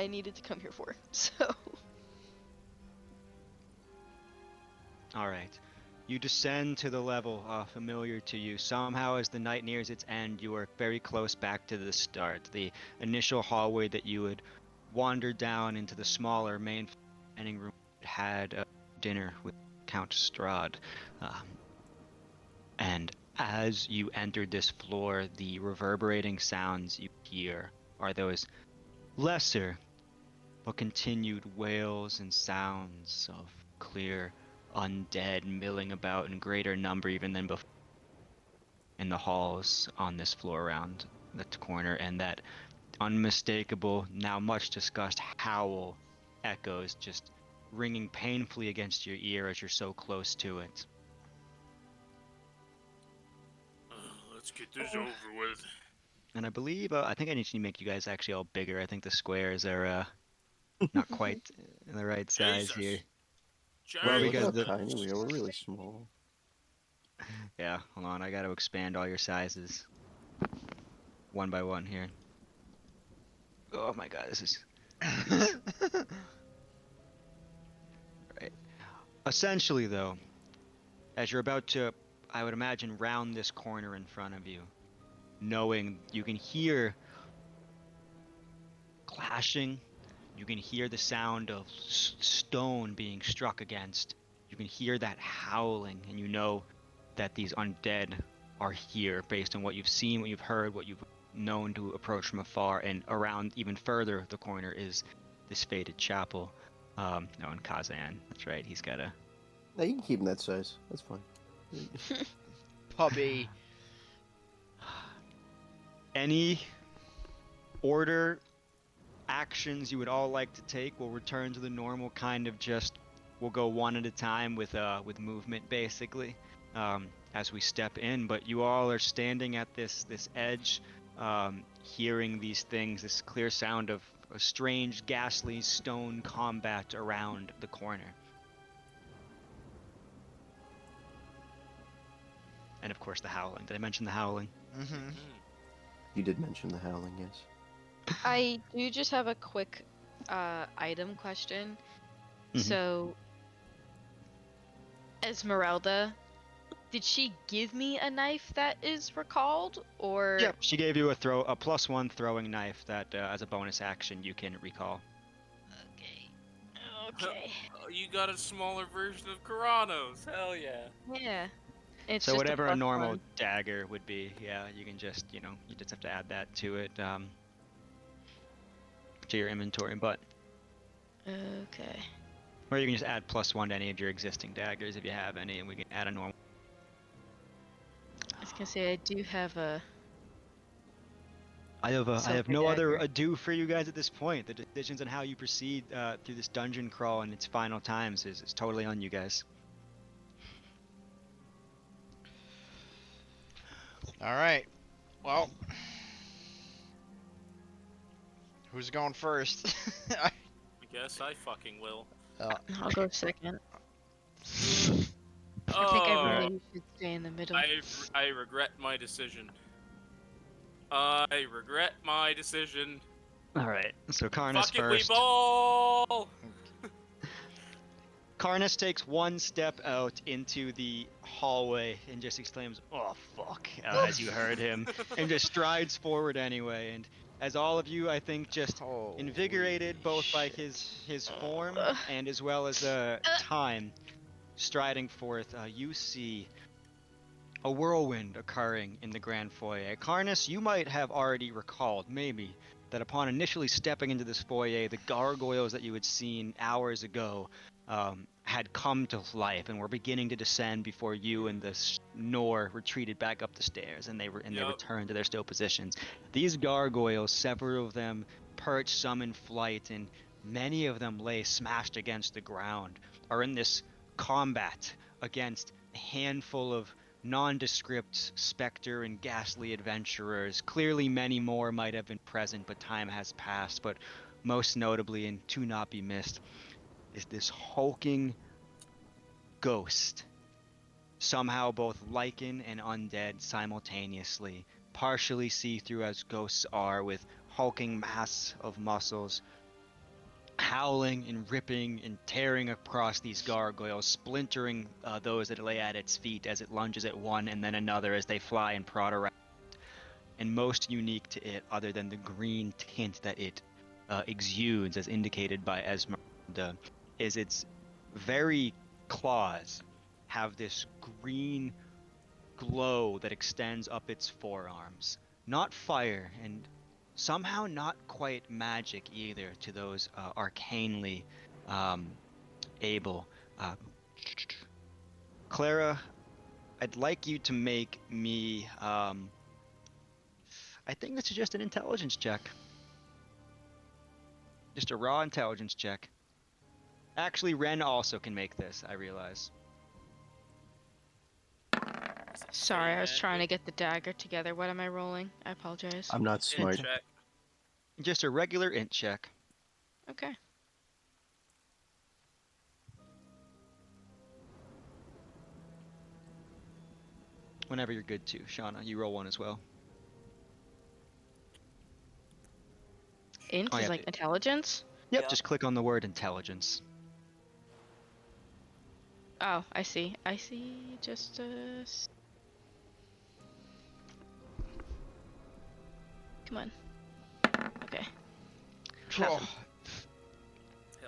needed to come here for. So Alright. You descend to the level familiar to you. Somehow, as the night nears its end, you are very close back to the start. The initial hallway that you had wandered down into the smaller main dining room had dinner with Count Strahd. And as you entered this floor, the reverberating sounds you hear are those lesser but continued wails and sounds of clear undead milling about in greater number even than before in the halls on this floor around the corner, and that unmistakable, now much discussed howl echoes just ringing painfully against your ear as you're so close to it. Let's get this over with. And I believe, I think I need to make you guys actually all bigger. I think the squares are not quite in the right size here. Well, Yeah, look because how the tiny we are. We're really small. yeah, hold on, I got to expand all your sizes one by one here. Oh my god, this is right. Essentially, though, as you're about to, I would imagine, round this corner in front of you, knowing you can hear clashing, you can hear the sound of stone being struck against, you can hear that howling, and you know that these undead are here based on what you've seen, what you've heard, what you've known to approach from afar. And around even further the corner is this faded chapel. No, in Kazan, that's right, he's got a No, you can keep them that size. That's fine. Puppy. any order actions you would all like to take will return to the normal kind of just we'll go one at a time with movement basically as we step in. But you all are standing at this edge, hearing these things, this clear sound of a strange ghastly stone combat around the corner. And of course the howling. Did I mention the howling? Mm-hmm. You did mention the howling, yes. I do just have a quick item question. Mhm. So Esmeralda, did she give me a knife that is recalled, or Yep, she gave you a +1 throwing knife that as a bonus action you can recall. Okay. Oh, you got a smaller version of Karanos. Hell yeah. Yeah. It's So just whatever a plus normal one. dagger would be, yeah, you can just, you just have to add that to it, to your inventory. But Okay. or you can just add +1 to any of your existing daggers if you have any, and we can add a normal. It's gonna say I do have a. I have Silver no other dagger. ado for you guys at this point. The decisions on how you proceed through this dungeon crawl in its final times is totally on you guys. All right. Well, who's going first? I guess I fucking will. I'll go second. I think Oh, everybody should stay in the middle. I regret my decision. I regret my decision. All right. So Karnas Fuck it, we first. ball! Karnas takes one step out into the hallway and just exclaims, "Oh fuck!" As you heard him, and just strides forward anyway. And as all of you, I think, just Holy invigorated both by shit. his form Ugh. and as well as time, striding forth, you see a whirlwind occurring in the grand foyer. Karnas, you might have already recalled, maybe, that upon initially stepping into this foyer, the gargoyles that you had seen hours ago had come to life and were beginning to descend before you and the Nor retreated back up the stairs, and they returned to their still positions. These gargoyles, several of them perched, some in flight, and many of them lay smashed against the ground, are in this combat against a handful of nondescript specter and ghastly adventurers. Clearly many more might have been present, but time has passed. But most notably, and to not be missed, is this hulking ghost, somehow both lichen and undead simultaneously, partially see-through as ghosts are, with hulking mass of muscles, howling and ripping and tearing across these gargoyles, splintering those that lay at its feet as it lunges at one and then another as they fly and prod around. And most unique to it, other than the green tint that it exudes, as indicated by Esmeralda, is its very claws have this green glow that extends up its forearms. Not fire, and somehow not quite magic either to those arcanely able. Clara, I'd like you to make me. I think this is just an intelligence check. Just a raw intelligence check. Actually, Ren also can make this, I realize. Sorry, I was trying to get the dagger together. What am I rolling? I apologize. I'm not smart. Check. Just a regular int check. Okay. Whenever you're good to. Shauna, you roll one as well. Int Oh, is yeah. like intelligence? Yep, Yeah. just click on the word intelligence. Oh, I see. I see. Just Come on. Okay. Oh, Hell.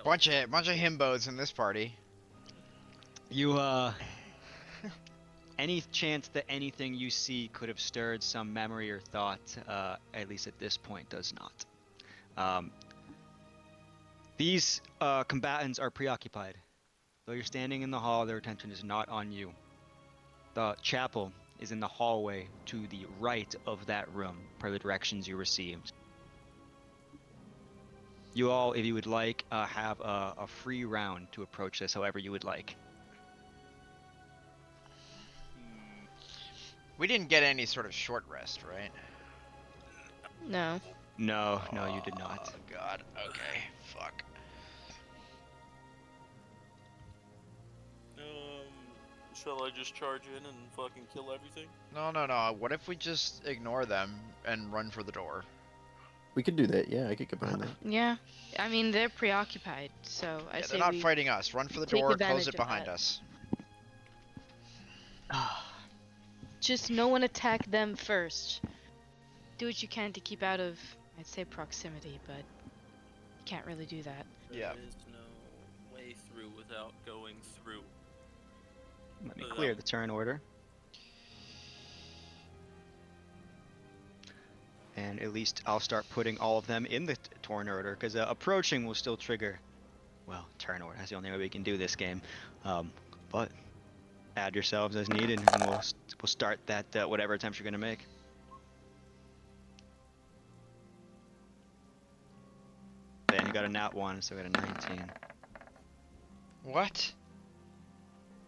bunch of himbos in this party. You, any chance that anything you see could have stirred some memory or thought, at least at this point, does not. These combatants are preoccupied. Though you're standing in the hall, their attention is not on you. The chapel is in the hallway to the right of that room, per the directions you received. You all, if you would like, have a free round to approach this however you would like. We didn't get any sort of short rest, right? No. No, you did not. Oh god. Okay. Fuck. Shall I just charge in and fucking kill everything? No. What if we just ignore them and run for the door? We could do that. Yeah, I could get behind that. Yeah. I mean, they're preoccupied, so I Yeah, say they're not we fighting us. Run for the take door. advantage Close it of behind that. us. just no one attack them first. Do what you can to keep out of, I'd say, proximity, but you can't really do that. Yeah. There is no way through without going through. Let me clear the turn order. And at least I'll start putting all of them in the turn order, because approaching will still trigger, well, turn order. That's the only way we can do this game. But add yourselves as needed, and we'll start that whatever attempts you're gonna make. Then you got a nat 1, so we got a 19. What?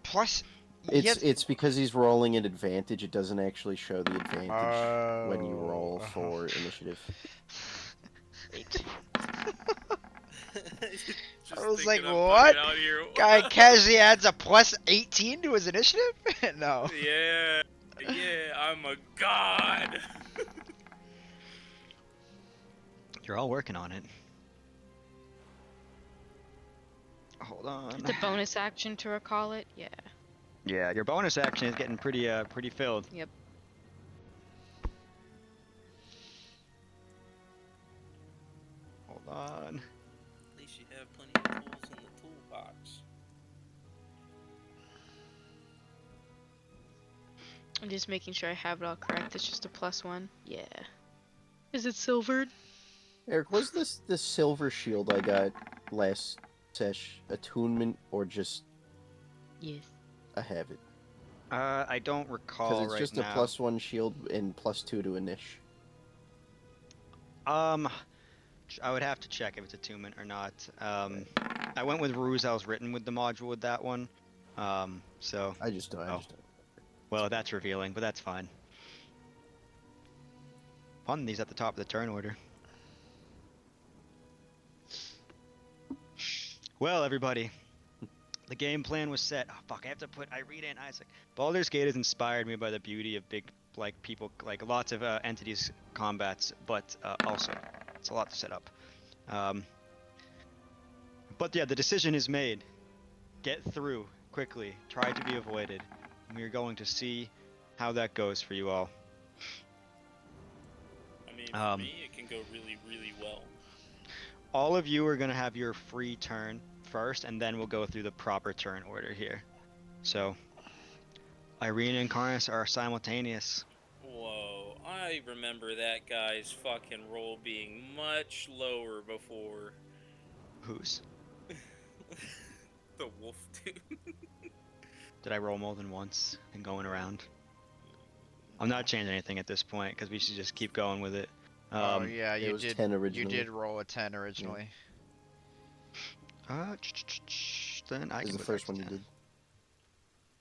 Plus, It's because he's rolling an advantage. It doesn't actually show the advantage when you roll for initiative. 18. Just I was thinking like, I'm what? fucking out here. Guy casually adds a plus 18 to his initiative? No. Yeah, I'm a god. You're all working on it. Hold on. It's a bonus action to recall it. Yeah. Yeah, your bonus action is getting pretty filled. Yep. Hold on. At least you have plenty of tools in the toolbox. I'm just making sure I have it all correct. It's just a +1. Yeah. Is it silvered? Eric, was this the silver shield I got last sesh attunement or just Yes. I have it? I don't recall Because it's right just now. a +1 shield and +2 to initial. I would have to check if it's attunement or not. I went with Ruzel's written with the module with that one. So. I just don't. Well, that's revealing, but that's fine. Pun these at the top of the turn order. Well, everybody, the game plan was set. Oh, fuck, I have to put Irina and Isaac. Baldur's Gate has inspired me by the beauty of big, like, people, like, lots of entities combats, but also, it's a lot to set up. But yeah, the decision is made. Get through quickly. Try to be avoided. We're going to see how that goes for you all. I mean, for me, it can go really, really well. All of you are going to have your free turn first, and then we'll go through the proper turn order here. So, Irina and Karnas are simultaneous. Whoa, I remember that guy's fucking roll being much lower before. Whose? The wolf dude. Did I roll more than once and going around? I'm not changing anything at this point because we should just keep going with it. Oh yeah, it you was did. 10 You originally. did roll a 10 originally. Then I This is can the go first back one to you 10. did.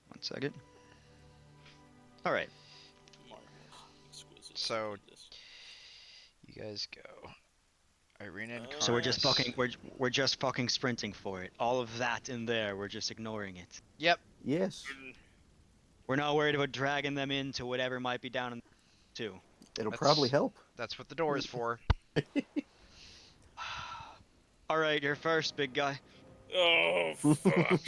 1 second. All right. Exquisite So- this. You guys go. Irina and Oh, So we're just Karnas. fucking we're just fucking sprinting for it. All of that in there, we're just ignoring it. Yep. Yes, We're not worried about dragging them into whatever might be down in 2. it'll That's- probably help. That's what the door is for. All right, you're first, big guy. Oh, fuck.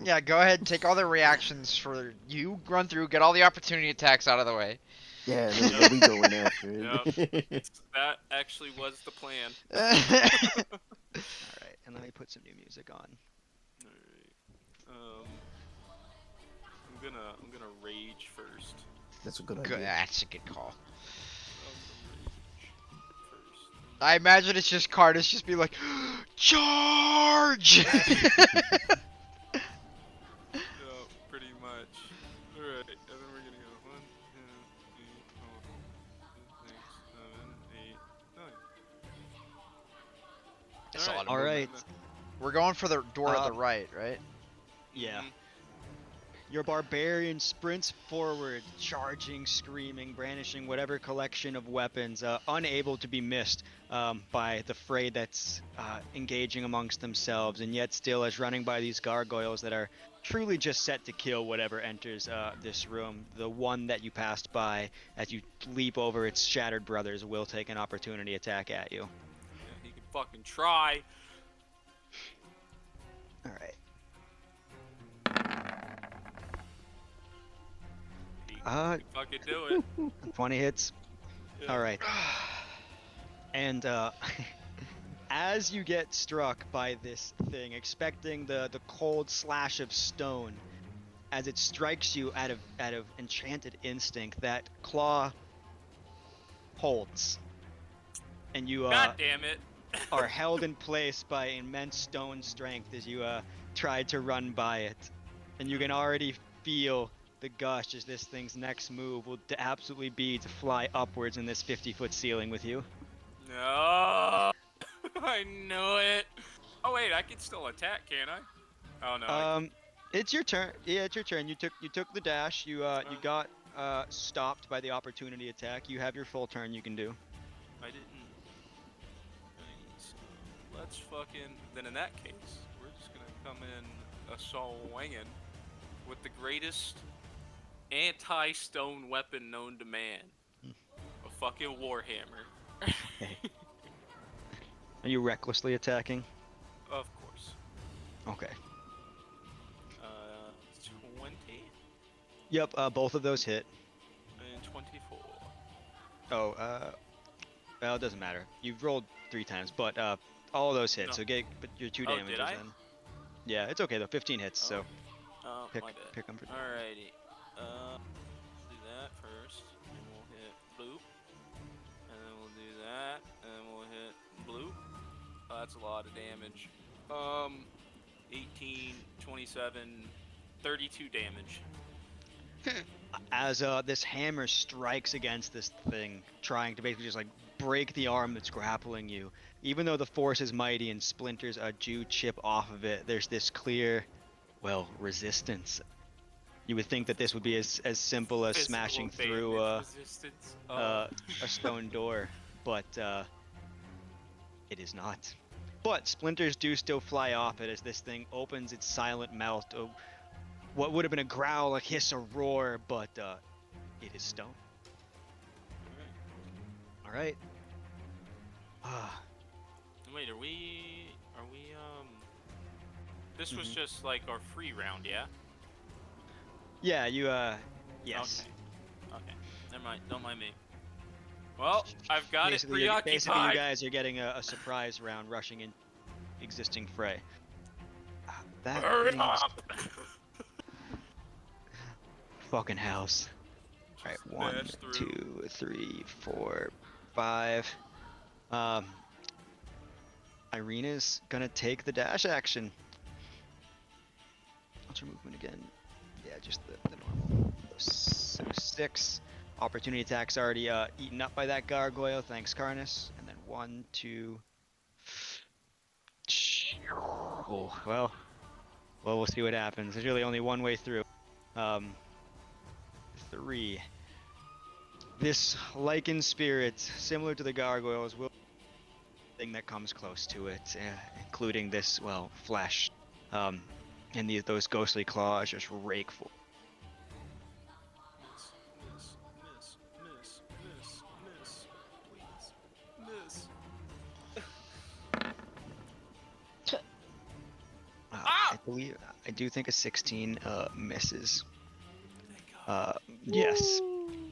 Yeah, go ahead. Take all the reactions for you. Run through. Get all the opportunity attacks out of the way. Yeah, they'll be going after it. That actually was the plan. All right, and let me put some new music on. Alright. I'm gonna rage first. That's a good Good. idea. That's a good call. Rage first. I imagine it's just Cardis just be like, charge! Yeah, pretty much. Alright, and then we're gonna go 1, 2, 3, 4, 5, 6, 7, 8, 9. That's a lot of All right. We're going for the door at the right, right? Yeah. Your barbarian sprints forward, charging, screaming, brandishing whatever collection of weapons, unable to be missed by the fray that's engaging amongst themselves, and yet still as running by these gargoyles that are truly just set to kill whatever enters this room. The one that you passed by, as you leap over its shattered brothers, will take an opportunity attack at you. Yeah, he can fucking try. All right. He can fucking do it. 20 hits. Yeah. All right. And as you get struck by this thing, expecting the cold slash of stone, as it strikes you out of enchanted instinct, that claw holds, and you God damn it. are held in place by immense stone strength as you try to run by it, and you can already feel the gush as this thing's next move will absolutely be to fly upwards in this 50-foot ceiling with you. No, I knew it. Oh wait, I can still attack, can't I? Oh no. It's your turn. Yeah, it's your turn. You took the dash. You got stopped by the opportunity attack. You have your full turn. You can do. I didn't. So let's fucking. Then in that case, we're just gonna come in a swinging with the greatest anti-stone weapon known to man, a fucking warhammer. Okay. Are you recklessly attacking? Of course. Okay. 20 Yep. Both of those hit. and 24. Oh. Well, it doesn't matter. You've rolled 3 times, but all of those hit. No. So get but your 2 Oh, damages did I? then. Yeah, it's okay though. 15 hits. So Oh, pick my bad. pick them for. Alrighty. Do that first, and we'll hit bloop. And then we'll do that, and then we'll hit bloop. Oh, that's a lot of damage. 18, 27, 32 damage. As this hammer strikes against this thing, trying to basically just like break the arm that's grappling you. Even though the force is mighty and splinters do chip off of it, there's this clear, well, resistance. You would think that this would be as simple as Physical smashing damage through resistance. a stone door, but it is not. But splinters do still fly off it as this thing opens its silent mouth to what would have been a growl, a hiss, a roar, but it is stone. All right. Wait, are we this was just like our free round, yeah? Yeah, you yes. Okay. Never mind, don't mind me. Well, I've got Basically, it preoccupied. basically, you guys are getting a surprise round rushing in existing fray. That Hurry means up! fucking house. All right, 1, Smash through. 2, 3, 4, 5. Irina's gonna take the dash action. What's her movement again? Yeah, just the normal. So 6. Opportunity attack's already eaten up by that gargoyle. Thanks, Karnas. And then 1, 2. Oh well. Well, we'll see what happens. There's really only one way through. 3. This lichen spirit, similar to the gargoyles, will thing that comes close to it, including this, well, flesh, and those ghostly claws just rake for. I do think a 16 misses. Yes,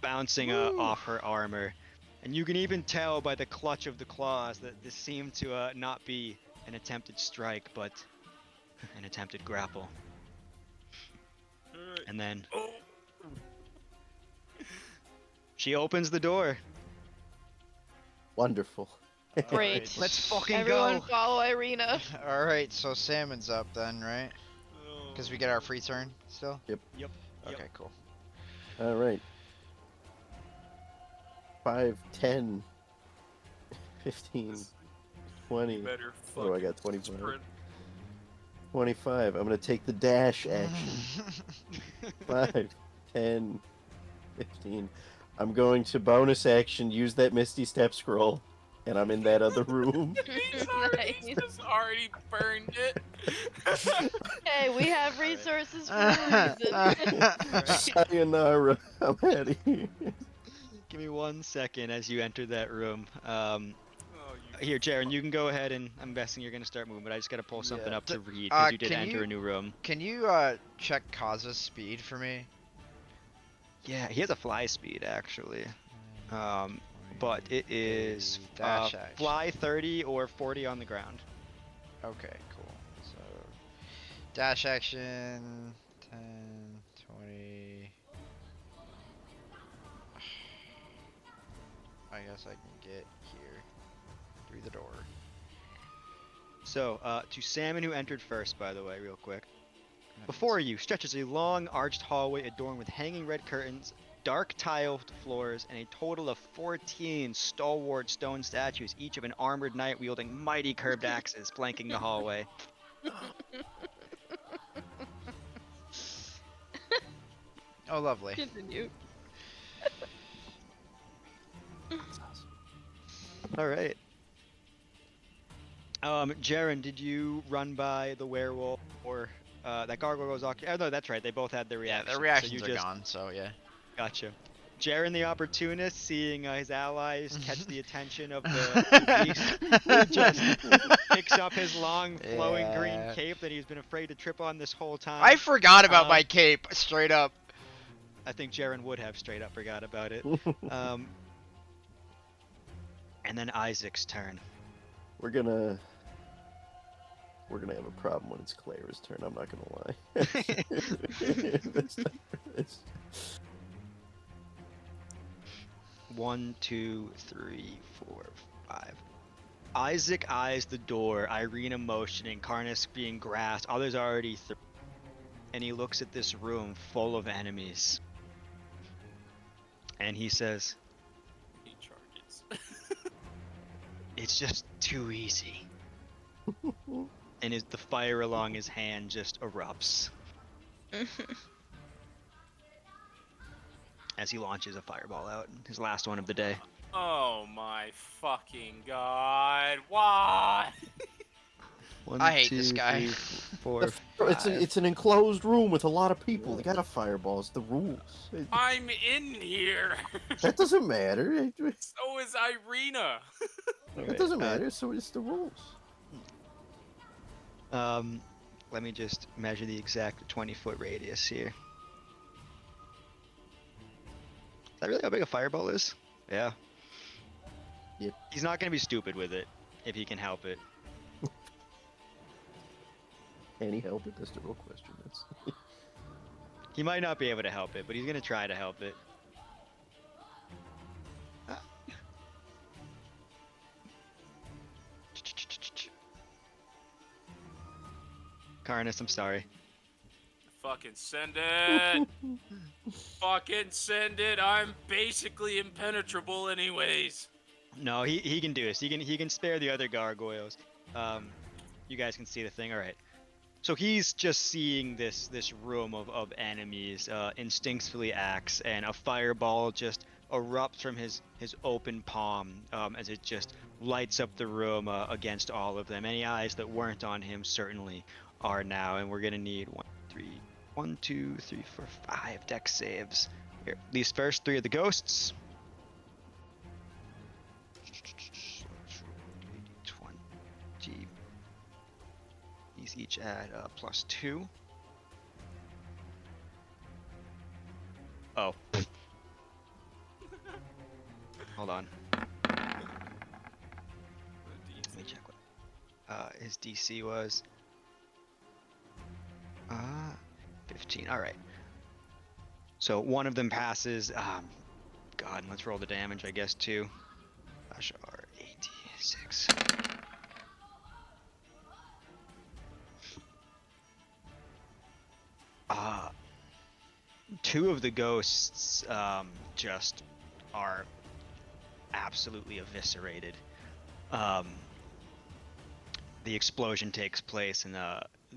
bouncing off her armor, and you can even tell by the clutch of the claws that this seemed to not be an attempted strike, but an attempted grapple. And then she opens the door. Wonderful. Great. Let's fucking Everyone go. follow Irina. Alright, so Salmon's up then, right? Because we get our free turn still? Yep. Okay, cool. All right. 5, 10, 15, 20. Better What do I got? 25. sprint. 25. I'm going to take the dash action. 5, 10, 15. I'm going to bonus action use that Misty Step scroll, and I'm in that other room. He's Nice. just already burned it. Hey, we have resources for a reason. Sayonara. I'm out of here. Give me 1 second as you enter that room. Oh, you Here, Jaren, you can go ahead, and I'm guessing you're gonna start moving, but I just gotta pull something Yeah. up to read because you did can enter you- a new room. Can you check Kaza's speed for me? Yeah, he has a fly speed actually. But it is Dash action. fly 30 or 40 on the ground. Okay, cool. So, dash action, 10, 20. I guess I can get here through the door. So, to Salmon who entered first, by the way, real quick. Before you stretches a long, arched hallway adorned with hanging red curtains, dark tiled floors, and a total of 14 stalwart stone statues, each of an armored knight wielding mighty curved axes, flanking the hallway. Oh, lovely. Continue. All right. Jaren, did you run by the werewolf or that gargoyle was occupied? Oh, no, that's right. They both had their Yeah, reactions. the So reactions you are just gone, so yeah. gotcha. Jaren the opportunist, seeing his allies catch the attention of the beast, he just picks up his long flowing green Yeah. cape that he's been afraid to trip on this whole time. I forgot about my Um, cape, straight up. I think Jaren would have straight up forgot about it. And then Isaac's turn. We're gonna have a problem when it's Claire's turn. I'm not gonna lie. That's- 1, 2, 3, 4, 5. Isaac eyes the door, Irina motioning, Karnas being grasped, others already through. And he looks at this room full of enemies. And he says, He charges. it's just too easy. And the fire along his hand just erupts as he launches a fireball out, his last one of the day. Oh my fucking god! Why? 1, I hate 2, this guy. 3, 4, It's 5. it's an enclosed room with a lot of people. They got a fireball. It's the rules. I'm in here. That doesn't matter. So is Irina. It doesn't matter. So it's the rules. Let me just measure the exact 20-foot radius here. Is that really how big a fireball is? Yeah. Yep. He's not going to be stupid with it, if he can help it. Can he help it? That's the real question. That's... He might not be able to help it, but he's going to try to help it. Karnas, I'm sorry. Fucking send it. Fucking send it. I'm basically impenetrable anyways. No, he can do this. He can spare the other gargoyles. You guys can see the thing. All right. So he's just seeing this room of enemies, instinctively acts, and a fireball just erupts from his open palm as it just lights up the room against all of them. Any eyes that weren't on him certainly are now, and we're gonna need 1, 2, 3, 4, 5 dex saves. Here, these first 3 of the ghosts. 20. These each add +2. Oh. Hold on. Let me check what his DC was. 15. All right. So one of them passes. God, let's roll the damage, I guess, too. Gosh, R86. Two of the ghosts just are absolutely eviscerated. The explosion takes place and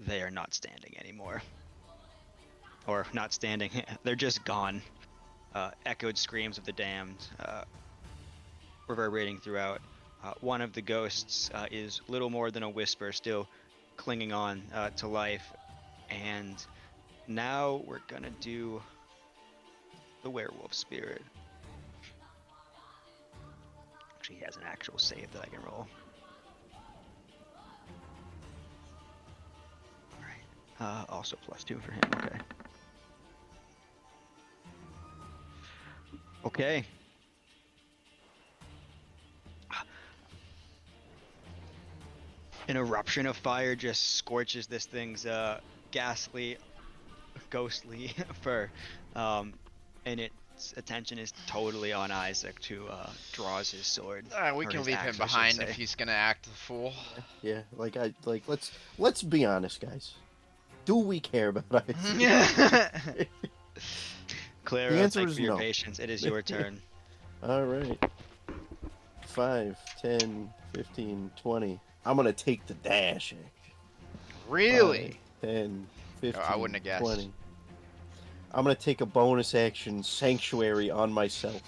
they are not standing anymore. Or not standing, they're just gone. Echoed screams of the damned reverberating throughout. One of the ghosts is little more than a whisper, still clinging on to life. And now we're gonna do the werewolf spirit. Actually, he has an actual save that I can roll. Alright. Also +2 for him, okay. Okay. An eruption of fire just scorches this thing's ghastly, ghostly fur, and its attention is totally on Isaac, who draws his sword. We or can his leave axe, him I should behind say. if he's gonna act the fool. Yeah, let's be honest, guys. do we care about ice? Clara, The answer thank you is for your no. patience. It is your turn. All right. 5, 10, 15, 20. I'm gonna take the dash action. 5, Really? 10, Oh, I 15, wouldn't have guessed. 20. I'm gonna take a bonus action sanctuary on myself.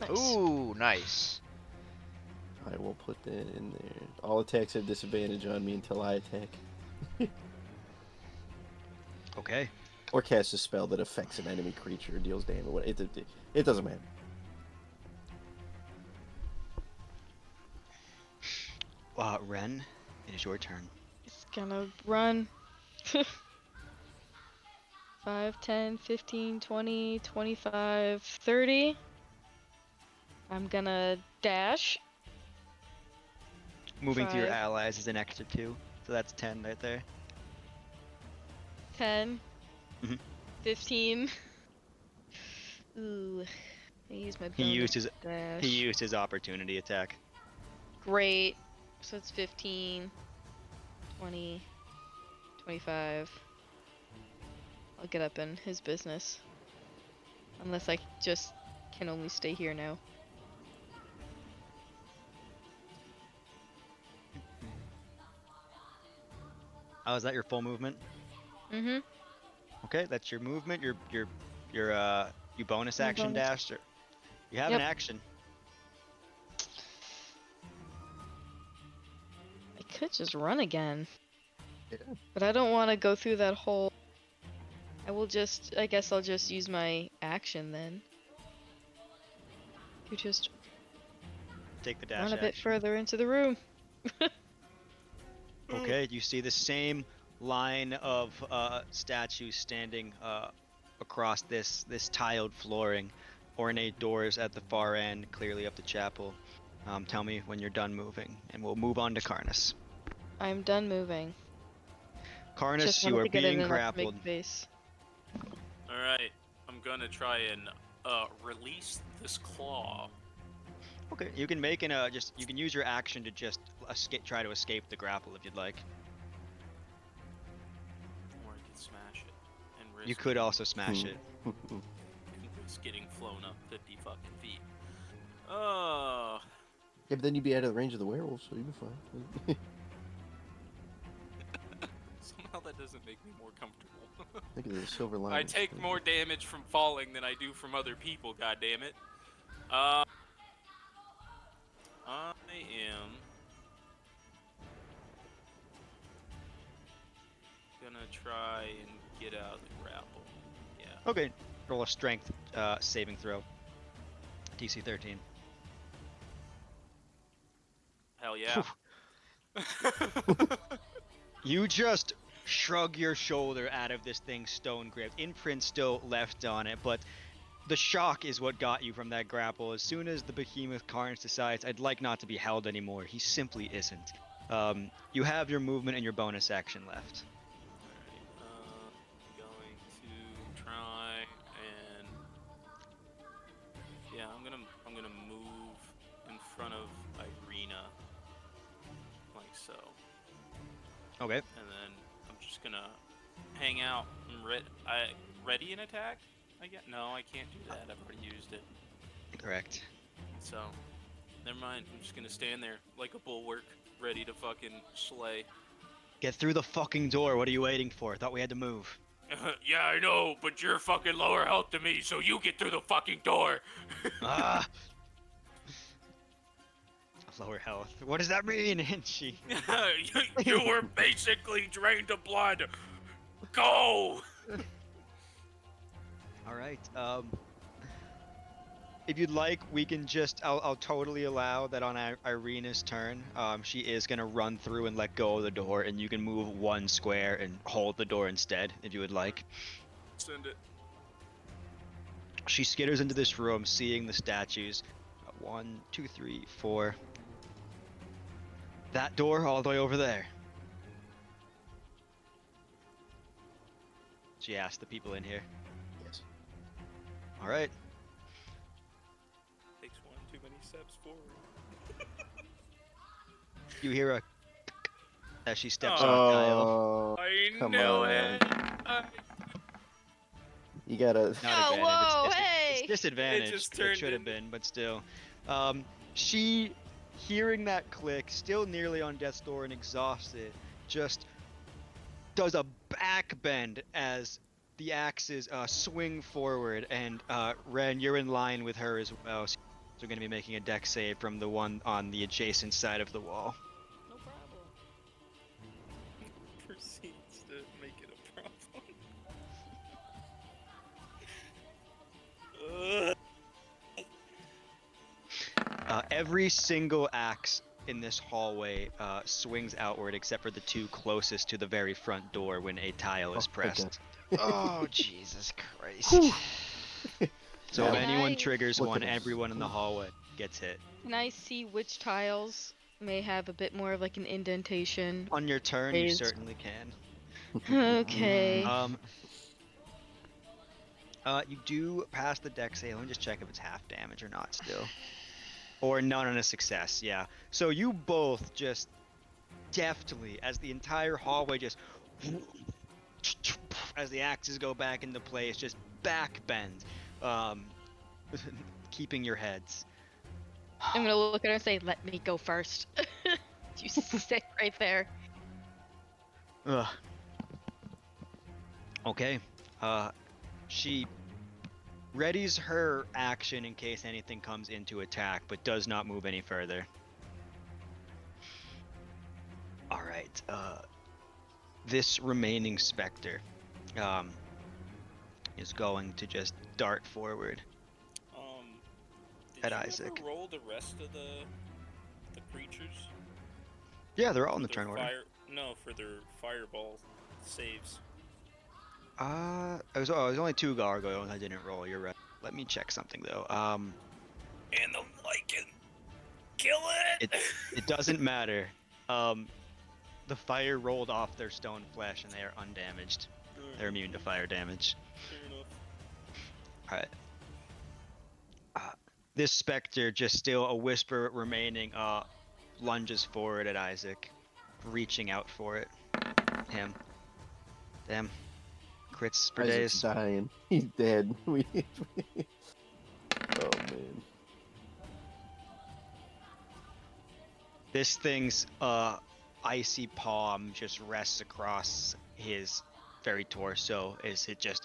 Nice. Ooh, nice. I will put that in there. All attacks have disadvantage on me until I attack. Okay. Or cast a spell that affects an enemy creature or deals damage. It doesn't matter. Ren, it is your turn. It's gonna run. 5, 10, 15, 20, 25, 30. I'm gonna dash. Moving through your 5, allies is an extra 2, so that's 10 right there. 10, Mhm. 15. Ooh, I use my He bonus used dash. his opportunity attack. Great. So it's 15, 20, 25. I'll get up in his business. Unless I just can only stay here now. Oh, is that your full movement? Mm-hmm. Okay, that's your movement. You bonus My action bonus. dash. You have Yep. an action. I could just run again. Yeah. But I don't want to go through that whole... I guess I'll just use my action then. You just Take the dash run a bit action. further into the room. Okay, you see the same line of statues standing across this tiled flooring, ornate doors at the far end, clearly up the chapel. Tell me when you're done moving, and we'll move on to Karnas. I'm done moving. Karnas, Just you wanted are to get it being in enough to grappled. make face. Alright, I'm gonna try and release this claw. Okay, you can make you can use your action to just try to escape the grapple if you'd like. Or I could smash it and risk You could also smash it. risk getting flown up 50 fucking feet. Oh, Yeah, but then you'd be out of the range of the werewolf, so you'd be fine. somehow that doesn't make me more comfortable. Look at the silver line. I take more damage from falling than I do from other people, goddammit. I am gonna try and get out of the grapple. Yeah. Okay, roll a strength saving throw. DC 13. Hell yeah. You just shrug your shoulder out of this thing's stone grip. Imprint still left on it, but the shock is what got you from that grapple. As soon as the behemoth Karns decides, I'd like not to be held anymore, he simply isn't. You have your movement and your bonus action left. Alright, going to try and yeah, I'm gonna move in front of Irina, like so, Okay. and then I'm just gonna hang out. Ready an attack? I get no, I can't do that. I've already used it. Correct. So, never mind. I'm just gonna stand there like a bulwark, ready to fucking slay. Get through the fucking door. What are you waiting for? Thought we had to move. Yeah, I know, but you're fucking lower health than me, so you get through the fucking door. Ah! Lower health. What does that mean? And she... You were basically drained of blood. Go! Alright, if you'd like, we can just... I'll totally allow that on Irina's turn. She is gonna run through and let go of the door, and you can move one square and hold the door instead, if you would like. Send it. She skitters into this room, seeing the statues. 1, 2, 3, 4. That door all the way over there. She asked the people in here. Yes. Alright. Takes one too many steps forward. You hear a... as she steps on a tile. Oh. I Come knew on. it. You gotta. Not Oh, advantage. whoa, It's hey! disadvantage. just It turned should have into- been, but still. She, hearing that click, still nearly on death's door and exhausted, just does a back bend as the axes swing forward, and Ren, you're in line with her as well. So you're going to be making a dex save from the one on the adjacent side of the wall. No problem. Proceeds to make it a problem. Every single axe in this hallway swings outward except for the two closest to the very front door when a tile is Oh, thank pressed. Oh, Jesus Christ. So if Yeah. anyone Nice. triggers Look one, at us. everyone in the hallway gets hit. Can I see which tiles may have a bit more of like an indentation? On your turn, you Raised. certainly can. Okay. You do pass the dex save. Let me just check if it's half damage or not still. Or none on a success, yeah. So you both just deftly, as the entire hallway just as the axes go back into place, just back bend, keeping your heads. I'm gonna look at her and say, "Let me go first." You sit right there. Ugh. Okay. She readies her action in case anything comes into attack, but does not move any further. All right. This remaining specter is going to just dart forward. Did At you Isaac. ever roll the rest of the creatures? Yeah, they're all in the Their turn order. No, for their fireball saves. It was only 2 gargoyles I didn't roll. You're right. Let me check something though. And the lichen, kill it. It doesn't matter. The fire rolled off their stone flesh and they are undamaged. They're immune to fire damage. Fair enough. Alright. This specter, just still a whisper remaining, lunges forward at Isaac, reaching out for it. Him. Damn. Crits for Isaac's days. dying. He's dead. Oh man. This thing's icy palm just rests across his very torso as it just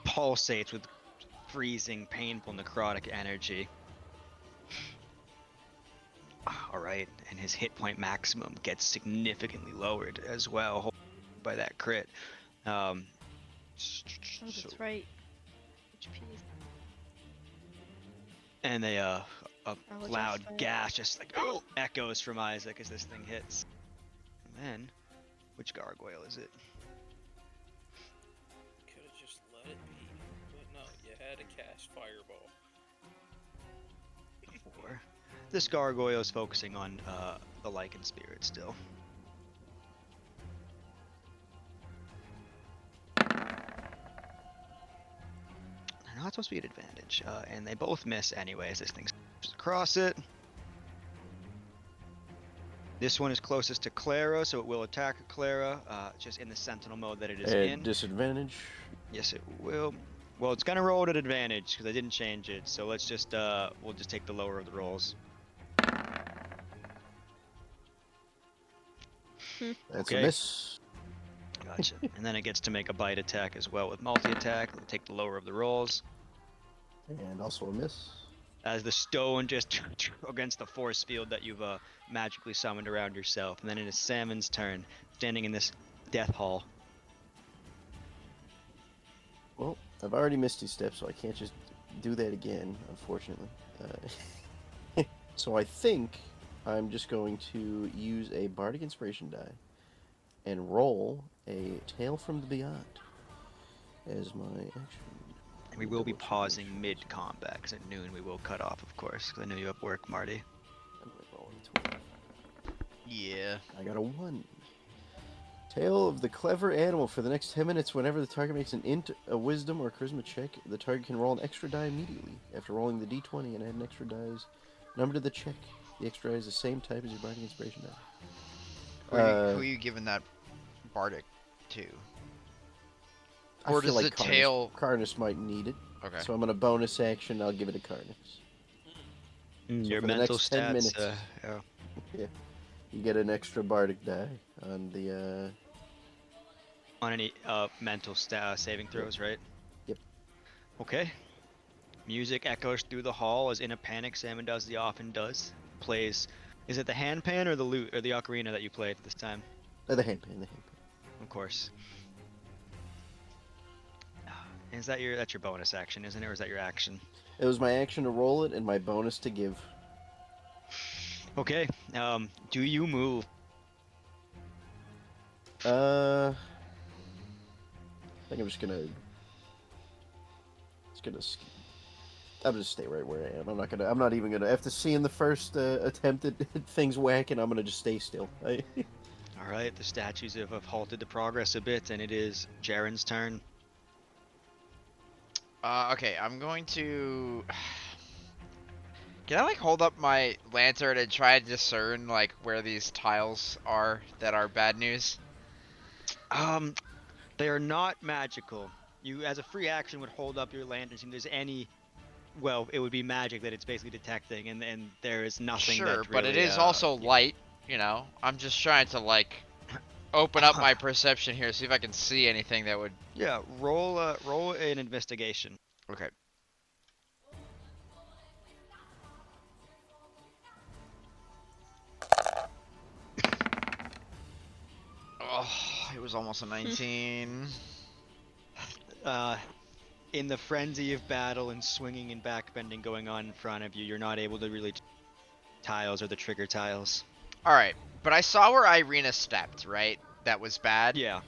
pulsates with freezing, painful, necrotic energy. Alright, and his hit point maximum gets significantly lowered as well by that crit. Oh, So- that's right. HP. and a I'll loud adjust that. gash just like echoes from Isaac as this thing hits. And then, which gargoyle is it? Could have just let it be, but no, you had to cast fireball. 4. This gargoyle is focusing on the lichen spirit still. They're not supposed to be at advantage, and they both miss anyways. This thing's across it. This one is closest to Clara, so it will attack Clara, just in the sentinel mode that it is At in. disadvantage. Yes, it will. Well, it's gonna roll at advantage because I didn't change it. So let's just we'll just take the lower of the rolls. That's Okay. a miss. Gotcha. And then it gets to make a bite attack as well with multi-attack. We'll take the lower of the rolls. And also a miss. As the stone just against the force field that you've magically summoned around yourself. And then it is Salmon's turn, standing in this death hall. Well, I've already missed 2 steps, so I can't just do that again, unfortunately. So I think I'm just going to use a Bardic Inspiration die and roll a Tale from the Beyond as my action. We will be Double check pausing make sure mid-combat, because at noon we will cut off, of course, because I know you have work, Marty. I'm gonna roll a 20. Yeah. I got a 1. Tale of the clever animal. For the next 10 minutes, whenever the target makes an int, a wisdom, or charisma check, the target can roll an extra die immediately. After rolling the d20 and add an extra die's number to the check, the extra die is the same type as your Bardic Inspiration die. Who are you giving that bardic too? I Or feel does like the tail? Carnus might need it. Okay. So I'm gonna bonus action. I'll give it a Carnus. So Your for the mental next 10 stats. minutes, Yeah. yeah, you get an extra bardic die on the. On any mental saving throws, right? Yep. Okay. Music echoes through the hall as in a panic, Salmon does the often does. Plays. Is it the handpan or the lute or the ocarina that you played this time? The handpan, the handpan. Of course. Is that that's your bonus action, isn't it, or is that your action? It was my action to roll it and my bonus to give. Okay. Do you move? I think I'm just gonna. I'm just stay right where I am. I'm not even gonna. After seeing the first attempt at things whacking, I'm gonna just stay still. All right. The statues have halted the progress a bit, and it is Jaren's turn. Okay, I'm going to. Can I like hold up my lantern and try to discern like where these tiles are that are bad news? Um, they are not magical. You, as a free action, would hold up your lantern. See if there's any. Well, it would be magic that it's basically detecting, and there is nothing Sure, that but it really. is also light. You know, I'm just trying to like open up my perception here, see if I can see anything that would. Yeah. Roll an investigation. Okay. Oh, it was almost a 19. Uh, in the frenzy of battle and swinging and backbending going on in front of you, you're not able to really tiles or the trigger tiles. All right, but I saw where Irina stepped, right? That was bad. Yeah.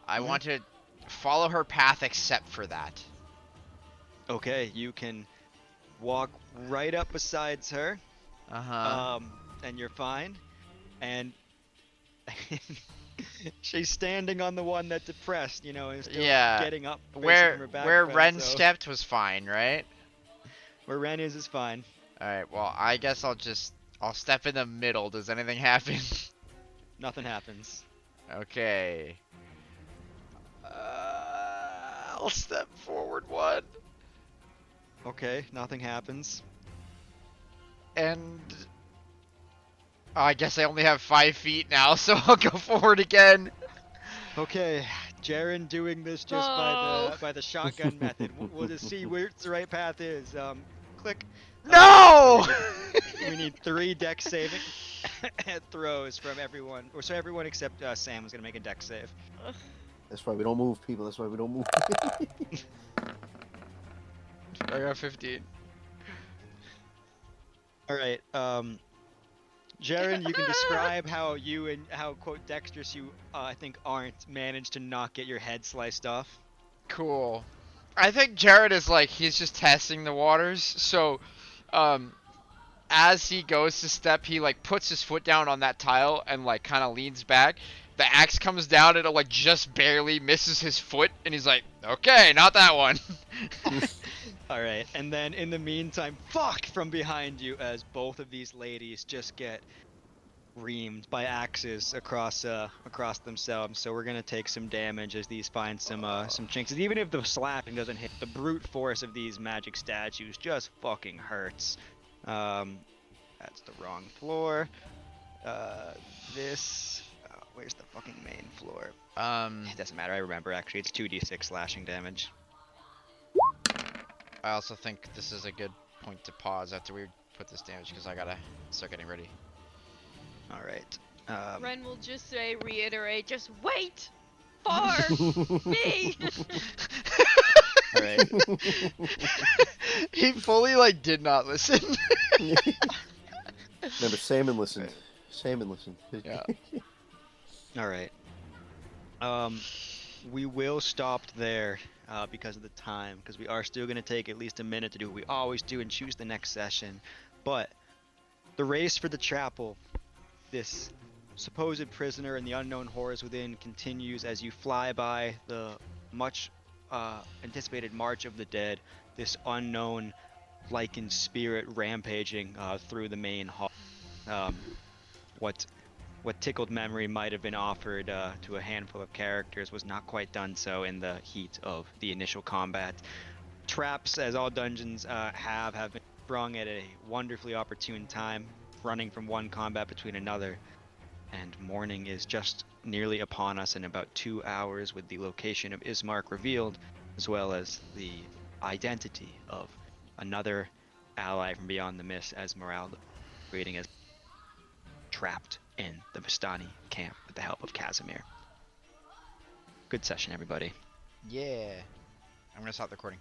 I Mhm. want to follow her path except for that. Okay, you can walk right up besides her, Uh-huh. and you're fine. And she's standing on the one that depressed, and still Yeah. getting up basically Where from her where backbend. Ren So stepped was fine, right? where Ren is fine. All right. Well, I guess I'll step in the middle. Does anything happen? Nothing happens. Okay. I'll step forward one. Okay, nothing happens. And I guess I only have 5 feet now, so I'll go forward again. Okay, Jaren doing this just Oh. by the shotgun method. We'll just see where the right path is. Click. No! We need 3 dex saving throws from everyone, or so everyone except Sam was gonna make a dex save. That's why we don't move, people. That's why we don't move. I got 15. All right, Jaren, you can describe how you and how quote dexterous you I think aren't managed to not get your head sliced off. Cool. I think Jared is like, he's just testing the waters. So, as he goes to step, he like puts his foot down on that tile and like kind of leans back. The axe comes down and it like just barely misses his foot, and he's like, okay, not that one. All right, and then in the meantime, fuck from behind you as both of these ladies just get reamed by axes across themselves. So we're gonna take some damage as these find some chinks. And even if the slapping doesn't hit, the brute force of these magic statues just fucking hurts. That's the wrong floor. This. Where's the fucking main floor? It doesn't matter. I remember actually. It's 2d6 slashing damage. I also think this is a good point to pause after we put this damage, because I gotta start getting ready. All right. Ren will just reiterate, just wait for me. All right. He fully like did not listen. Remember, Salmon listened. Salmon listened. Yeah. All right. We will stop there because of the time, because we are still going to take at least a minute to do what we always do and choose the next session. But the race for the chapel, this supposed prisoner and the unknown horrors within, continues as you fly by the much anticipated March of the Dead, this unknown lichened spirit rampaging through the main hall. What what tickled memory might have been offered to a handful of characters was not quite done so in the heat of the initial combat. Traps, as all dungeons have been sprung at a wonderfully opportune time, running from one combat between another, and morning is just nearly upon us in about 2 hours, with the location of Ismark revealed, as well as the identity of another ally from beyond the mist, Esmeralda, waiting as trapped in the Vistani camp with the help of Casimir. Good session, everybody. Yeah. I'm gonna stop the recording.